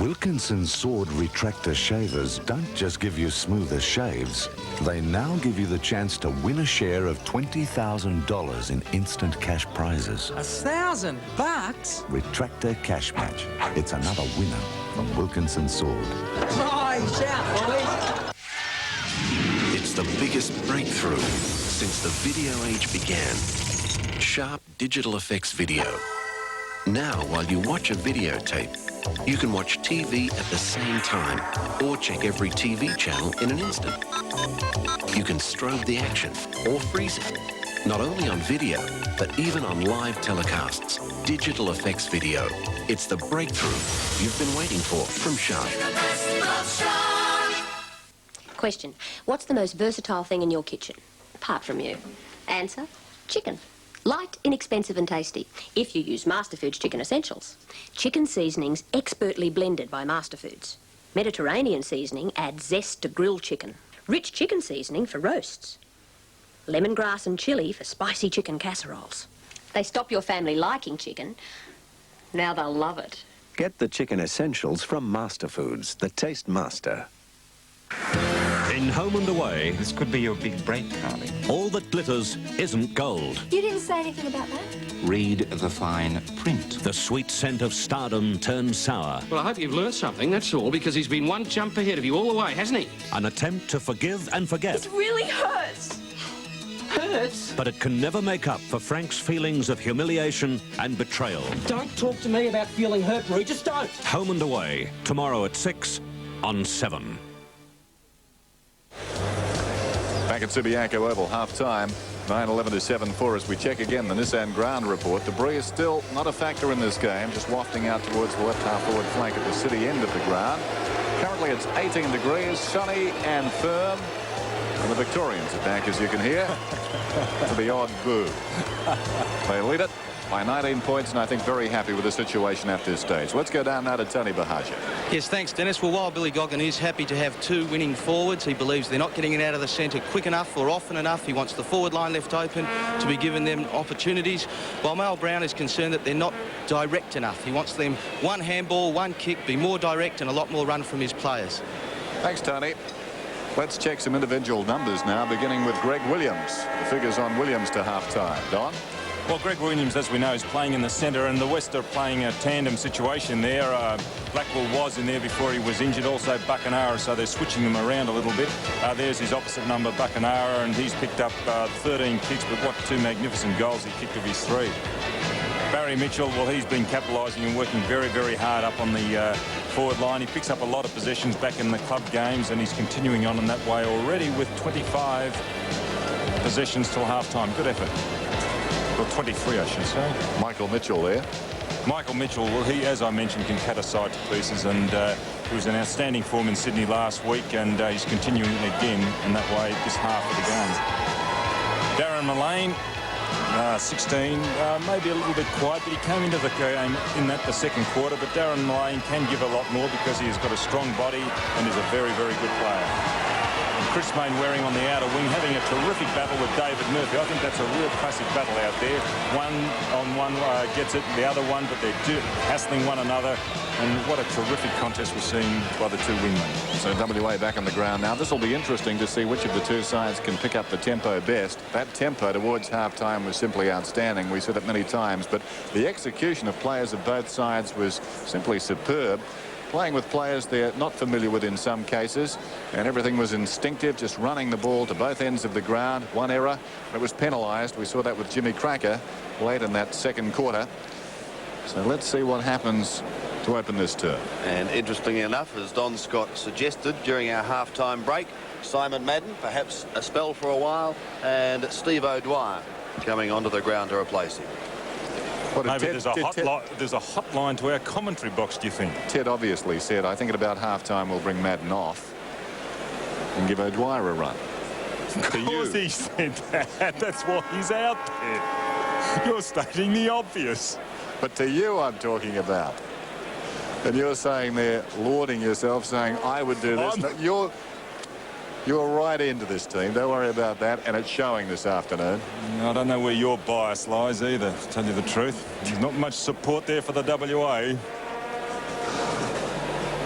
Wilkinson Sword Retractor Shavers don't just give you smoother shaves. They now give you the chance to win a share of $20,000 in instant cash prizes. $1,000? Retractor Cash Match. It's another winner from Wilkinson Sword. Nice out, boys. It's the biggest breakthrough since the video age began. Sharp digital effects video. Now, while you watch a videotape, you can watch TV at the same time or check every TV channel in an instant. You can strobe the action or freeze it, not only on video, but even on live telecasts. Digital effects video. It's the breakthrough you've been waiting for from Sharp. Question. What's the most versatile thing in your kitchen, apart from you? Answer. Chicken. Light, inexpensive and tasty, if you use Masterfoods Chicken Essentials. Chicken seasonings expertly blended by Masterfoods. Mediterranean seasoning adds zest to grilled chicken. Rich chicken seasoning for roasts. Lemongrass and chilli for spicy chicken casseroles. They stop your family liking chicken. Now they'll love it. Get the Chicken Essentials from Masterfoods, the Taste Master. In Home and Away, This could be your big break, Carly. all that glitters isn't gold. You didn't say anything about that? Read the fine print. The sweet scent of stardom turns sour. Well, I hope you've learnt something, that's all, because he's been one jump ahead of you all the way, hasn't he? An attempt to forgive and forget. It really hurts. Hurts? But it can never make up for Frank's feelings of humiliation and betrayal. Don't talk to me about feeling hurt, Roo. Just don't. Home and Away, tomorrow at 6 on 7. Back at Subiaco Oval, half-time, 9-11 to 7-4 as we check again the Nissan ground report. Debris is still not a factor in this game, just wafting out towards the left half-forward flank at the city end of the ground. Currently it's 18 degrees, sunny and firm. And the Victorians are back, as you can hear, to the odd boo. They lead it by 19 points, and I think very happy with the situation at this stage. Let's go down now to Tony Bahaja. Yes, thanks, Dennis. Well, while Billy Goggin is happy to have 2 winning forwards, he believes they're not getting it out of the centre quick enough or often enough. He wants the forward line left open to be given them opportunities, while Mal Brown is concerned that they're not direct enough. He wants them 1 handball, 1 kick, be more direct and a lot more run from his players. Thanks, Tony. Let's check some individual numbers now, beginning with Greg Williams. The figures on Williams to half-time. Don? Well, Greg Williams, as we know, is playing in the centre, and the West are playing a tandem situation there. Blackwell was in there before he was injured, also Buckenara, so they're switching them around a little bit. There's his opposite number, Buckenara, and he's picked up 13 kicks, but what 2 magnificent goals he kicked of his 3. Barry Mitchell, well, he's been capitalising and working very, very hard up on the forward line. He picks up a lot of possessions back in the club games, and he's continuing on in that way already with 25 possessions till half-time. Good effort. Well, 23, I should say. Michael Mitchell there. Michael Mitchell, well, he, as I mentioned, can cut a side to pieces, and he was in outstanding form in Sydney last week, and he's continuing it again in that way this half of the game. Darren Mullane, 16, maybe a little bit quiet, but he came into the game in the second quarter. But Darren Mullane can give a lot more because he has got a strong body and is a very, very good player. And Chris Mainwaring on the outer wing, having a terrific battle with David Murphy. I think that's a real classic battle out there. One on one gets it, the other one, but they're hassling one another. And what a terrific contest we're seeing by the 2 wingmen. So WA back on the ground now. This will be interesting to see which of the 2 sides can pick up the tempo best. That tempo towards half-time was simply outstanding. We said it many times, but the execution of players of both sides was simply superb. Playing with players they're not familiar with in some cases, and everything was instinctive, just running the ball to both ends of the ground. One error, and it was penalised. We saw that with Jimmy Cracker late in that second quarter. So let's see what happens to open this term. And interestingly enough, as Don Scott suggested during our half-time break, Simon Madden, perhaps a spell for a while, and Steve O'Dwyer coming onto the ground to replace him. Maybe there's a hotline to our commentary box, do you think? Ted obviously said, I think at about half-time we'll bring Madden off and give O'Dwyer a run. Of course he said that. That's why he's out there. You're stating the obvious. But to you I'm talking about. And you're saying there, lauding yourself, saying, I would do this. No, you're right into this team. Don't worry about that. And it's showing this afternoon. I don't know where your bias lies either, to tell you the truth. There's not much support there for the WA.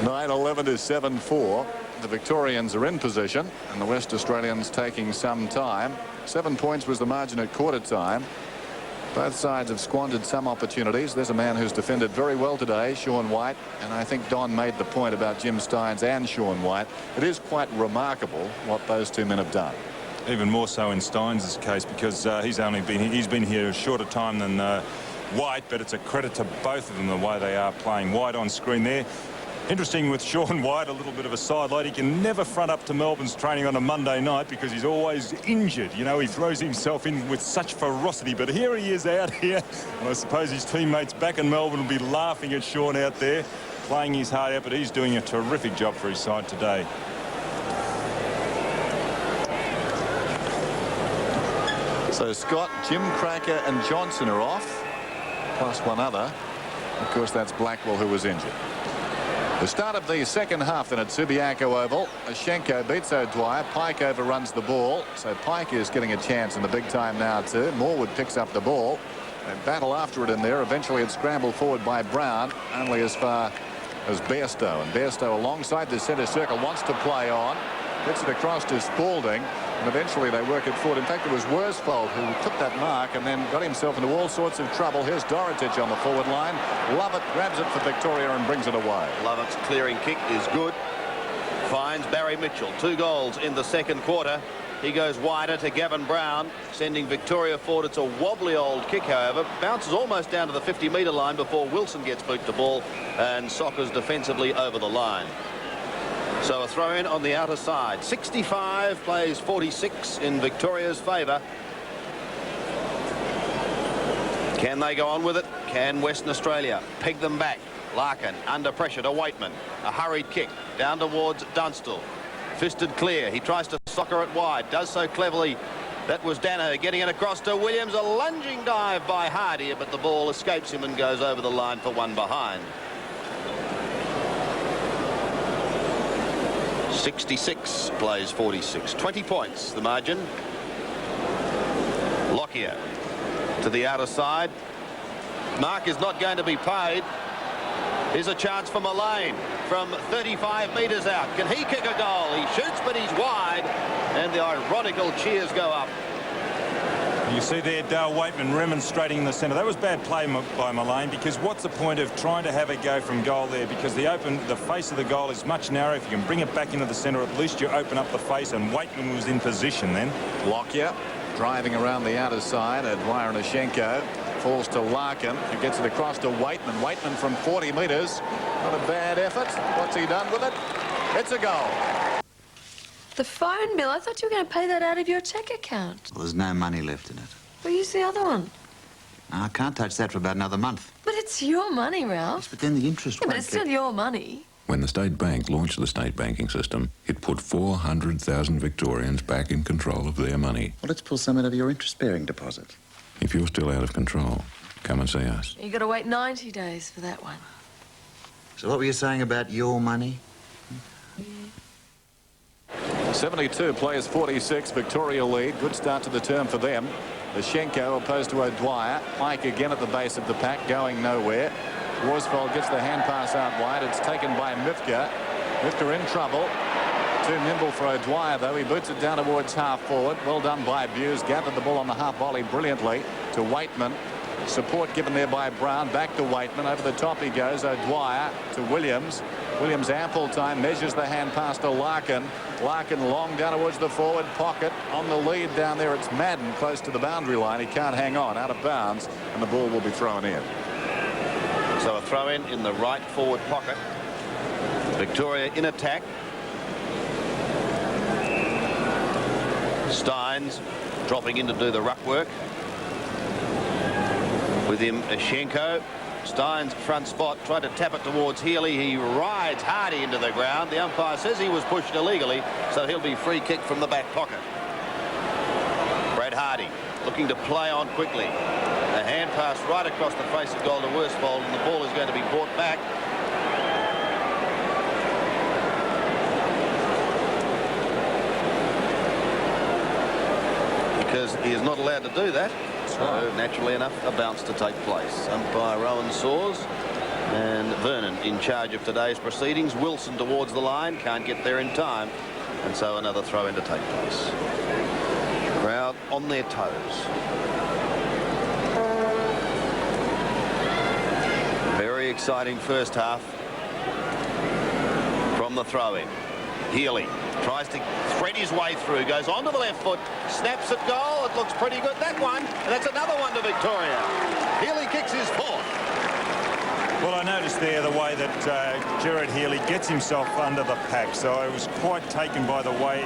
9-11 to 7-4. The Victorians are in position, and the West Australians taking some time. 7 points was the margin at quarter time. Both sides have squandered some opportunities. There's a man who's defended very well today, Sean White, and I think Don made the point about Jim Stynes and Sean White. It is quite remarkable what those 2 men have done. Even more so in Stynes' case, because he's been here a shorter time than White, but it's a credit to both of them the way they are playing. White on screen there. Interesting with Sean White, a little bit of a sidelight. He can never front up to Melbourne's training on a Monday night because he's always injured. You know, he throws himself in with such ferocity. But here he is out here. And I suppose his teammates back in Melbourne will be laughing at Sean out there, playing his heart out. But he's doing a terrific job for his side today. So Scott, Jim Cracker and Johnson are off, plus one other. Of course, that's Blackwell, who was injured. The start of the second half then at Subiaco Oval. Ashenko beats O'Dwyer. Pike overruns the ball. So Pike is getting a chance in the big time now too. Morwood picks up the ball. And battle after it in there. Eventually it's scrambled forward by Brown. Only as far as Bairstow. And Bairstow alongside the centre circle wants to play on. Gets it across to Spalding, and eventually they work it forward. In fact, it was Worsfold who took that mark and then got himself into all sorts of trouble. Here's Dorotic on the forward line. Lovett grabs it for Victoria and brings it away. Lovett's clearing kick is good. Finds Barry Mitchell. 2 goals in the second quarter. He goes wider to Gavin Brown, sending Victoria forward. It's a wobbly old kick, however. Bounces almost down to the 50-metre line before Wilson gets boot to ball, and Sockers defensively over the line. So a throw in on the outer side. 65 plays 46 in Victoria's favour. Can they go on with it? Can Western Australia peg them back? Larkin under pressure to Waitman. A hurried kick down towards Dunstall. Fisted clear. He tries to soccer it wide. Does so cleverly. That was Danaher getting it across to Williams. A lunging dive by Hardy, but the ball escapes him and goes over the line for one behind. 66 plays 46. 20 points the margin. Lockyer to the outer side. Mark is not going to be paid. Here's a chance for Mullane from 35 metres out. Can he kick a goal? He shoots, but he's wide, and the ironical cheers go up. You see there Dale Waitman remonstrating in the centre. That was bad play by Mullane, because what's the point of trying to have a go from goal there? Because the face of the goal is much narrower. If you can bring it back into the centre, at least you open up the face, and Waitman was in position then. Lockyer driving around the outer side. Dwyer and Ashenko. Falls to Larkin, who gets it across to Waitman. Waitman from 40 metres. Not a bad effort. What's he done with it? It's a goal. The phone bill? I thought you were going to pay that out of your cheque account. Well, there's no money left in it. Well, use the other one. I can't touch that for about another month. But it's your money, Ralph. Yes, but then the interest Yeah, rate... but it's still your money. When the state bank launched the state banking system, it put 400,000 Victorians back in control of their money. Well, let's pull some out of your interest-bearing deposit. If you're still out of control, come and see us. You got to wait 90 days for that one. So what were you saying about your money? 72 plays 46. Victoria lead. Good start to the term for them. Ashenko opposed to O'Dwyer. Pike again at the base of the pack, going nowhere. Worsfold gets the hand pass out wide. It's taken by Mifka. Mifka in trouble. Too nimble for O'Dwyer, though. He boots it down towards half forward. Well done by Buse. Gathered the ball on the half volley brilliantly to Waitman. Support given there by Brown. Back to Waitman. Over the top he goes. O'Dwyer to Williams. Williams ample time. Measures the hand pass to Larkin. Larkin long down towards the forward pocket. On the lead down there, it's Madden close to the boundary line. He can't hang on. Out of bounds. And the ball will be thrown in. So a throw in the right forward pocket. Victoria in attack. Steins dropping in to do the ruck work. With him, Ashenko. Steins front spot, tried to tap it towards Healy. He rides Hardy into the ground. The umpire says he was pushed illegally, so he'll be free kick from the back pocket. Brad Hardy looking to play on quickly. A hand pass right across the face of goal to Worsfold, and the ball is going to be brought back. Because he is not allowed to do that. So naturally enough, a bounce to take place. Umpire Rowan Saws and Vernon in charge of today's proceedings. Wilson towards the line, can't get there in time, and so another throw in to take place. Crowd on their toes. Very exciting first half from the throw-in. Healy tries to thread his way through, goes onto the left foot, snaps at goal. It looks pretty good, that one, and that's another one to Victoria. Healy kicks his fourth. Well, I noticed there the way that Gerard Healy gets himself under the pack, so I was quite taken by the way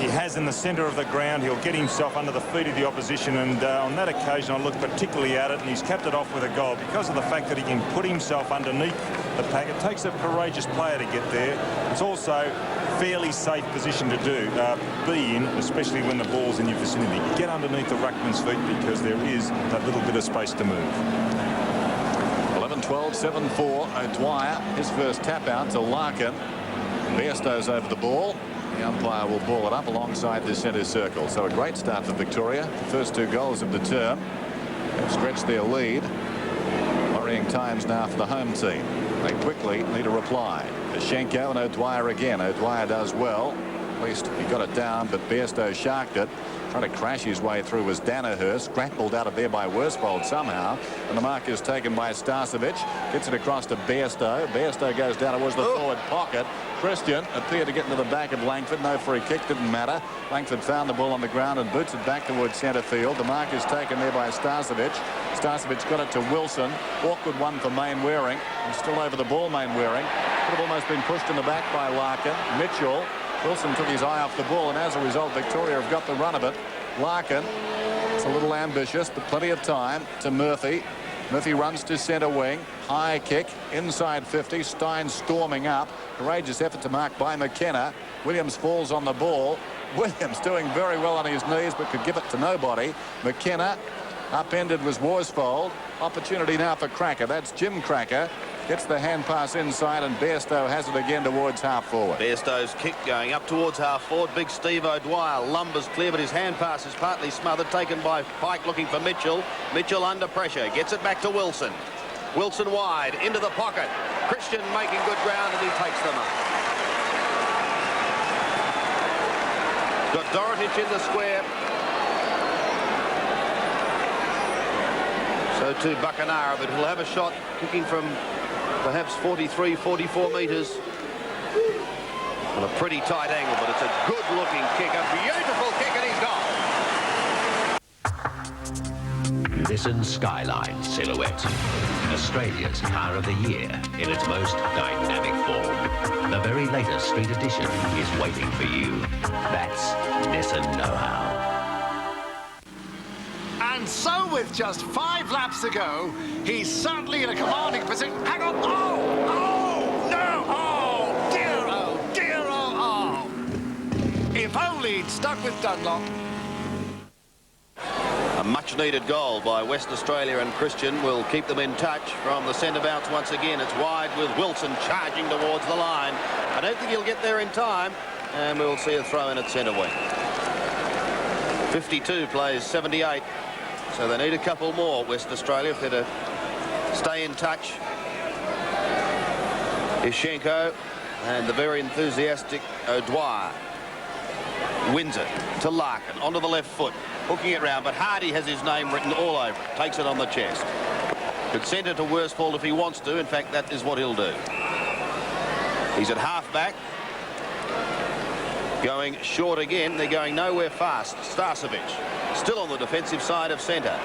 he has in the centre of the ground. He'll get himself under the feet of the opposition, and on that occasion I looked particularly at it, and he's capped it off with a goal because of the fact that he can put himself underneath the pack. It takes a courageous player to get there. It's also fairly safe position to be in, especially when the ball's in your vicinity. Get underneath the ruckman's feet because there is that little bit of space to move. 11-12, 7-4. O'Dwyer, his first tap out to Larkin. Bairstow's over the ball. The umpire will ball it up alongside the centre circle. So a great start for Victoria. First 2 goals of the term. They've stretched their lead. Worrying times now for the home team. They quickly need a reply. Ashenko and O'Dwyer again. O'Dwyer does well. At least he got it down, but Bairstow sharked it. Trying to crash his way through was Danaher, scrambled out of there by Worsfold somehow, and the mark is taken by Starcevic. Gets it across to Bairstow. Bairstow goes down towards the forward pocket. Christian appeared to get into the back of Langford. No free kick, didn't matter. Langford found the ball on the ground and boots it back towards centre field. The mark is taken there by Starcevic. Starcevic got it to Wilson. Awkward one for Mainwaring. He's still over the ball, Mainwaring. Could have almost been pushed in the back by Larkin. Mitchell. Wilson took his eye off the ball, and as a result, Victoria have got the run of it. Larkin, it's a little ambitious, but plenty of time to Murphy. Murphy runs to centre wing. High kick, inside 50. Stein storming up. Courageous effort to mark by McKenna. Williams falls on the ball. Williams doing very well on his knees, but could give it to nobody. McKenna, upended was Worsfold. Opportunity now for Cracker. That's Jim Cracker. Gets the hand pass inside, and Bairstow has it again towards half forward. Bairstow's kick going up towards half forward. Big Steve O'Dwyer lumbers clear, but his hand pass is partly smothered. Taken by Pike, looking for Mitchell. Mitchell under pressure. Gets it back to Wilson. Wilson wide into the pocket. Christian making good ground, and he takes them up. Got Dorotich in the square. So too Buchanara, but he'll have a shot kicking from perhaps 43, 44 metres. On a pretty tight angle, but it's a good-looking kick, a beautiful kick, and he's gone. Nissan Skyline Silhouette, Australia's car of the year in its most dynamic form. The very latest street edition is waiting for you. That's Nissan know-how. And so, with just 5 laps to go, he's certainly in a commanding position. Hang on! Oh! No! Oh! Dear! Oh! Dear! Oh! Oh! If only he'd stuck with Dunlop. A much-needed goal by West Australia, and Christian will keep them in touch from the centre bounce once again. It's wide with Wilson charging towards the line. I don't think he'll get there in time, and we'll see a throw in at centre wing. 52 plays 78. So they need a couple more, West Australia, if they're to stay in touch. Ishenko and the very enthusiastic O'Dwyer wins it to Larkin onto the left foot, hooking it round, but Hardy has his name written all over it, takes it on the chest. Could send it to Worsfold if he wants to. In fact, that is what he'll do. He's at half-back. Going short again. They're going nowhere fast. Starcevic still on the defensive side of centre.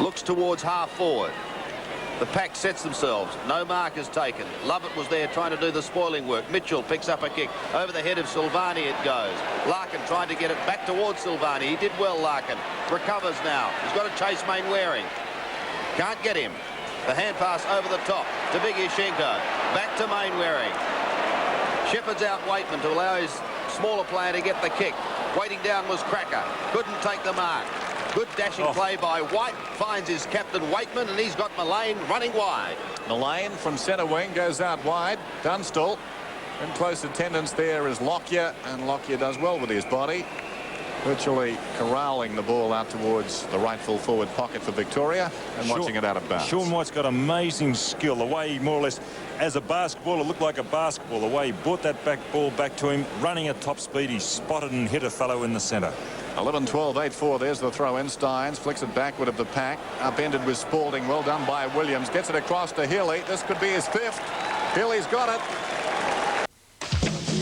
Looks towards half forward. The pack sets themselves. No mark is taken. Lovett was there trying to do the spoiling work. Mitchell picks up a kick. Over the head of Silvani it goes. Larkin tried to get it back towards Silvani. He did well, Larkin. Recovers now. He's got to chase Mainwaring. Can't get him. The hand pass over the top to Big Ishenko. Back to Mainwaring. Shepherd's out Waitman to allow his smaller player to get the kick. Waiting down was Cracker. Couldn't take the mark. Good dashing play by White. Finds his captain Waitman, and he's got Mullane running wide. Mullane from centre wing goes out wide. Dunstall in close attendance there is Lockyer, and Lockyer does well with his body. Virtually corralling the ball out towards the rightful forward pocket for Victoria and watching it out of bounds. Sean White's got amazing skill. The way he more or less, as a basketball, it looked like a basketball. The way he brought that ball back to him, running at top speed, he spotted and hit a fellow in the centre. 11-12, 8-4. There's the throw in. Steins flicks it backward of the pack. Upended with Spalding. Well done by Williams. Gets it across to Healy. This could be his 5th. Healy's got it.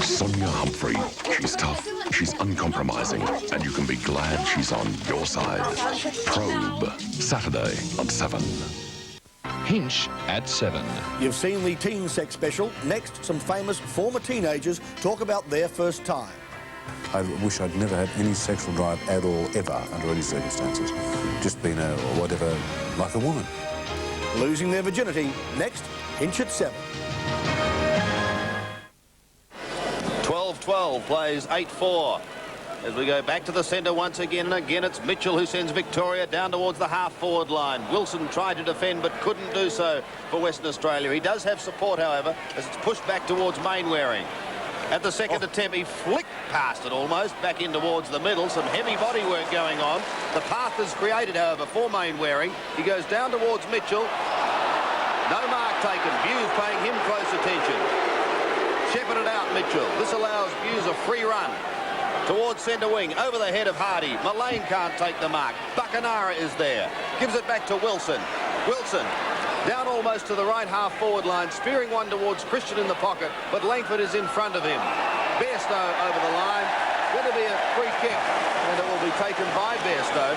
Sonia Humphrey. She's tough, she's uncompromising, and you can be glad she's on your side. Probe, Saturday at 7. Hinch at 7. You've seen the teen sex special. Next, some famous former teenagers talk about their first time. I wish I'd never had any sexual drive at all, ever, under any circumstances. Just been a, whatever, like a woman. Losing their virginity. Next, Hinch at 7. 12-12 plays 8-4. As we go back to the centre once again, and again it's Mitchell who sends Victoria down towards the half-forward line. Wilson tried to defend but couldn't do so for Western Australia. He does have support, however, as it's pushed back towards Mainwaring. At the second attempt, he flicked past it almost, back in towards the middle. Some heavy body work going on. The path is created, however, for Mainwaring. He goes down towards Mitchell. No mark taken. Hughes paying him close attention. shepherded out Mitchell. This allows Hughes a free run towards centre wing, over the head of Hardy. Mullane can't take the mark. Buckenara is there. Gives it back to Wilson. Wilson down almost to the right half-forward line, spearing one towards Christian in the pocket, but Langford is in front of him. Bairstow over the line. Going to be a free kick, and it will be taken by Bairstow.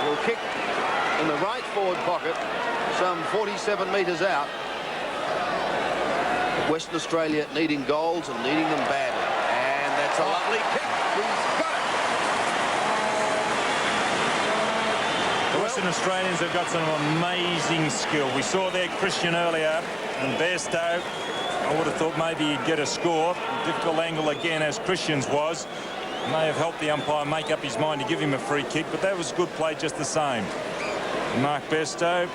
He'll kick in the right forward pocket, some 47 metres out. Western Australia needing goals and needing them badly. And that's a lovely kick. He's got it. The Western Australians have got some amazing skill. We saw there Christian earlier, and Bairstow, I would have thought maybe he'd get a score. Difficult angle again, as Christian's was. May have helped the umpire make up his mind to give him a free kick, but that was good play just the same. Mark Bairstow,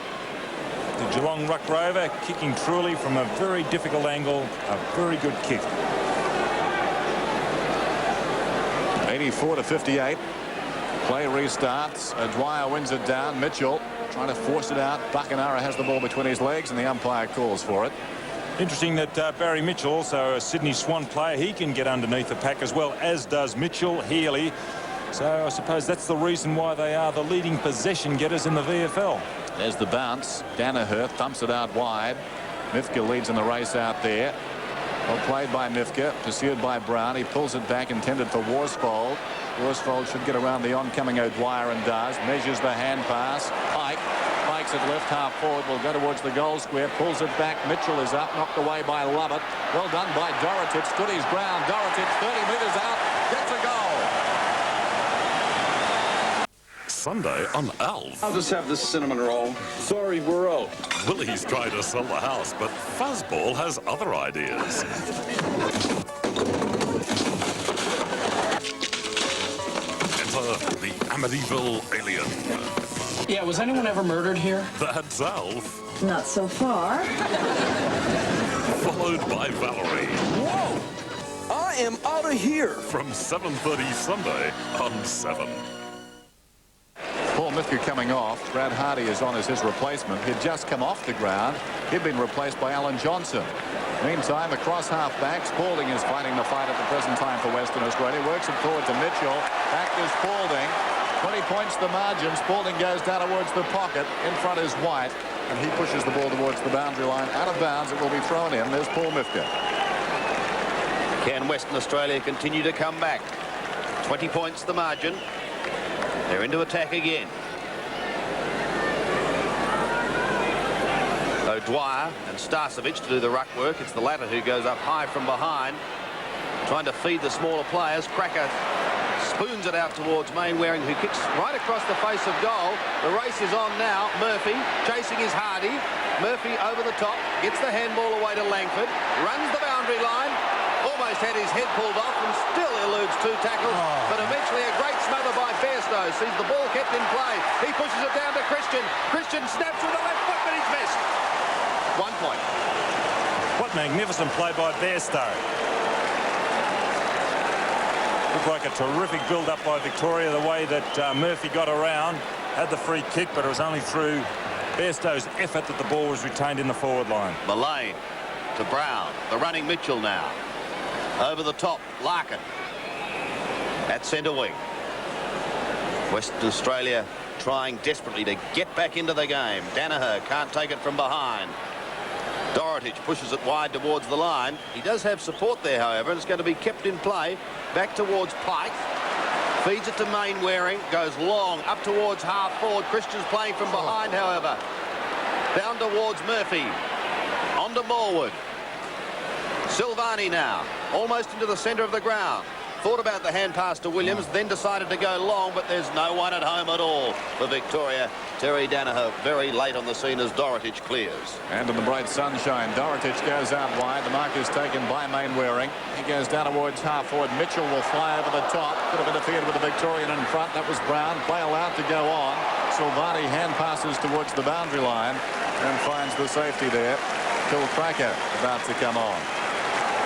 the Geelong Ruck Rover, kicking truly from a very difficult angle. A very good kick. 84 to 58. Play restarts. Dwyer wins it down. Mitchell trying to force it out. Buckenara has the ball between his legs, and the umpire calls for it. Interesting that Barry Mitchell, also a Sydney Swan player, he can get underneath the pack as well, as does Mitchell, Healy. So I suppose that's the reason why they are the leading possession getters in the VFL. There's the bounce. Danaher thumps it out wide. Mifka leads in the race out there. Well played by Mifka, pursued by Brown. He pulls it back, intended for Worsfold. Worsfold should get around the oncoming O'Dwyer and does. Measures the hand pass. Pike. Pike's at left half forward. Will go towards the goal square. Pulls it back. Mitchell is up. Knocked away by Lovett. Well done by Dorotic. Stood his ground. Dorotic 30 metres out. Gets a goal. Sunday on Alf. I'll just have this cinnamon roll. Sorry, we're out. Willie's trying to sell the house, but Fuzzball has other ideas. Enter the Amityville alien. Yeah, was anyone ever murdered here? That's Alf. Not so far. Followed by Valerie. Whoa! I am out of here. From 7:30 Sunday on 7. Paul Mifka coming off. Brad Hardy is on as his replacement. He'd just come off the ground. He'd been replaced by Alan Johnson. Meantime, across half-back, Spalding is fighting the fight at the present time for Western Australia. Works it forward to Mitchell. Back to Spalding. 20 points the margin. Spalding goes down towards the pocket. In front is White, and he pushes the ball towards the boundary line. Out of bounds, it will be thrown in. There's Paul Mifka. Can Western Australia continue to come back? 20 points the margin. They're into attack again. O'Dwyer and Starcevic to do the ruck work. It's the latter who goes up high from behind, trying to feed the smaller players. Cracker spoons it out towards Mainwaring, who kicks right across the face of goal. The race is on now. Murphy chasing his Hardy. Murphy over the top, gets the handball away to Langford, runs the boundary line, almost had his head pulled off and still eludes two tackles, but eventually a great smother by Bairstow. Sees the ball kept in play. He pushes it down to Christian. Christian snaps with the left foot, but he's missed. 1 point. What magnificent play by Bairstow. Looked like a terrific build-up by Victoria, the way that Murphy got around. Had the free kick, but it was only through Bairstow's effort that the ball was retained in the forward line. Mullane to Brown. The running Mitchell now. Over the top, Larkin at centre wing. Western Australia trying desperately to get back into the game. Danaher can't take it from behind. Dorotic pushes it wide towards the line. He does have support there, however, and it's going to be kept in play. Back towards Pike. Feeds it to Mainwaring. Goes long up towards half forward. Christian's playing from behind, however. Down towards Murphy. On to Morwood. Silvani now, almost into the centre of the ground. Thought about the hand pass to Williams, then decided to go long, but there's no one at home at all for Victoria. Terry Danaher very late on the scene as Dorotic clears. And in the bright sunshine, Dorotic goes out wide. The mark is taken by Mainwaring. He goes down towards half forward. Mitchell will fly over the top. Could have interfered with the Victorian in front. That was Brown. Play allowed to go on. Silvani hand passes towards the boundary line and finds the safety there. Phil Cracker about to come on.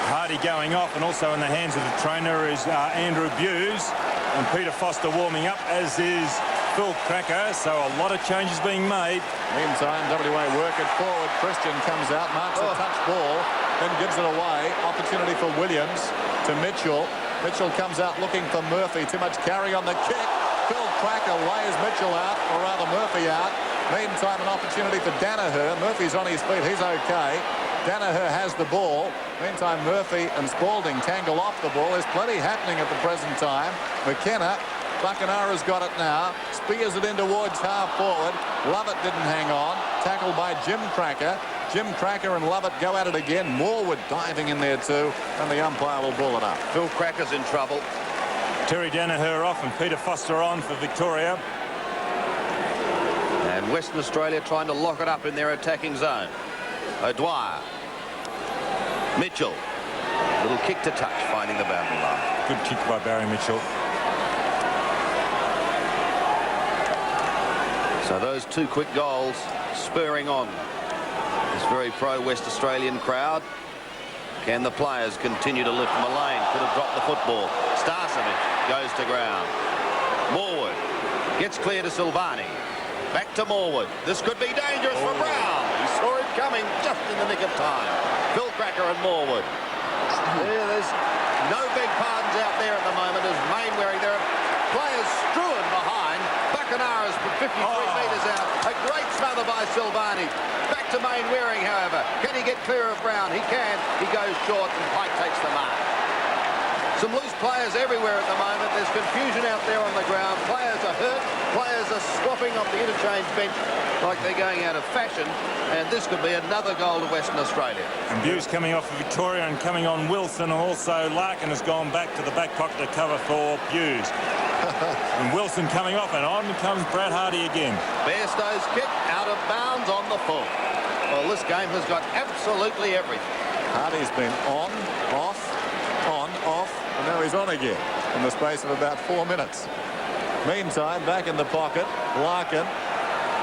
Hardy going off, and also in the hands of the trainer is Andrew Buse, and Peter Foster warming up, as is Phil Cracker. So a lot of changes being made. Meantime, WA work it forward. Christian comes out, marks a touch ball. then gives it away. Opportunity for Williams to Mitchell. Mitchell comes out looking for Murphy. Too much carry on the kick. Phil Cracker lays Mitchell out, or rather Murphy out. Meantime, an opportunity for Danaher. Murphy's on his feet. He's okay. Danaher has the ball. Meantime, Murphy and Spalding tangle off the ball. There's plenty happening at the present time. McKenna, Buckenara's got it now. Spears it in towards half forward. Lovett didn't hang on. Tackled by Jim Cracker. Jim Cracker and Lovett go at it again. Morwood diving in there too, and the umpire will ball it up. Phil Cracker's in trouble. Terry Danaher off and Peter Foster on for Victoria. And Western Australia trying to lock it up in their attacking zone. O'Dwyer. Mitchell. Little kick to touch, finding the boundary line. Good kick by Barry Mitchell. So those two quick goals spurring on this very pro-West Australian crowd. Can the players continue to lift? Mullane could have dropped the football. Starcevic goes to ground. Morwood gets clear to Silvani. Back to Morwood. This could be dangerous for Brown. He saw it coming just in the nick of time. Phil Cracker and Morwood. There's no big pardons out there at the moment as Mainwaring. There are players strewn behind. Buckenara's from 53 metres out. A great smother by Silvani. Back to Mainwaring, however. Can he get clear of Brown? He can. He goes short and Pike takes the mark. Some loose players everywhere at the moment. There's confusion out there on the ground. Players are hurt. Players are swapping off the interchange bench like they're going out of fashion. And this could be another goal to Western Australia. And Buse coming off for Victoria and coming on Wilson. And also Larkin has gone back to the back pocket to cover for Buse. And Wilson coming off, and on comes Brad Hardy again. Bairstow's kick out of bounds on the full. Well, this game has got absolutely everything. Hardy's been on, off, and now he's on again in the space of about 4 minutes. Meantime, back in the pocket, Larkin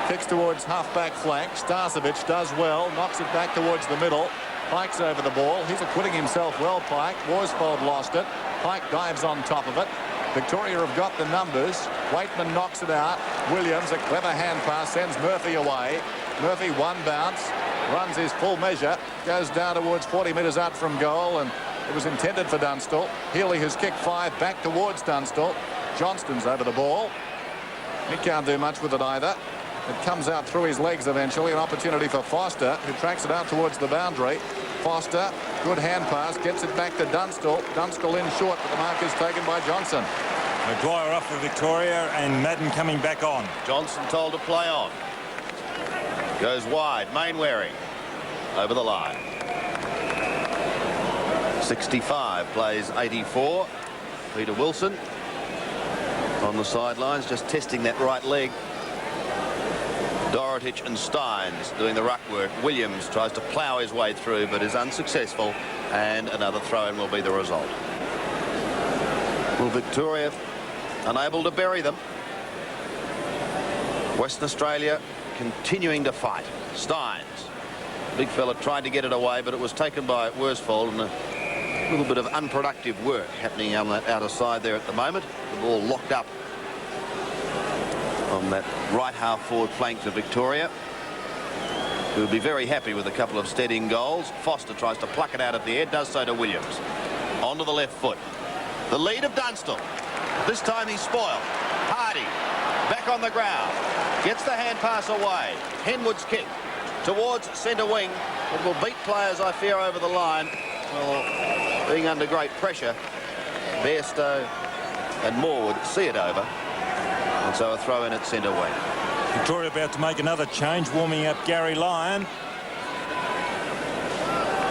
kicks towards half-back flank. Starcevic does well, knocks it back towards the middle. Pike's over the ball. He's acquitting himself well, Pike. Worsfold lost it. Pike dives on top of it. Victoria have got the numbers. Waitman knocks it out. Williams, a clever hand pass, sends Murphy away. Murphy one bounce, runs his full measure, goes down towards 40 metres out from goal, and it was intended for Dunstall. Healy has kicked 5 back towards Dunstall. Johnston's over the ball. He can't do much with it either. It comes out through his legs eventually. An opportunity for Foster, who tracks it out towards the boundary. Foster, good hand pass, gets it back to Dunstall. Dunstall in short, but the mark is taken by Johnson. Maguire off for Victoria and Madden coming back on. Johnson told to play on. Goes wide. Mainwaring over the line. 65 plays 84. Peter Wilson on the sidelines, just testing that right leg. Dorotich and Steins doing the ruck work. Williams tries to plough his way through but is unsuccessful, and another throw-in will be the result. Will Victoria unable to bury them? Western Australia continuing to fight. Steins, big fella, tried to get it away, but it was taken by Worsfold, and a little bit of unproductive work happening on that outer side there at the moment. The ball locked up on that right half forward flank to Victoria, who will be very happy with a couple of steadying goals. Foster tries to pluck it out at the air, does so to Williams. Onto the left foot. The lead of Dunstall. This time he's spoiled. Hardy back on the ground. Gets the hand pass away. Henwood's kick towards centre wing. It will beat players, I fear, over the line. Well, being under great pressure, Bairstow and Morwood see it over. And so a throw in at centre wing. Victoria about to make another change, warming up Gary Lyon.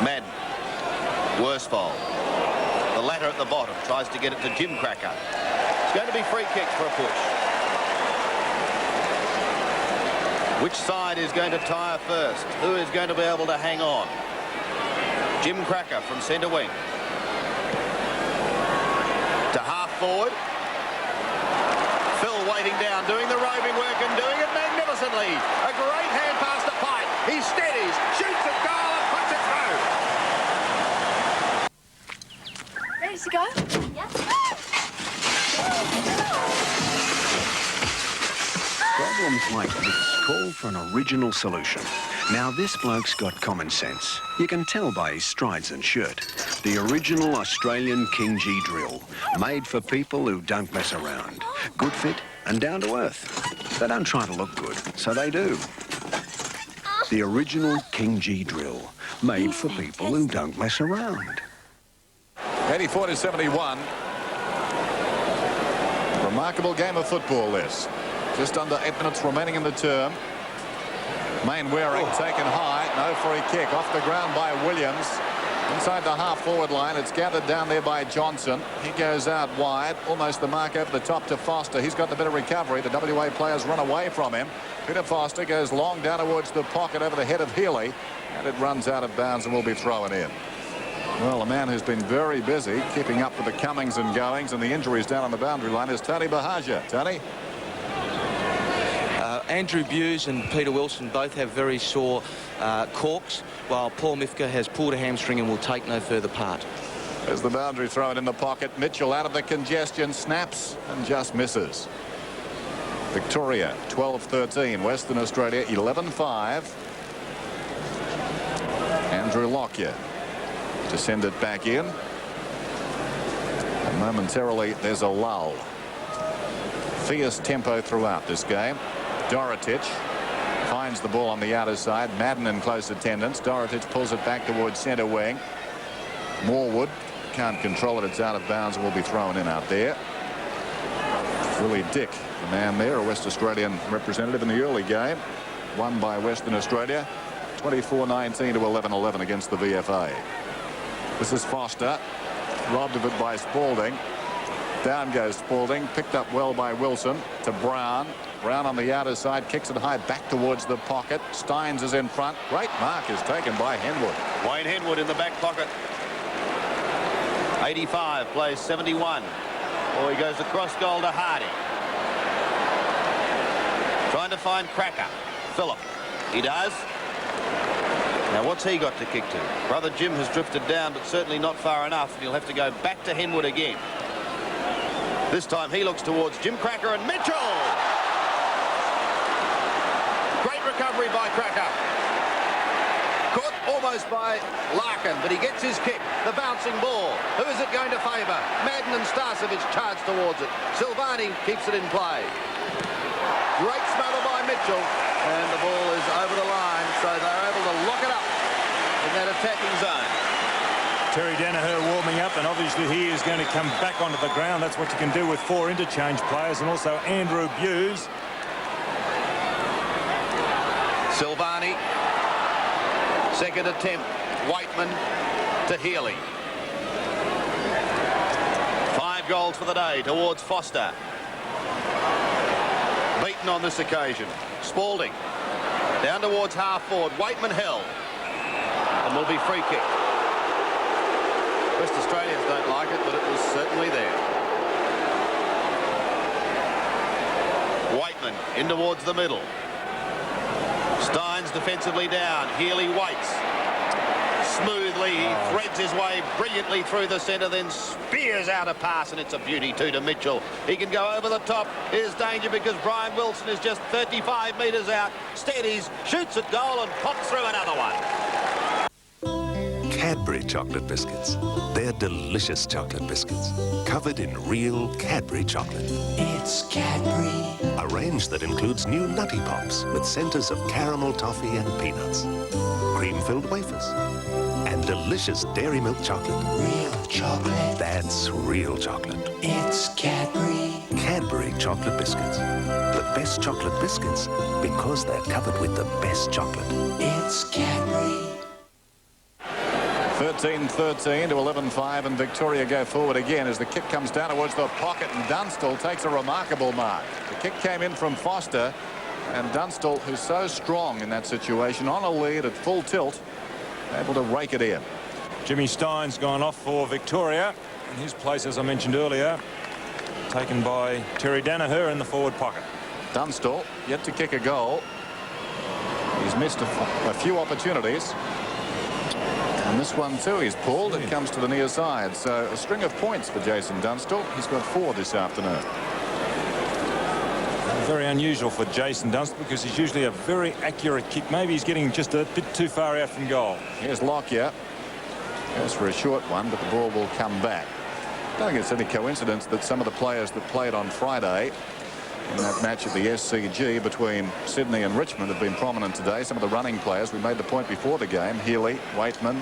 Madden. Worsfold. The latter at the bottom tries to get it to Jim Cracker. It's going to be free kicks for a push. Which side is going to tire first? Who is going to be able to hang on? Jim Cracker from centre wing. To half forward. Phil waiting down, doing the roving work and doing it magnificently. A great hand pass to Pike. He steadies, shoots at goal and puts it through. Ready to go? Yeah. Problems like this call for an original solution. Now, this bloke's got common sense. You can tell by his strides and shirt. The original Australian King G drill, made for people who don't mess around. Good fit and down to earth. They don't try to look good, so they do. The original King G drill, made for people who don't mess around. 84-71. Remarkable game of football, this. Just under 8 minutes remaining in the term. Mainwaring taken high. No free kick. Off the ground by Williams. Inside the half-forward line. It's gathered down there by Johnson. He goes out wide. Almost the mark over the top to Foster. He's got the bit of recovery. The WA players run away from him. Peter Foster goes long down towards the pocket over the head of Healy. And it runs out of bounds and will be thrown in. Well, a man who's been very busy keeping up with the comings and goings and the injuries down on the boundary line is Tony Bahagia. Tony? Andrew Buse and Peter Wilson both have very sore corks, while Paul Mifka has pulled a hamstring and will take no further part. There's the boundary thrown in the pocket. Mitchell out of the congestion, snaps and just misses. Victoria 12-13. Western Australia 11-5. Andrew Lockyer to send it back in. And momentarily there's a lull. Fierce tempo throughout this game. Dorotic finds the ball on the outer side. Madden in close attendance. Dorotic pulls it back towards centre wing. Morwood can't control it. It's out of bounds and will be thrown in out there. Willie Dick, the man there, a West Australian representative in the early game. Won by Western Australia. 24-19 to 11-11 against the VFA. This is Foster. Robbed of it by Spalding. Down goes Spalding. Picked up well by Wilson to Brown. Brown on the outer side, kicks it high back towards the pocket. Steins is in front. Great mark is taken by Henwood. Wayne Henwood in the back pocket. 85 plays 71. Oh, he goes across goal to Hardy. Trying to find Cracker. Phillip. He does. Now, what's he got to kick to? Brother Jim has drifted down, but certainly not far enough. He'll have to go back to Henwood again. This time he looks towards Jim Cracker and Mitchell. Great recovery by Cracker. Caught almost by Larkin, but he gets his kick. The bouncing ball. Who is it going to favour? Madden and Starcevic charge towards it. Silvani keeps it in play. Great smother by Mitchell. And the ball is over the line, so they're able to lock it up in that attacking zone. Terry Danaher warming up, and obviously he is going to come back onto the ground. That's what you can do with 4 interchange players, and also Andrew Buse. Silvani. Second attempt. Whiteman to Healy. 5 goals for the day towards Foster. Beaten on this occasion. Spalding. Down towards half forward. Whiteman held. And will be free kick. West Australians don't like it, but it was certainly there. Whiteman in towards the middle. Steins defensively down. Healy waits. Smoothly, he threads his way brilliantly through the centre, then spears out a pass, and it's a beauty too to Mitchell. He can go over the top. Here's danger because Brian Wilson is just 35 metres out. Steadies, shoots at goal and pops through another one. Cadbury chocolate biscuits. They're delicious chocolate biscuits, covered in real Cadbury chocolate. It's Cadbury. A range that includes new Nutty Pops with centres of caramel toffee and peanuts, cream-filled wafers, and delicious dairy milk chocolate. Real chocolate. That's real chocolate. It's Cadbury. Cadbury chocolate biscuits. The best chocolate biscuits because they're covered with the best chocolate. It's Cadbury. 13-13 to 11-5, and Victoria go forward again as the kick comes down towards the pocket, and Dunstall takes a remarkable mark. The kick came in from Foster, and Dunstall, who's so strong in that situation, on a lead at full tilt, able to rake it in. Jimmy Stein's gone off for Victoria, and his place, as I mentioned earlier, taken by Terry Danaher in the forward pocket. Dunstall yet to kick a goal. He's missed a few opportunities. And this one too, he's pulled. It comes to the near side. So a string of points for Jason Dunstall. He's got 4 this afternoon. Very unusual for Jason Dunst because he's usually a very accurate kick. Maybe he's getting just a bit too far out from goal. Here's Lockyer. Goes for a short one, but the ball will come back. I don't think it's any coincidence that some of the players that played on Friday in that match at the SCG between Sydney and Richmond have been prominent today. Some of the running players, we made the point before the game, Healy, Waitman,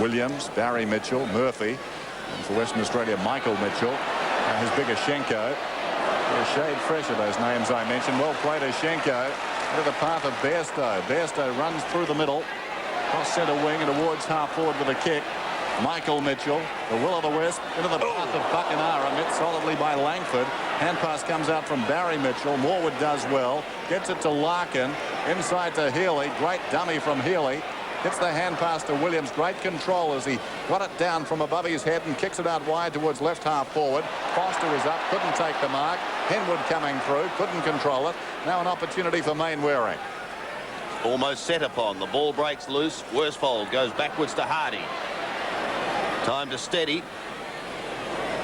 Williams, Barry Mitchell, Murphy, and for Western Australia, Michael Mitchell, and his bigger Shenko. A shade fresher, those names I mentioned. Well played, Shenko, into the path of Bairstow. Bairstow runs through the middle, cross centre wing and towards half forward with a kick. Michael Mitchell, the will-o'-the-wisp, into the path of Buckenara, met solidly by Langford. Hand pass comes out from Barry Mitchell. Morwood does well, gets it to Larkin, inside to Healy. Great dummy from Healy. Hits the hand pass to Williams. Great control as he got it down from above his head and kicks it out wide towards left half forward. Foster is up, couldn't take the mark. Henwood coming through, couldn't control it. Now an opportunity for Mainwaring. Almost set upon. The ball breaks loose. Worsfold goes backwards to Hardy. Time to steady.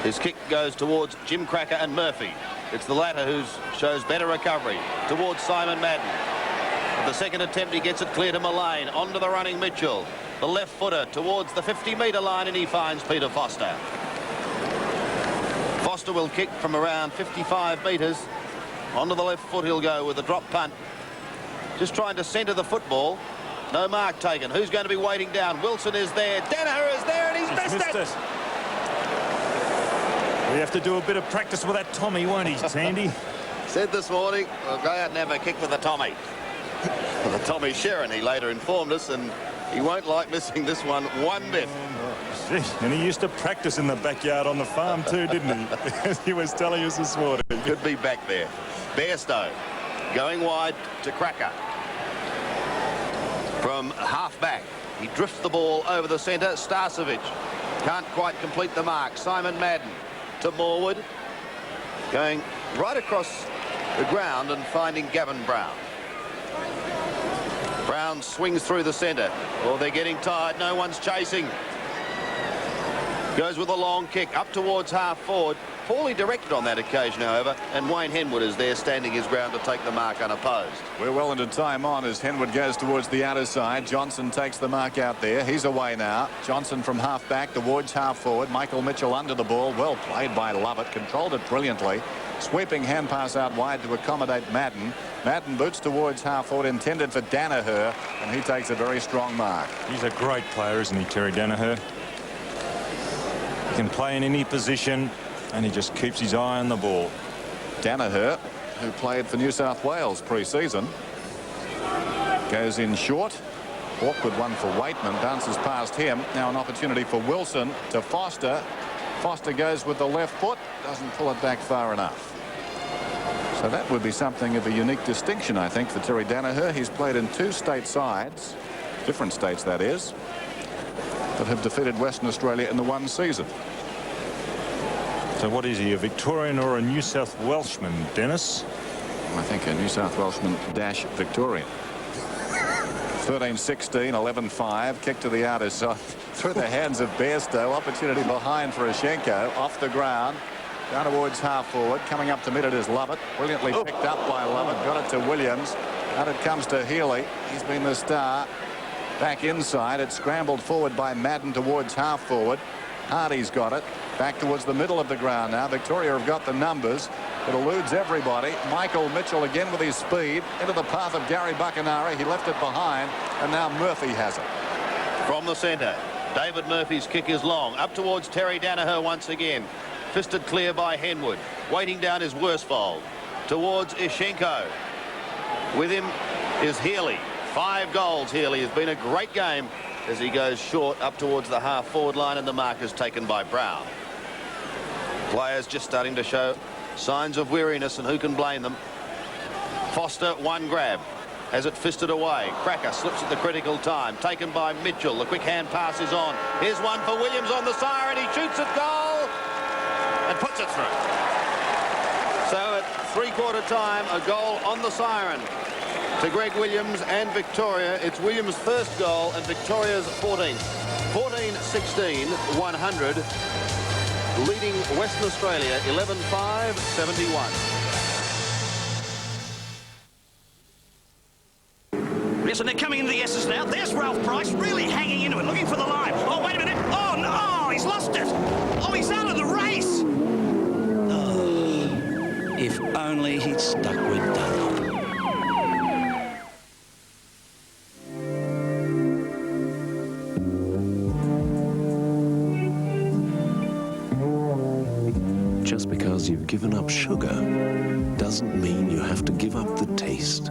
His kick goes towards Jim Cracker and Murphy. It's the latter who shows better recovery towards Simon Madden. At the second attempt, he gets it clear to Mullane. On to the running Mitchell. The left footer towards the 50-metre line, and he finds Peter Foster. Foster will kick from around 55 metres. Onto the left foot he'll go with a drop punt. Just trying to centre the football. No mark taken. Who's going to be waiting down? Wilson is there. Danaher is there, and he's missed it. We have to do a bit of practice with that Tommy, won't he, Sandy? Said this morning, we'll go out and have a kick with the Tommy. The Tommy Sharon, he later informed us, and he won't like missing this one bit. And he used to practice in the backyard on the farm too, didn't he? As he was telling us this morning. Could be back there. Bairstow going wide to Cracker. From half-back, he drifts the ball over the centre. Starcevic can't quite complete the mark. Simon Madden to Morwood. Going right across the ground and finding Gavin Brown. Brown swings through the centre. Oh, they're getting tired. No one's chasing. Goes with a long kick up towards half forward. Poorly directed on that occasion, however, and Wayne Henwood is there standing his ground to take the mark unopposed. We're well into time on as Henwood goes towards the outer side. Johnson takes the mark out there. He's away now. Johnson from half back towards half forward. Michael Mitchell under the ball. Well played by Lovett. Controlled it brilliantly. Sweeping hand pass out wide to accommodate Madden. Madden boots towards half forward, intended for Danaher, and he takes a very strong mark. He's a great player, isn't he, Terry Danaher? He can play in any position, and he just keeps his eye on the ball. Danaher, who played for New South Wales pre-season, goes in short. Awkward one for Waitman, bounces past him. Now an opportunity for Wilson to Foster. Foster goes with the left foot, doesn't pull it back far enough. So that would be something of a unique distinction, I think, for Terry Danaher. He's played in 2 state sides, different states that is, that have defeated Western Australia in the one season. So what is he, a Victorian or a New South Welshman, Dennis? I think a New South Welshman dash Victorian. 13-16, 11-5, kick to the outer side through the hands of Bairstow. Opportunity behind for Ashenko, off the ground, down towards half forward. Coming up to mid it is Lovett, brilliantly picked up by Lovett, got it to Williams, and it comes to Healy. He's been the star. Back inside, it's scrambled forward by Madden towards half forward. Hardy's got it. Back towards the middle of the ground now. Victoria have got the numbers. It eludes everybody. Michael Mitchell again with his speed into the path of Gary Buckenara. He left it behind, and now Murphy has it. From the centre, David Murphy's kick is long. Up towards Terry Danaher once again. Fisted clear by Henwood. Waiting down is Worsfold. Towards Ishenko. With him is Healy. 5 goals. Healy has been a great game as he goes short up towards the half-forward line, and the mark is taken by Brown. Players just starting to show signs of weariness, and who can blame them? Foster, one grab. Has it fisted away. Cracker slips at the critical time. Taken by Mitchell. The quick hand pass is on. Here's one for Williams on the siren. He shoots at goal and puts it through. So at three-quarter time, a goal on the siren to Greg Williams and Victoria. It's Williams' first goal and Victoria's 14th. 14-16, 100, leading Western Australia 11-5, 71. Yes, and they're coming into the S's now. There's Ralph Price, really hanging into it, looking for the line. Oh, wait a minute. Oh, no, he's lost it. Oh, he's out of the race. Oh, if only he'd stuck with Dunlop. Just because you've given up sugar doesn't mean you have to give up the taste.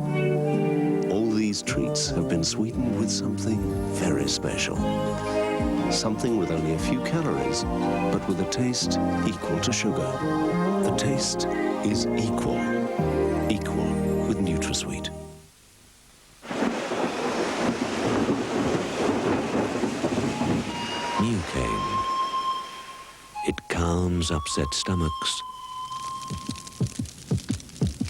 All these treats have been sweetened with something very special. Something with only a few calories, but with a taste equal to sugar. The taste is equal with NutraSweet. New Cane. It calms upset stomachs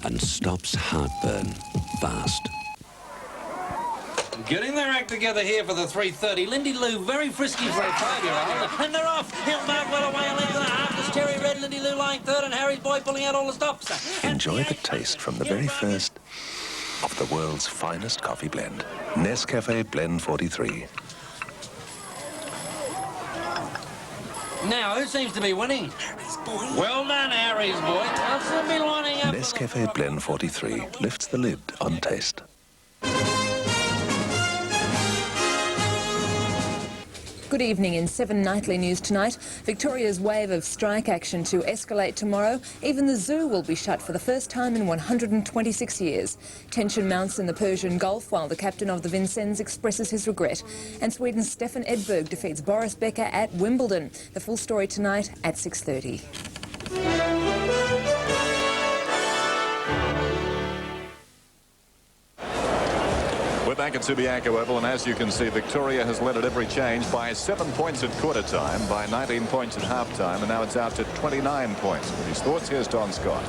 and stops heartburn fast. Getting their act together here for the 3:30. Lindy Lou, very frisky for a 5-year-old. And they're off. He'll mark well away a length and a half. There's Cherry Red, Lindy Lou lying third, and Harry's Boy pulling out all the stops. Enjoy the taste from the very first of the world's finest coffee blend. Nescafe Blend 43. Now, who seems to be winning? Harry's Boy. Well done, Harry's Boy. I'll soon be lining up. Nescafe Blend 43 lifts the lid on taste. Good evening. In 7 nightly news tonight, Victoria's wave of strike action to escalate tomorrow. Even the zoo will be shut for the first time in 126 years. Tension mounts in the Persian Gulf while the captain of the Vincennes expresses his regret. And Sweden's Stefan Edberg defeats Boris Becker at Wimbledon. The full story tonight at 6:30. We're back at Subiaco Oval, and as you can see, Victoria has led at every change by 7 points at quarter time, by 19 points at half time, and now it's out to 29 points. With his thoughts, here's Don Scott.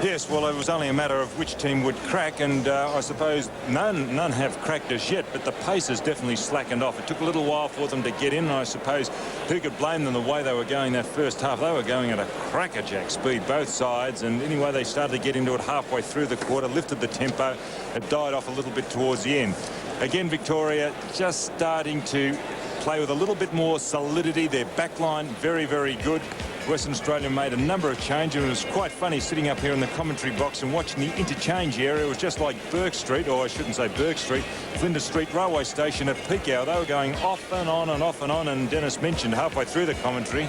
Yes, well, it was only a matter of which team would crack, and I suppose none have cracked as yet, but the pace has definitely slackened off. It took a little while for them to get in, and I suppose who could blame them the way they were going that first half? They were going at a crackerjack speed, both sides, and anyway, they started to get into it halfway through the quarter, lifted the tempo. It died off a little bit towards the end. Again, Victoria just starting to play with a little bit more solidity. Their backline very, very good. Western Australia made a number of changes, and it was quite funny sitting up here in the commentary box and watching the interchange area. It was just like Burke Street, or I shouldn't say Burke Street, Flinders Street railway station at peak hour. They were going off and on and off and on, and Dennis mentioned halfway through the commentary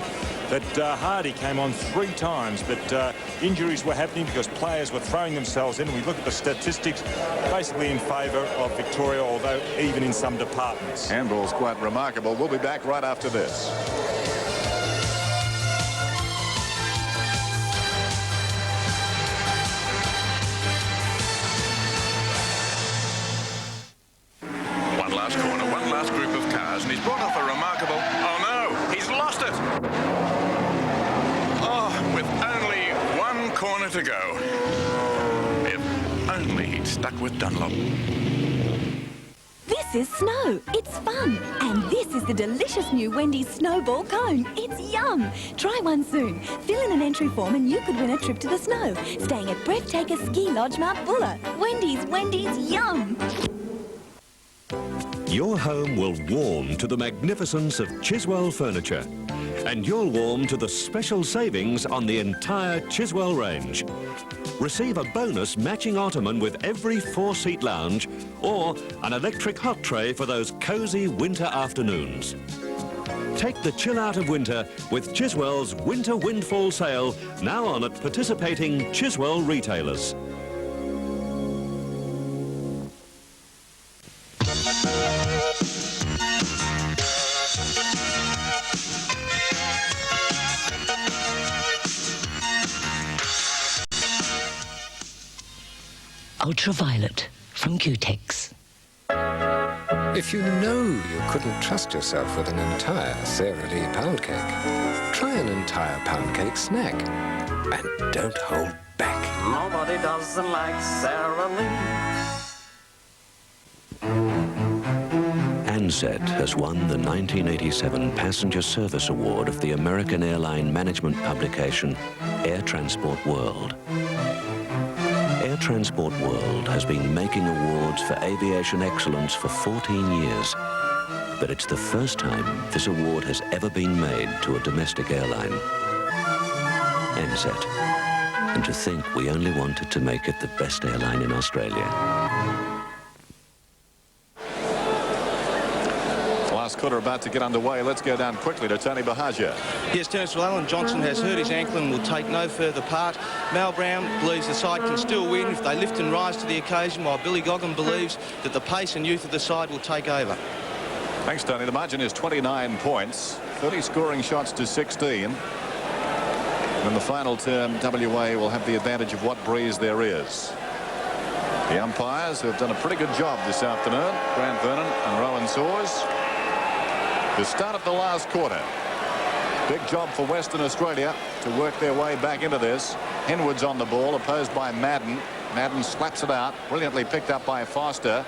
that Hardy came on 3 times, but injuries were happening because players were throwing themselves in. We look at the statistics, basically in favour of Victoria, although even in some departments. Handball's quite remarkable. We'll be back right after this. One last corner, one last group of cars, and he's brought off a remarkable... Oh, no! He's lost it! Oh, with only one corner to go. If only he'd stuck with Dunlop. This is snow. It's fun. And this is the delicious new Wendy's Snowball Cone. It's yum. Try one soon. Fill in an entry form and you could win a trip to the snow. Staying at Breathtaker Ski Lodge, Mount Buller. Wendy's, yum. Your home will warm to the magnificence of Chiswell furniture. And you'll warm to the special savings on the entire Chiswell range. Receive a bonus matching ottoman with every 4-seat lounge, or an electric hot tray for those cosy winter afternoons. Take the chill out of winter with Chiswell's Winter Windfall Sale, now on at participating Chiswell retailers. Ultraviolet from Cutex. If you know you couldn't trust yourself with an entire Sara Lee pound cake, try an entire pound cake snack. And don't hold back. Nobody doesn't like Sara Lee. Ansett has won the 1987 Passenger Service Award of the American airline management publication Air Transport World. Air transport world has been making awards for aviation excellence for 14 years. But it's the first time this award has ever been made to a domestic airline. NZ. And to think we only wanted to make it the best airline in Australia. Last quarter about to get underway. Let's go down quickly to Tony Bahagia. Yes, Dennis, well, Alan Johnson has hurt his ankle and will take no further part. Mal Brown believes the side can still win if they lift and rise to the occasion, while Billy Goggin believes that the pace and youth of the side will take over. Thanks, Tony. The margin is 29 points, 30 scoring shots to 16. In the final term, WA will have the advantage of what breeze there is. The umpires have done a pretty good job this afternoon, Grant Vernon and Rowan Soares. The start of the last quarter. Big job for Western Australia to work their way back into this. Henwood's on the ball, opposed by Madden. Madden slaps it out, brilliantly picked up by Foster.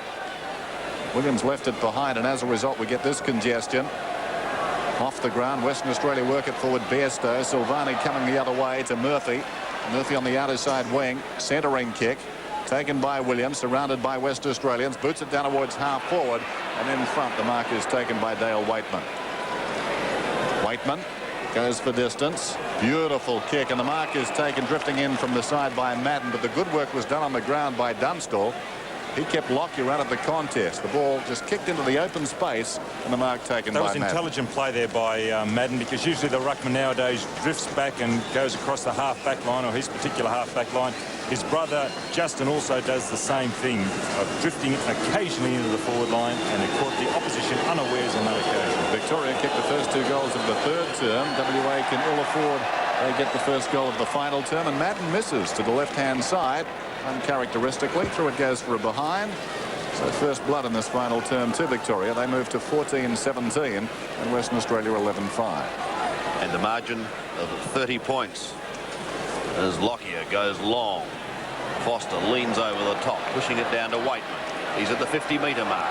Williams left it behind, and as a result we get this congestion. Off the ground, Western Australia work it forward. Bairstow, Silvani coming the other way to Murphy. Murphy on the outer side wing, centering kick. Taken by Williams, surrounded by West Australians, boots it down towards half forward, and in front the mark is taken by Dale Waitman. Waitman goes for distance. Beautiful kick, and the mark is taken drifting in from the side by Madden, but the good work was done on the ground by Dunstall. He kept Lockyer out of the contest. The ball just kicked into the open space, and the mark taken by Madden. That was intelligent play there by Madden, because usually the ruckman nowadays drifts back and goes across the half-back line, or his particular half-back line. His brother Justin also does the same thing, of drifting occasionally into the forward line, and it caught the opposition unawares on that occasion. Victoria kicked the first 2 goals of the third term. WA can ill afford they get the first goal of the final term, and Madden misses to the left-hand side uncharacteristically. Through it goes for a behind. So first blood in this final term to Victoria. They move to 14-17 and Western Australia 11-5. And the margin of 30 points as Lockyer goes long. Foster leans over the top, pushing it down to Waitman. He's at the 50-metre mark.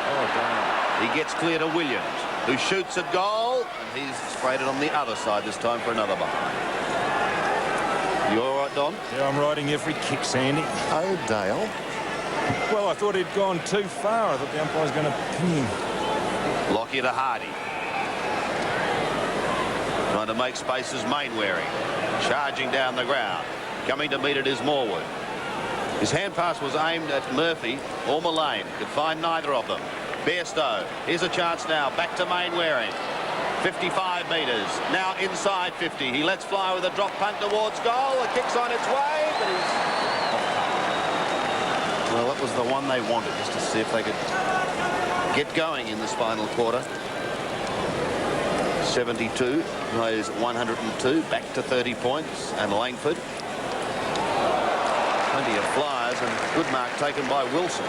He gets clear to Williams, who shoots at goal, and he's sprayed it on the other side this time for another behind. You all right, Don? Yeah, I'm riding every kick, Sandy. Oh, Dale. Well, I thought he'd gone too far. I thought the umpire was going to pin him. Lockyer to Hardy. Trying to make space is Mainwaring. Charging down the ground. Coming to meet it is Morwood. His hand pass was aimed at Murphy or Mullane. Could find neither of them. Bairstow. Here's a chance now. Back to Mainwaring. 55 metres. Now inside 50. He lets fly with a drop punt towards goal. The kick's on its way, but he's... Well, that was the one they wanted, just to see if they could get going in this final quarter. 72 plays 102, back to 30 points, and Langford. Plenty of flyers, and good mark taken by Wilson.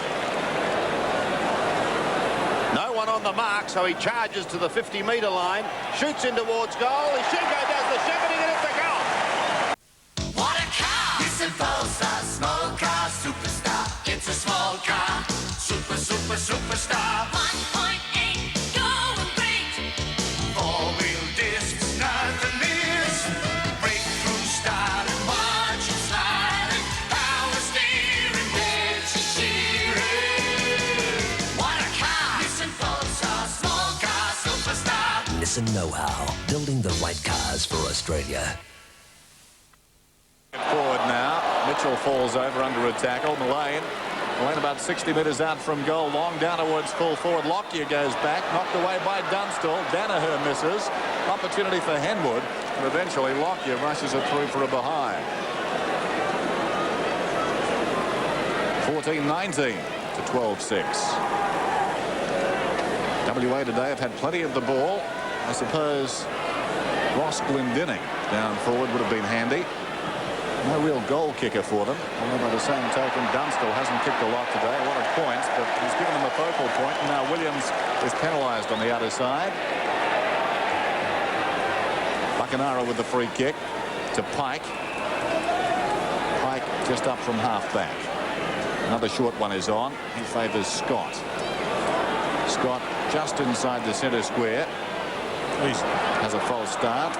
No one on the mark, so he charges to the 50-metre line, shoots in towards goal. Ishingo does the shepherding, and it's a goal. What a car! It's a Volkswagen small car superstar. It's a small car, superstar. 1.8 going great. Four-wheel discs, nothing miss. Breakthrough style and margin sliding. Power steering, edge shearing. What a car! Nissan Volkswagen small car superstar. Nissan know-how, building the right cars for Australia. Forward now. Mitchell falls over under a tackle. Mullane about 60 metres out from goal. Long down towards full forward. Lockyer goes back. Knocked away by Dunstall. Danaher misses. Opportunity for Henwood. And eventually Lockyer rushes it through for a behind. 14-19 to 12-6. WA today have had plenty of the ball. I suppose Ross Glendinning down forward would have been handy. No real goal kicker for them. Although by the same token, Dunstall hasn't kicked a lot today. A lot of points, but he's given them a focal point. And now Williams is penalised on the outer side. Buckenara with the free kick to Pike. Pike just up from half-back. Another short one is on. He favours Scott. Scott just inside the centre square. He has a false start.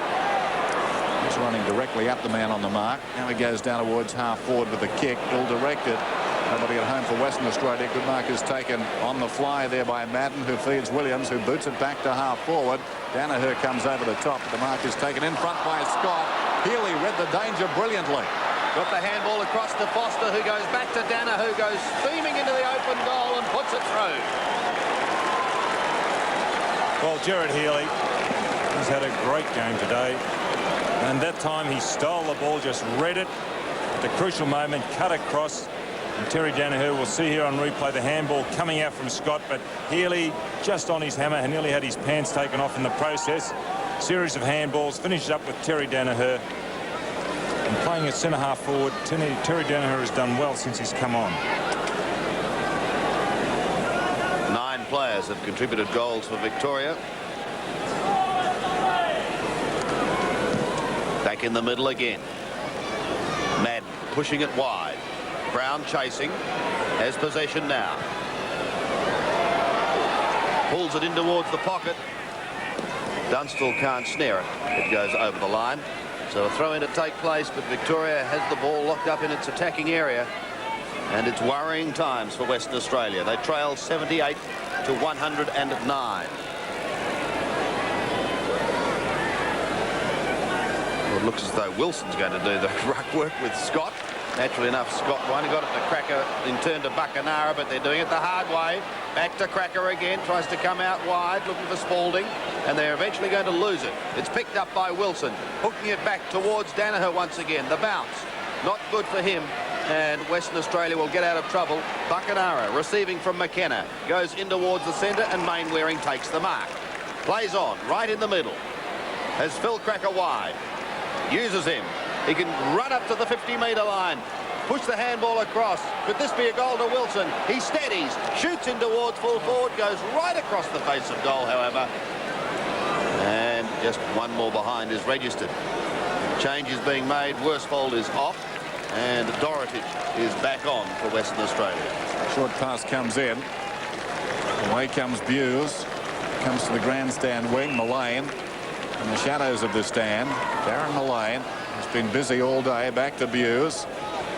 He's running directly at the man on the mark. Now he goes down towards half forward with a kick. Ill directed. Nobody at home for Western Australia. Good mark is taken on the fly there by Madden, who feeds Williams, who boots it back to half forward. Danaher comes over the top. The mark is taken in front by Scott. Healy read the danger brilliantly. Got the handball across to Foster, who goes back to Danaher, who goes steaming into the open goal and puts it through. Well, Jared Healy has had a great game today. And that time he stole the ball, just read it at the crucial moment, cut across. And Terry Danaher, will see here on replay the handball coming out from Scott, but Healy just on his hammer and nearly had his pants taken off in the process. Series of handballs, finishes up with Terry Danaher. And playing at centre-half forward, Terry Danaher has done well since he's come on. 9 players have contributed goals for Victoria. Back in the middle again. Madden pushing it wide. Brown chasing. Has possession now. Pulls it in towards the pocket. Dunstall can't snare it. It goes over the line. So a throw in to take place, but Victoria has the ball locked up in its attacking area. And it's worrying times for Western Australia. They trail 78 to 109. Well, it looks as though Wilson's going to do the ruck work with Scott. Naturally enough, Scott only got it to Cracker, in turn to Buckenara, but they're doing it the hard way. Back to Cracker again, tries to come out wide, looking for Spalding, and they're eventually going to lose it. It's picked up by Wilson, hooking it back towards Danaher once again. The bounce, not good for him, and Western Australia will get out of trouble. Buckenara receiving from McKenna, goes in towards the centre, and Mainwaring takes the mark. Plays on, right in the middle. Has Phil Cracker wide. Uses him. He can run up to the 50-metre line. Push the handball across. Could this be a goal to Wilson? He steadies. Shoots in towards full forward. Goes right across the face of goal, however. And just one more behind is registered. Change is being made. Worsfold is off. And Dorotic is back on for Western Australia. Short pass comes in. Away comes Buse. Comes to the grandstand wing. Mullane in the shadows of the stand. Darren Mullane has been busy all day. Back to Buse.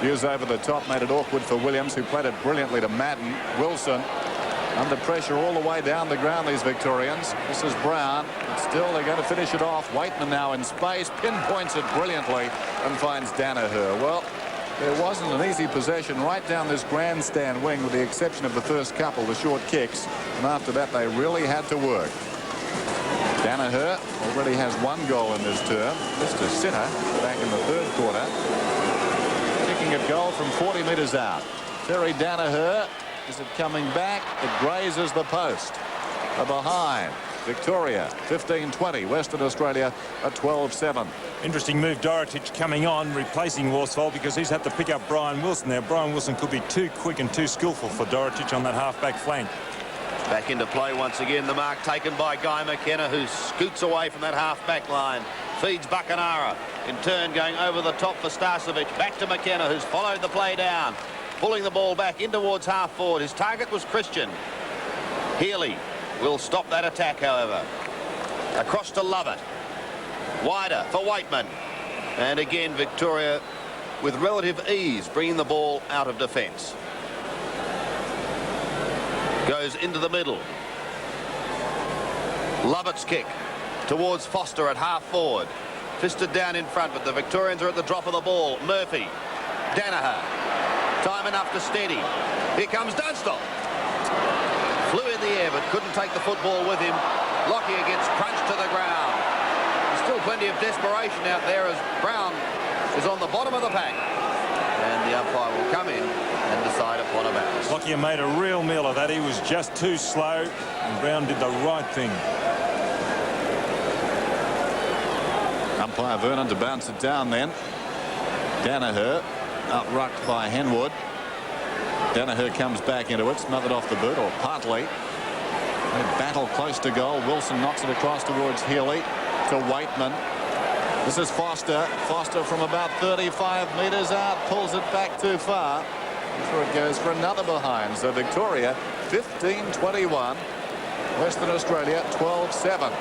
Buse over the top, made it awkward for Williams, who played it brilliantly to Madden. Wilson under pressure all the way down the ground, these Victorians. This is Brown, but still they're going to finish it off. Waitman now in space, pinpoints it brilliantly and finds Danaher. Well, there wasn't an easy possession right down this grandstand wing, with the exception of the first couple, the short kicks, and after that they really had to work. Danaher already has 1 goal in this term. Mr. Sinner back in the 3rd quarter. Kicking a goal from 40 metres out. Terry Danaher, is it coming back? It grazes the post. A behind. Victoria 15-20. Western Australia at 12-7. Interesting move, Dorotic coming on, replacing Worsfold, because he's had to pick up Brian Wilson there. Brian Wilson could be too quick and too skillful for Dorotic on that half-back flank. Back into play once again. The mark taken by Guy McKenna, who scoots away from that half-back line. Feeds Buckenara. In turn, going over the top for Starcevic. Back to McKenna, who's followed the play down. Pulling the ball back in towards half-forward. His target was Christian. Healy will stop that attack, however. Across to Lovett. Wider for Waitman. And again, Victoria with relative ease bringing the ball out of defence. Goes into the middle. Lovett's kick towards Foster at half forward. Fisted down in front, but the Victorians are at the drop of the ball. Murphy. Danaher. Time enough to steady. Here comes Dunstall. Flew in the air, but couldn't take the football with him. Lockyer gets crunched to the ground. There's still plenty of desperation out there as Brown is on the bottom of the pack. And the umpire will come in and decide upon a bounce. Lockyer made a real meal of that. He was just too slow, and Brown did the right thing. Umpire Vernon to bounce it down then. Danaher out-rucked by Henwood. Danaher comes back into it, smothered off the boot, or partly. They battle close to goal. Wilson knocks it across towards Healy to Waitman. This is Foster. Foster from about 35 metres out, pulls it back too far. Before it goes for another behind. So Victoria 15-21. Western Australia 12-7.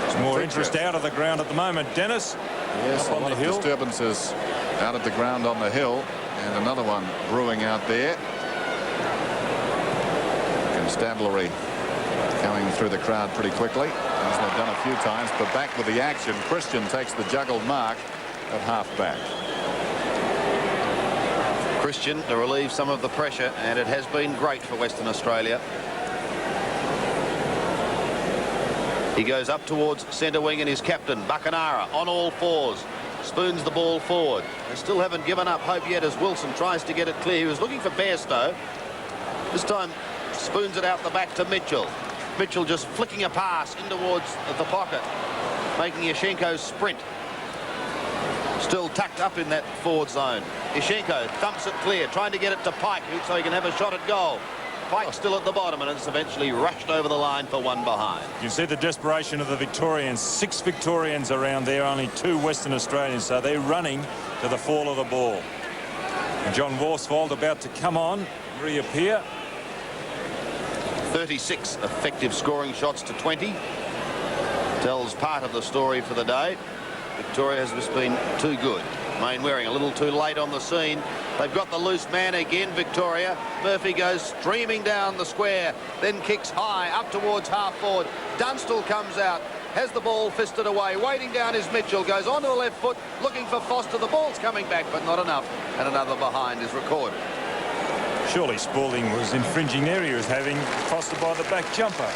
There's more interest out of the ground at the moment. Dennis? Yes, on a lot the of hill. disturbances out of the ground on the hill. And another one brewing out there. Constabulary coming through the crowd pretty quickly, as they've done a few times. But back with the action, Christian takes the juggled mark at half-back. Christian to relieve some of the pressure, and it has been great for Western Australia. He goes up towards centre wing, and his captain, Buckenara, on all fours, spoons the ball forward. They still haven't given up hope yet as Wilson tries to get it clear. He was looking for Bairstow. This time spoons it out the back to Mitchell. Mitchell just flicking a pass in towards the pocket, making Yashenko sprint. Still tucked up in that forward zone. Yashenko thumps it clear, trying to get it to Pike so he can have a shot at goal. Pike still at the bottom, and it's eventually rushed over the line for one behind. You see the desperation of the Victorians. 6 Victorians around there, only 2 Western Australians, so they're running to the fall of the ball. And John Worsfold about to come on, reappear. 36 effective scoring shots to 20. Tells part of the story for the day. Victoria has just been too good. Mainwaring a little too late on the scene. They've got the loose man again, Victoria. Murphy goes streaming down the square, then kicks high up towards half forward. Dunstall comes out, has the ball fisted away. Waiting down is Mitchell, goes onto the left foot, looking for Foster. The ball's coming back, but not enough. And another behind is recorded. Surely Spalding was infringing there. He was having Foster by the back jumper.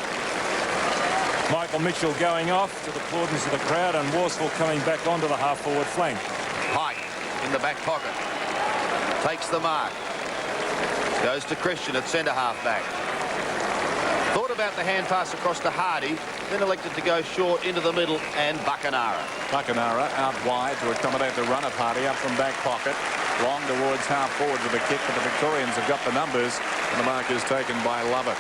Michael Mitchell going off to the plaudits of the crowd, and Worsfold coming back onto the half-forward flank. Pike in the back pocket. Takes the mark. Goes to Christian at centre half-back. Thought about the hand pass across to Hardy, then elected to go short into the middle, and Buckenara. Buckenara out wide to accommodate the run of Hardy up from back pocket. Long towards half-forward with a kick, but the Victorians have got the numbers, and the mark is taken by Lovett.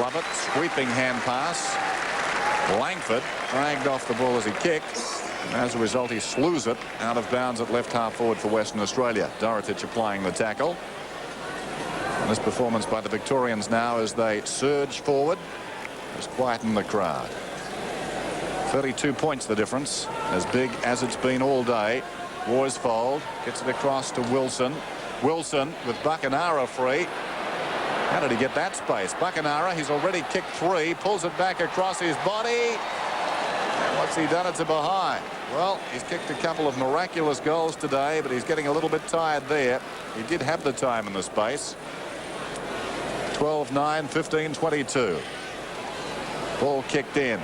Lovett, sweeping hand pass. Langford dragged off the ball as he kicked. And as a result, he slews it out of bounds at left half forward for Western Australia. Dorotic applying the tackle. And this performance by the Victorians now as they surge forward has quietened the crowd. 32 points the difference, as big as it's been all day. Worsfold gets it across to Wilson. Wilson with Buckenara free. How did he get that space? Buckenara, he's already kicked 3, pulls it back across his body. And what's he done? It's a behind. Well, he's kicked a couple of miraculous goals today, but he's getting a little bit tired there. He did have the time in the space. 12-9, 15-22. Ball kicked in.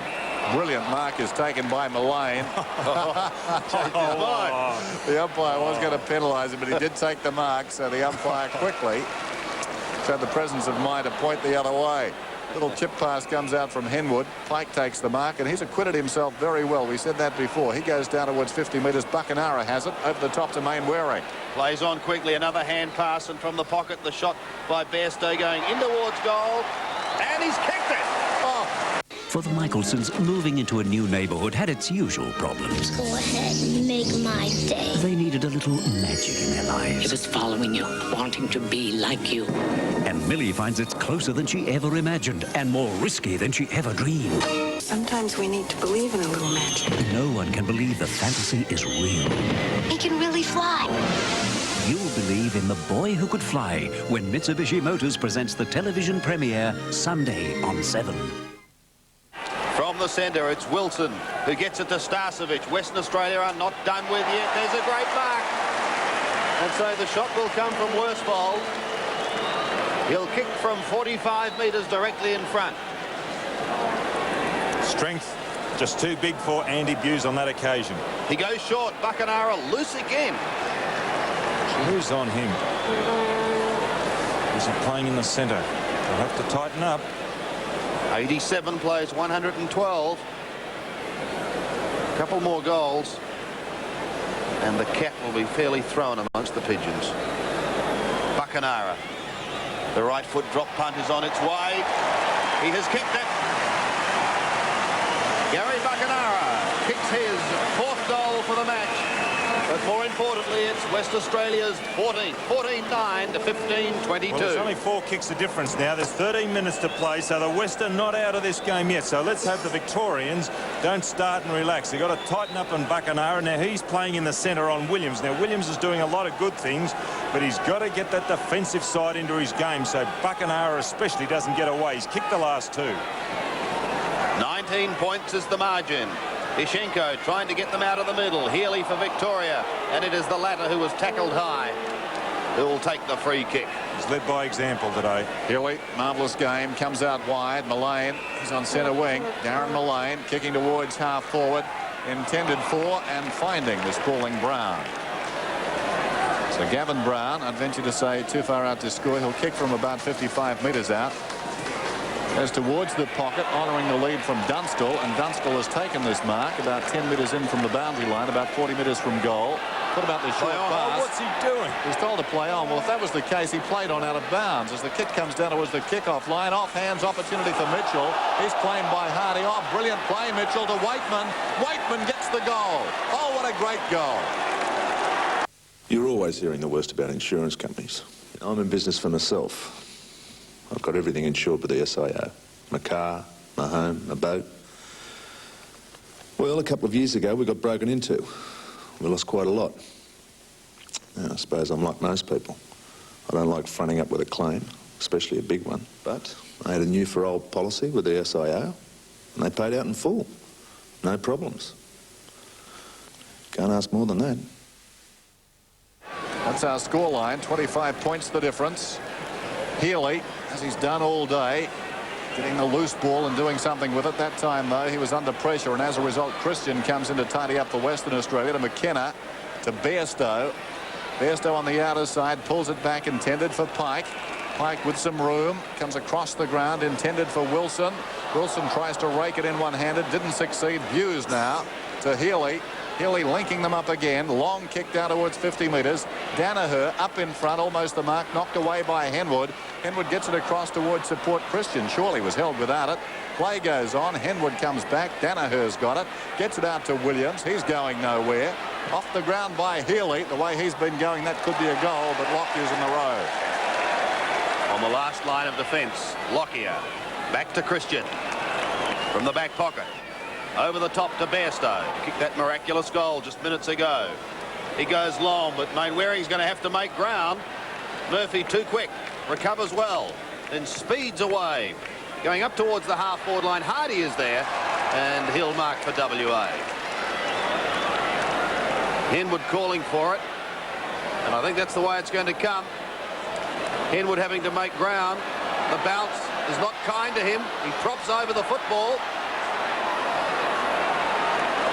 Brilliant mark is taken by Mullane. The umpire was going to penalise him, but he did take the mark, so the umpire quickly had the presence of mind to point the other way. Little chip pass comes out from Henwood. Pike takes the mark, and he's acquitted himself very well. We said that before. He goes down towards 50 metres. Buckenara has it over the top to Mainwaring. Plays on quickly. Another hand pass, and from the pocket, the shot by Bairstow going in towards goal. And he's kicked it. Oh. For the Michelsons, moving into a new neighbourhood had its usual problems. Go ahead and make my day. They needed a little magic in their lives. He was following you, wanting to be like you. And Millie finds it's closer than she ever imagined and more risky than she ever dreamed. Sometimes we need to believe in a little magic. No one can believe the fantasy is real. He can really fly. You'll believe in the boy who could fly when Mitsubishi Motors presents the television premiere Sunday on 7. From the centre, it's Wilson who gets it to Starcevic. Western Australia are not done with yet. There's a great mark. And so the shot will come from Worsfold. He'll kick from 45 metres directly in front. Strength just too big for Andy Buse on that occasion. He goes short. Buckenara loose again. Who's on him? Is he playing in the centre? They'll have to tighten up. 87 plays 112. A couple more goals, and the cat will be fairly thrown amongst the pigeons. Buckenara. The right foot drop punt is on its way. He has kicked it. Gary Buckenara kicks his 4th goal for the match. But more importantly, it's West Australia's 14-9 to 15-22. Well, there's only 4 kicks of difference now. There's 13 minutes to play, so the West are not out of this game yet. So let's hope the Victorians don't start and relax. They've got to tighten up on Buckenara. Now, he's playing in the centre on Williams. Now, Williams is doing a lot of good things, but he's got to get that defensive side into his game, so Buckenara especially doesn't get away. He's kicked the last 2. 19 points is the margin. Ishenko trying to get them out of the middle. Healy for Victoria, and it is the latter who was tackled high who will take the free kick. He's led by example today. Healy, marvellous game, comes out wide. Mullane is on centre wing. Darren Mullane kicking towards half forward, intended for and finding the sprawling Brown. So Gavin Brown, I'd venture to say, too far out to score. He'll kick from about 55 metres out. Goes towards the pocket, honouring the lead from Dunstall, and Dunstall has taken this mark about 10 metres in from the boundary line, about 40 metres from goal. What about the short pass? What's he doing? He's told to play on. Well, if that was the case, he played on out of bounds. As the kick comes down towards the kick-off line, off-hands opportunity for Mitchell. He's claimed by Hardy. Oh, brilliant play, Mitchell, to Waitman. Waitman gets the goal. Oh, what a great goal. You're always hearing the worst about insurance companies. I'm in business for myself. I've got everything insured with the SIO. My car, my home, my boat. Well, a couple of years ago, we got broken into. We lost quite a lot. Now, I suppose I'm like most people. I don't like fronting up with a claim, especially a big one. But I had a new for old policy with the SIO, and they paid out in full. No problems. Can't ask more than that. That's our scoreline. 25 points the difference. Healy, as he's done all day, getting the loose ball and doing something with it. That time, though, he was under pressure, and as a result, Christian comes in to tidy up for Western Australia. To McKenna, to Bairstow. Bairstow on the outer side, pulls it back, intended for Pike. Pike with some room, comes across the ground, intended for Wilson. Wilson tries to rake it in one-handed, didn't succeed. Hughes now to Healy. Healy linking them up again. Long kick down towards 50 metres. Danaher up in front, almost the mark, knocked away by Henwood. Henwood gets it across towards support Christian. Surely was held without it. Play goes on. Henwood comes back. Danaher's got it. Gets it out to Williams. He's going nowhere. Off the ground by Healy. The way he's been going, that could be a goal, but Lockyer's in the road. On the last line of defence, Lockyer. Back to Christian. From the back pocket. Over the top to Bairstow. Kicked that miraculous goal just minutes ago. He goes long, but Mainwaring's going to have to make ground. Murphy too quick. Recovers well. Then speeds away. Going up towards the half-forward line. Hardy is there. And he'll mark for WA. Henwood calling for it. And I think that's the way it's going to come. Henwood having to make ground. The bounce is not kind to him. He drops over the football.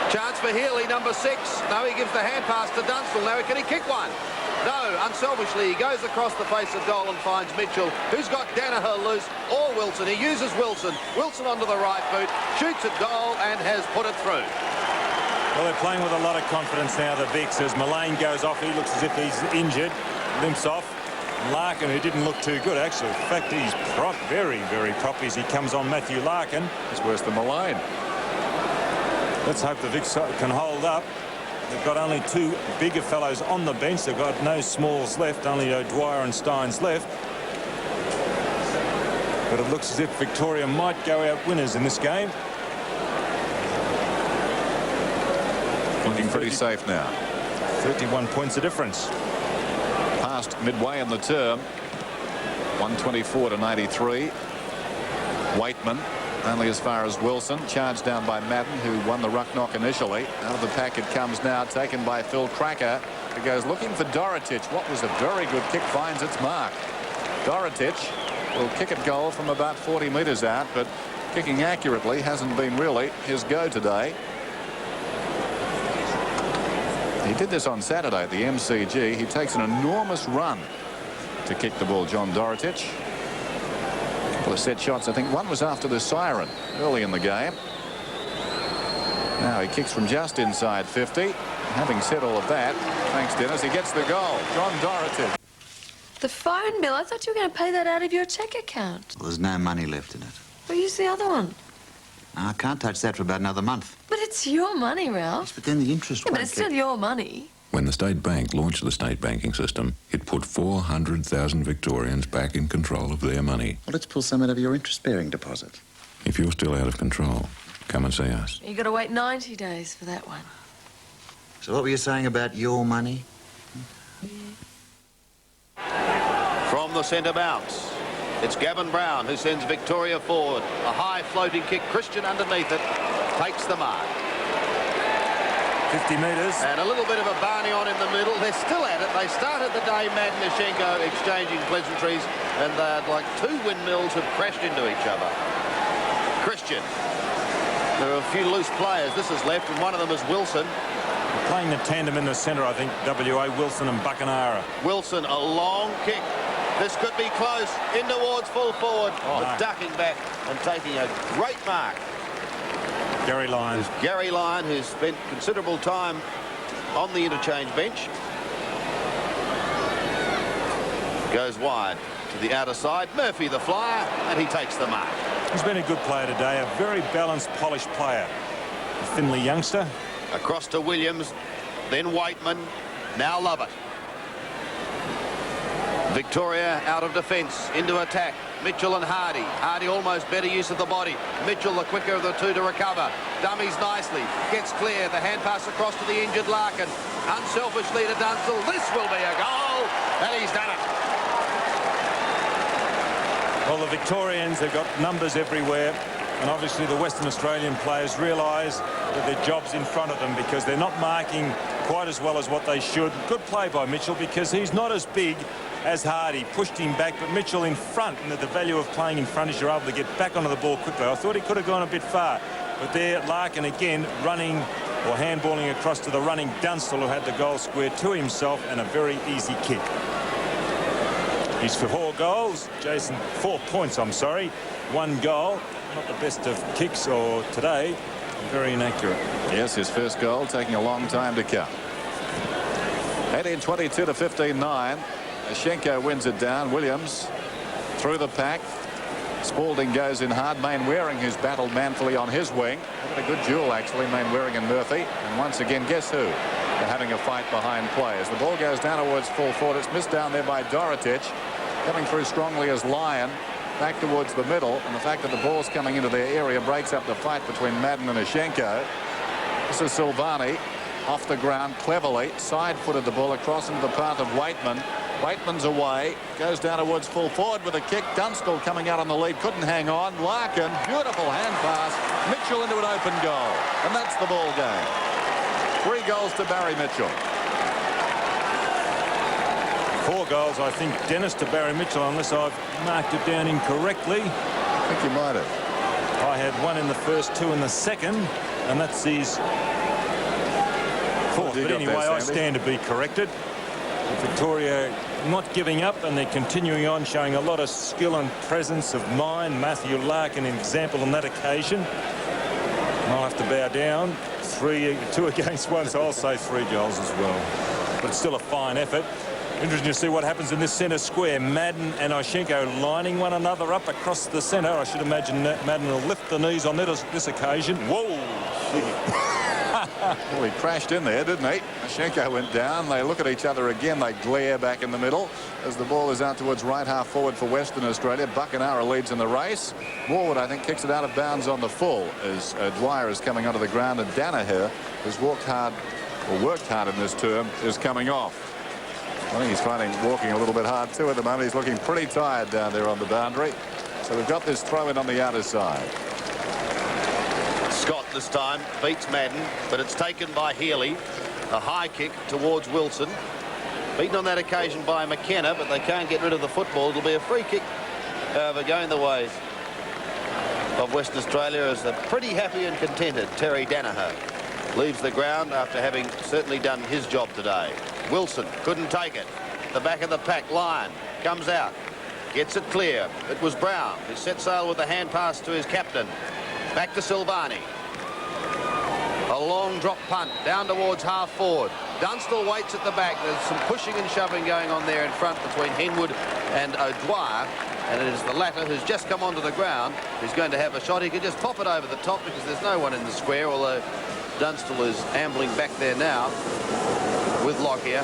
Chance for Healy, number 6. No, he gives the hand pass to Dunstall. Now, can he kick one? No, unselfishly, he goes across the face of goal and finds Mitchell, who's got Danaher loose, or Wilson. He uses Wilson. Wilson onto the right boot, shoots at goal and has put it through. Well, they're playing with a lot of confidence now, the Vicks. As Mullane goes off, he looks as if he's injured, limps off. Larkin, who didn't look too good, actually. In fact, he's prop, very, very proppy as he comes on Matthew Larkin. It's worse than Mullane. Let's hope the Vicks can hold up. They've got only 2 bigger fellows on the bench. They've got no smalls left, only Dwyer and Steins left. But it looks as if Victoria might go out winners in this game. Looking pretty safe now. 31 points of difference. Past midway in the term. 124 to 93. Waitman only as far as Wilson, charged down by Madden, who won the ruck knock initially. Out of the pack it comes now, taken by Phil Cracker, who goes looking for Dorotich. What was a very good kick, finds its mark. Dorotich will kick at goal from about 40 metres out, but kicking accurately hasn't been really his go today. He did this on Saturday at the MCG. He takes an enormous run to kick the ball, John Dorotich. Couple of set shots. I think one was after the siren early in the game. Now he kicks from just inside 50. Having said all of that, thanks Dennis, he gets the goal. John Dorotich. The phone bill? I thought you were going to pay that out of your cheque account. Well, there's no money left in it. Well, use the other one. I can't touch that for about another month. But it's your money, Ralph. Yes, but then the interest Yeah, won't but it's still your money. When the State Bank launched the state banking system, it put 400,000 Victorians back in control of their money. Well, let's pull some out of your interest-bearing deposit. If you're still out of control, come and see us. You got to wait 90 days for that one. So what were you saying about your money? From the centre bounce, it's Gavin Brown who sends Victoria forward. A high floating kick, Christian underneath it, takes the mark. 50 metres. And a little bit of a Barney on in the middle. They're still at it. They started the day, Madden and Ashenko exchanging pleasantries, and like two windmills have crashed into each other. Christian. There are a few loose players. This is left, and one of them is Wilson. Playing the tandem in the centre, I think, WA, Wilson and Buckenara. Wilson, a long kick. This could be close. In towards full forward. But ducking back and taking a great mark. Gary Lyon. Gary Lyon, who's spent considerable time on the interchange bench. Goes wide to the outer side. Murphy the flyer, and he takes the mark. He's been a good player today, a very balanced, polished player. A Finley youngster. Across to Williams, then Waitman, now Lovett. Victoria out of defence, into attack. Mitchell and Hardy. Hardy almost better use of the body. Mitchell the quicker of the two to recover. Dummies nicely. Gets clear. The hand pass across to the injured Larkin. Unselfishly to Dunstall. This will be a goal. And he's done it. Well, the Victorians have got numbers everywhere. And obviously the Western Australian players realise that their job's in front of them because they're not marking quite as well as what they should. Good play by Mitchell because he's not as big as Hardy. Pushed him back, but Mitchell in front, and the value of playing in front is you're able to get back onto the ball quickly. I thought he could have gone a bit far, but there Larkin again running or handballing across to the running Dunstall, who had the goal square to himself, and a very easy kick. He's for 4 goals. Jason, 4 points, I'm sorry. 1 goal. Not the best of kicks or today. Very inaccurate. Yes, his first goal taking a long time to come. 18-22 to 15-9. Ashenko wins it down. Williams through the pack. Spalding goes in hard. Mainwaring, who's battled manfully on his wing. Having a good duel, actually, Mainwaring and Murphy. And once again, guess who? They're having a fight behind play. As the ball goes down towards full forward, it's missed down there by Dorotich. Coming through strongly as Lyon. Back towards the middle, and the fact that the ball's coming into their area breaks up the fight between Madden and Ashenko. This is Silvani off the ground cleverly, side-footed the ball across into the path of Waitman. Waitman's away, goes down towards full forward with a kick. Dunstall coming out on the lead, couldn't hang on. Larkin, beautiful hand pass. Mitchell into an open goal, and that's the ball game. 3 goals to Barry Mitchell. 4 goals, I think, Dennis, to Barry Mitchell, unless I've marked it down incorrectly. I think you might have. I had 1 in the first, 2 in the second, and that's his 4th. But anyway, I stand to be corrected. Victoria not giving up, and they're continuing on, showing a lot of skill and presence of mind. Matthew Larkin, an example on that occasion. I'll have to bow down. 2 against 1, so I'll say 3 goals as well. But still a fine effort. Interesting to see what happens in this centre square. Madden and Ashenko lining one another up across the centre. I should imagine Madden will lift the knees on this occasion. Whoa! Well, he crashed in there, didn't he? Ashenko went down. They look at each other again. They glare back in the middle as the ball is out towards right half forward for Western Australia. Buckenara leads in the race. Morwood, I think, kicks it out of bounds on the full as Dwyer is coming onto the ground, and Danaher, who's worked hard in this term, is coming off. I think he's finding walking a little bit hard too at the moment. He's looking pretty tired down there on the boundary. So we've got this throw in on the outer side. Scott this time beats Madden, but it's taken by Healy. A high kick towards Wilson. Beaten on that occasion by McKenna, but they can't get rid of the football. It'll be a free kick, however, going the ways of Western Australia, as they're pretty happy and contented. Terry Danaher leaves the ground after having certainly done his job today. Wilson couldn't take it. The back of the pack, Lyon comes out, gets it clear. It was Brown who set sail with a hand pass to his captain. Back to Silvani. A long drop punt down towards half forward. Dunstall waits at the back. There's some pushing and shoving going on there in front between Henwood and O'Dwyer, and it is the latter who's just come onto the ground who's going to have a shot. He could just pop it over the top because there's no one in the square, although Dunstall is ambling back there now. with Lockyer.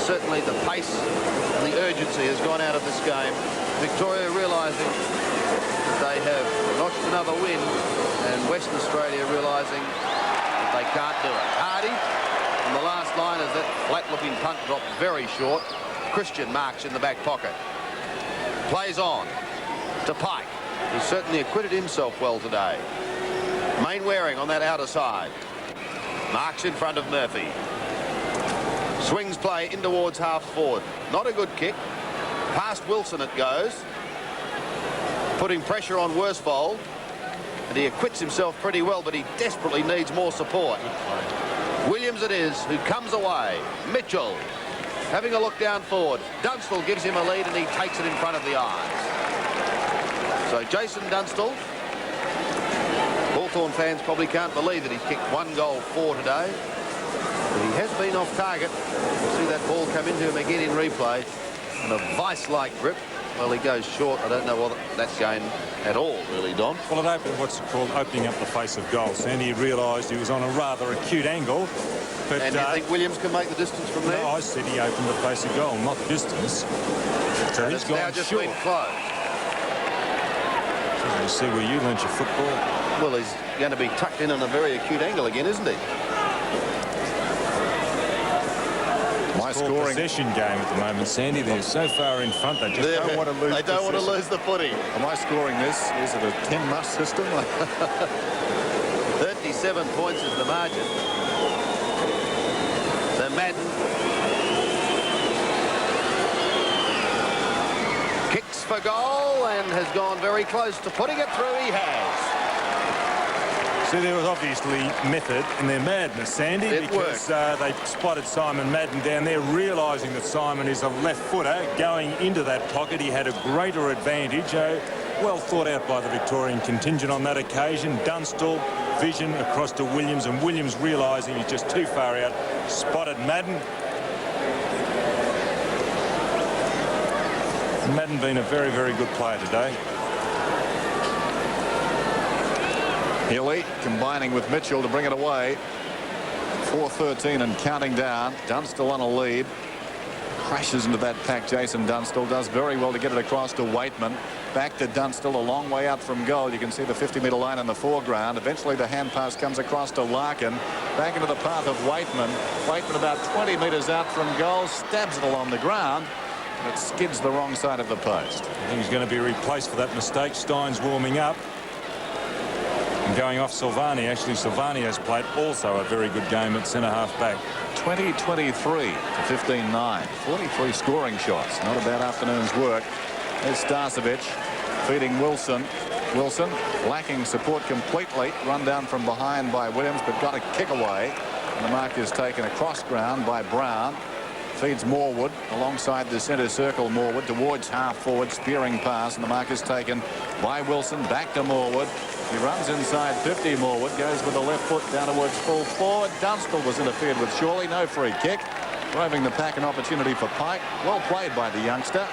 Certainly the pace and the urgency has gone out of this game. Victoria realising they have notched another win, and Western Australia realising that they can't do it. Hardy, on the last line, as that flat-looking punt dropped very short. Christian marks in the back pocket. Plays on to Pike, who certainly acquitted himself well today. Mainwaring on that outer side. Marks in front of Murphy. Swings play in towards half forward. Not a good kick. Past Wilson it goes. Putting pressure on Worsfold. And he acquits himself pretty well, but he desperately needs more support. Williams it is who comes away. Mitchell having a look down forward. Dunstall gives him a lead and he takes it in front of the eyes. So Jason Dunstall. Hawthorn fans probably can't believe that he's kicked 1 goal 4 today. But he has been off target. We'll see that ball come into him again in replay. And a vice-like grip. Well, he goes short. I don't know what that's going at all, really, Don. Well, it opened what's called opening up the face of goal. Sandy realised he was on a rather acute angle. But, and do you think Williams can make the distance from there? No, I said he opened the face of goal, not distance. So and he's it's gone now just short. been closed. So you see where you learnt your football. Well, he's going to be tucked in on a very acute angle again, isn't he? My scoring possession game at the moment, Sandy. They're so far in front, they just don't want to lose. They don't want to lose the footy. Am I scoring this? Is it a 10-must system? 37 points is the margin. So Madden kicks for goal and has gone very close to putting it through. He has. See, there was obviously method in their madness, Sandy, because they spotted Simon Madden down there, realising that Simon is a left footer. Going into that pocket, he had a greater advantage. Well thought out by the Victorian contingent on that occasion. Dunstall, vision across to Williams, and Williams realising he's just too far out, spotted Madden. Madden been a very, very good player today. Healy combining with Mitchell to bring it away. 4:13 and counting down. Dunstall on a lead. Crashes into that pack. Jason Dunstall does very well to get it across to Waitman. Back to Dunstall, a long way out from goal. You can see the 50-metre line in the foreground. Eventually the hand pass comes across to Larkin. Back into the path of Waitman. Waitman about 20 metres out from goal. Stabs it along the ground. And it skids the wrong side of the post. I think he's going to be replaced for that mistake. Stein's warming up. And going off Silvani. Actually, Silvani has played also a very good game at centre-half back. 20-23 to 15-9. 43 scoring shots. Not a bad afternoon's work. There's Starcevic feeding Wilson. Wilson lacking support completely. Run down from behind by Williams, but got a kick away. And the mark is taken across ground by Brown. Feeds Morwood alongside the centre circle. Morwood towards half forward, spearing pass, and the mark is taken by Wilson. Back to Morwood. He runs inside 50. Morwood goes with the left foot down towards full forward. Dunstall was interfered with surely. No free kick. Driving the pack, an opportunity for Pike. Well played by the youngster.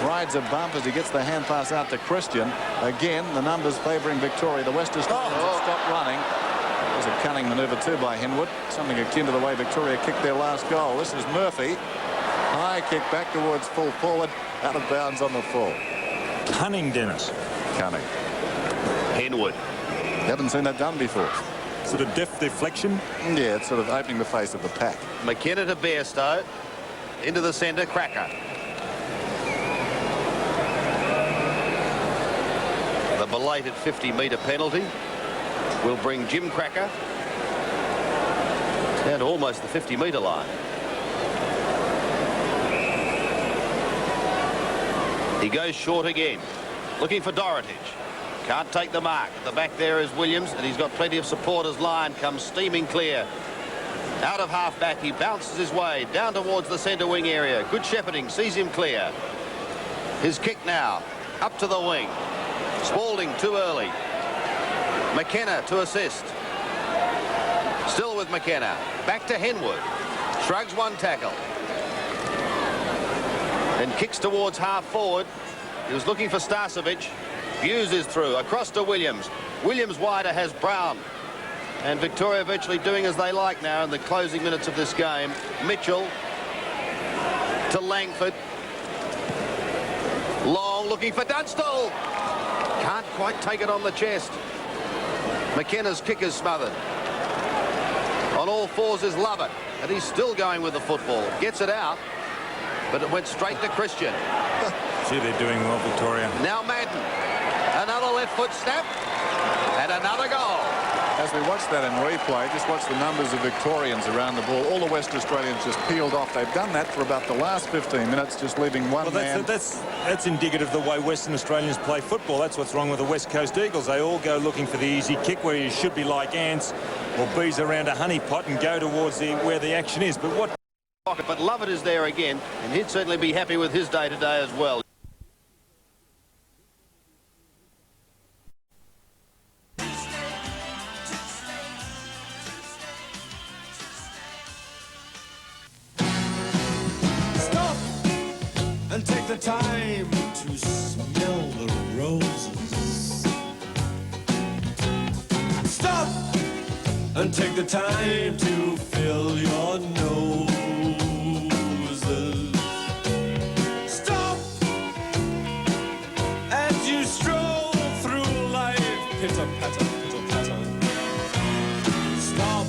Rides a bump as he gets the hand pass out to Christian. Again, the numbers favouring Victoria. The West Australians have stopped running. It was a cunning manoeuvre too by Henwood. Something akin to the way Victoria kicked their last goal. This is Murphy. High kick back towards full forward. Out of bounds on the full. Cunning, Dennis. Cunning. Henwood. Haven't seen that done before. Sort of deft deflection. Yeah, it's sort of opening the face of the pack. McKenna to Bairstow. Into the centre. Cracker. The belated 50-metre penalty will bring Jim Cracker down to almost the 50-metre line. He goes short again. Looking for Dorotage. Can't take the mark. At the back there is Williams, and he's got plenty of support as line comes steaming clear. Out of half-back, he bounces his way down towards the centre wing area. Good shepherding, sees him clear. His kick now, up to the wing. Spalding too early. McKenna to assist. Still with McKenna. Back to Henwood. Shrugs one tackle. And kicks towards half forward. He was looking for Starcevic. Hughes is through. Across to Williams. Williams wider has Brown. And Victoria virtually doing as they like now in the closing minutes of this game. Mitchell to Langford. Long looking for Dunstall. Can't quite take it on the chest. McKenna's kick is smothered. On all fours is Lovett, and he's still going with the football. Gets it out, but it went straight to Christian. Gee, they're doing well, Victoria. Now Madden. Another left foot snap, and another goal. As we watch that in replay, just watch the numbers of Victorians around the ball. All the West Australians just peeled off. They've done that for about the last 15 minutes, just leaving one man. That's indicative of the way Western Australians play football. That's what's wrong with the West Coast Eagles. They all go looking for the easy kick where you should be like ants or bees around a honey pot and go towards where the action is. But what? But Lovett is there again, and he'd certainly be happy with his day today as well. And take the time to smell the roses. Stop and take the time to fill your noses. Stop as you stroll through life, pitter-patter, pitter-patter. Stop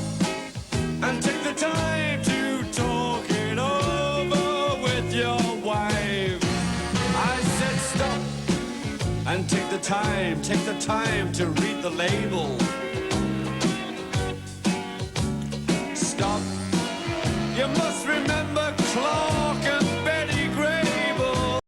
and take the time to talk it over with your wife. And take the time to read the label. Stop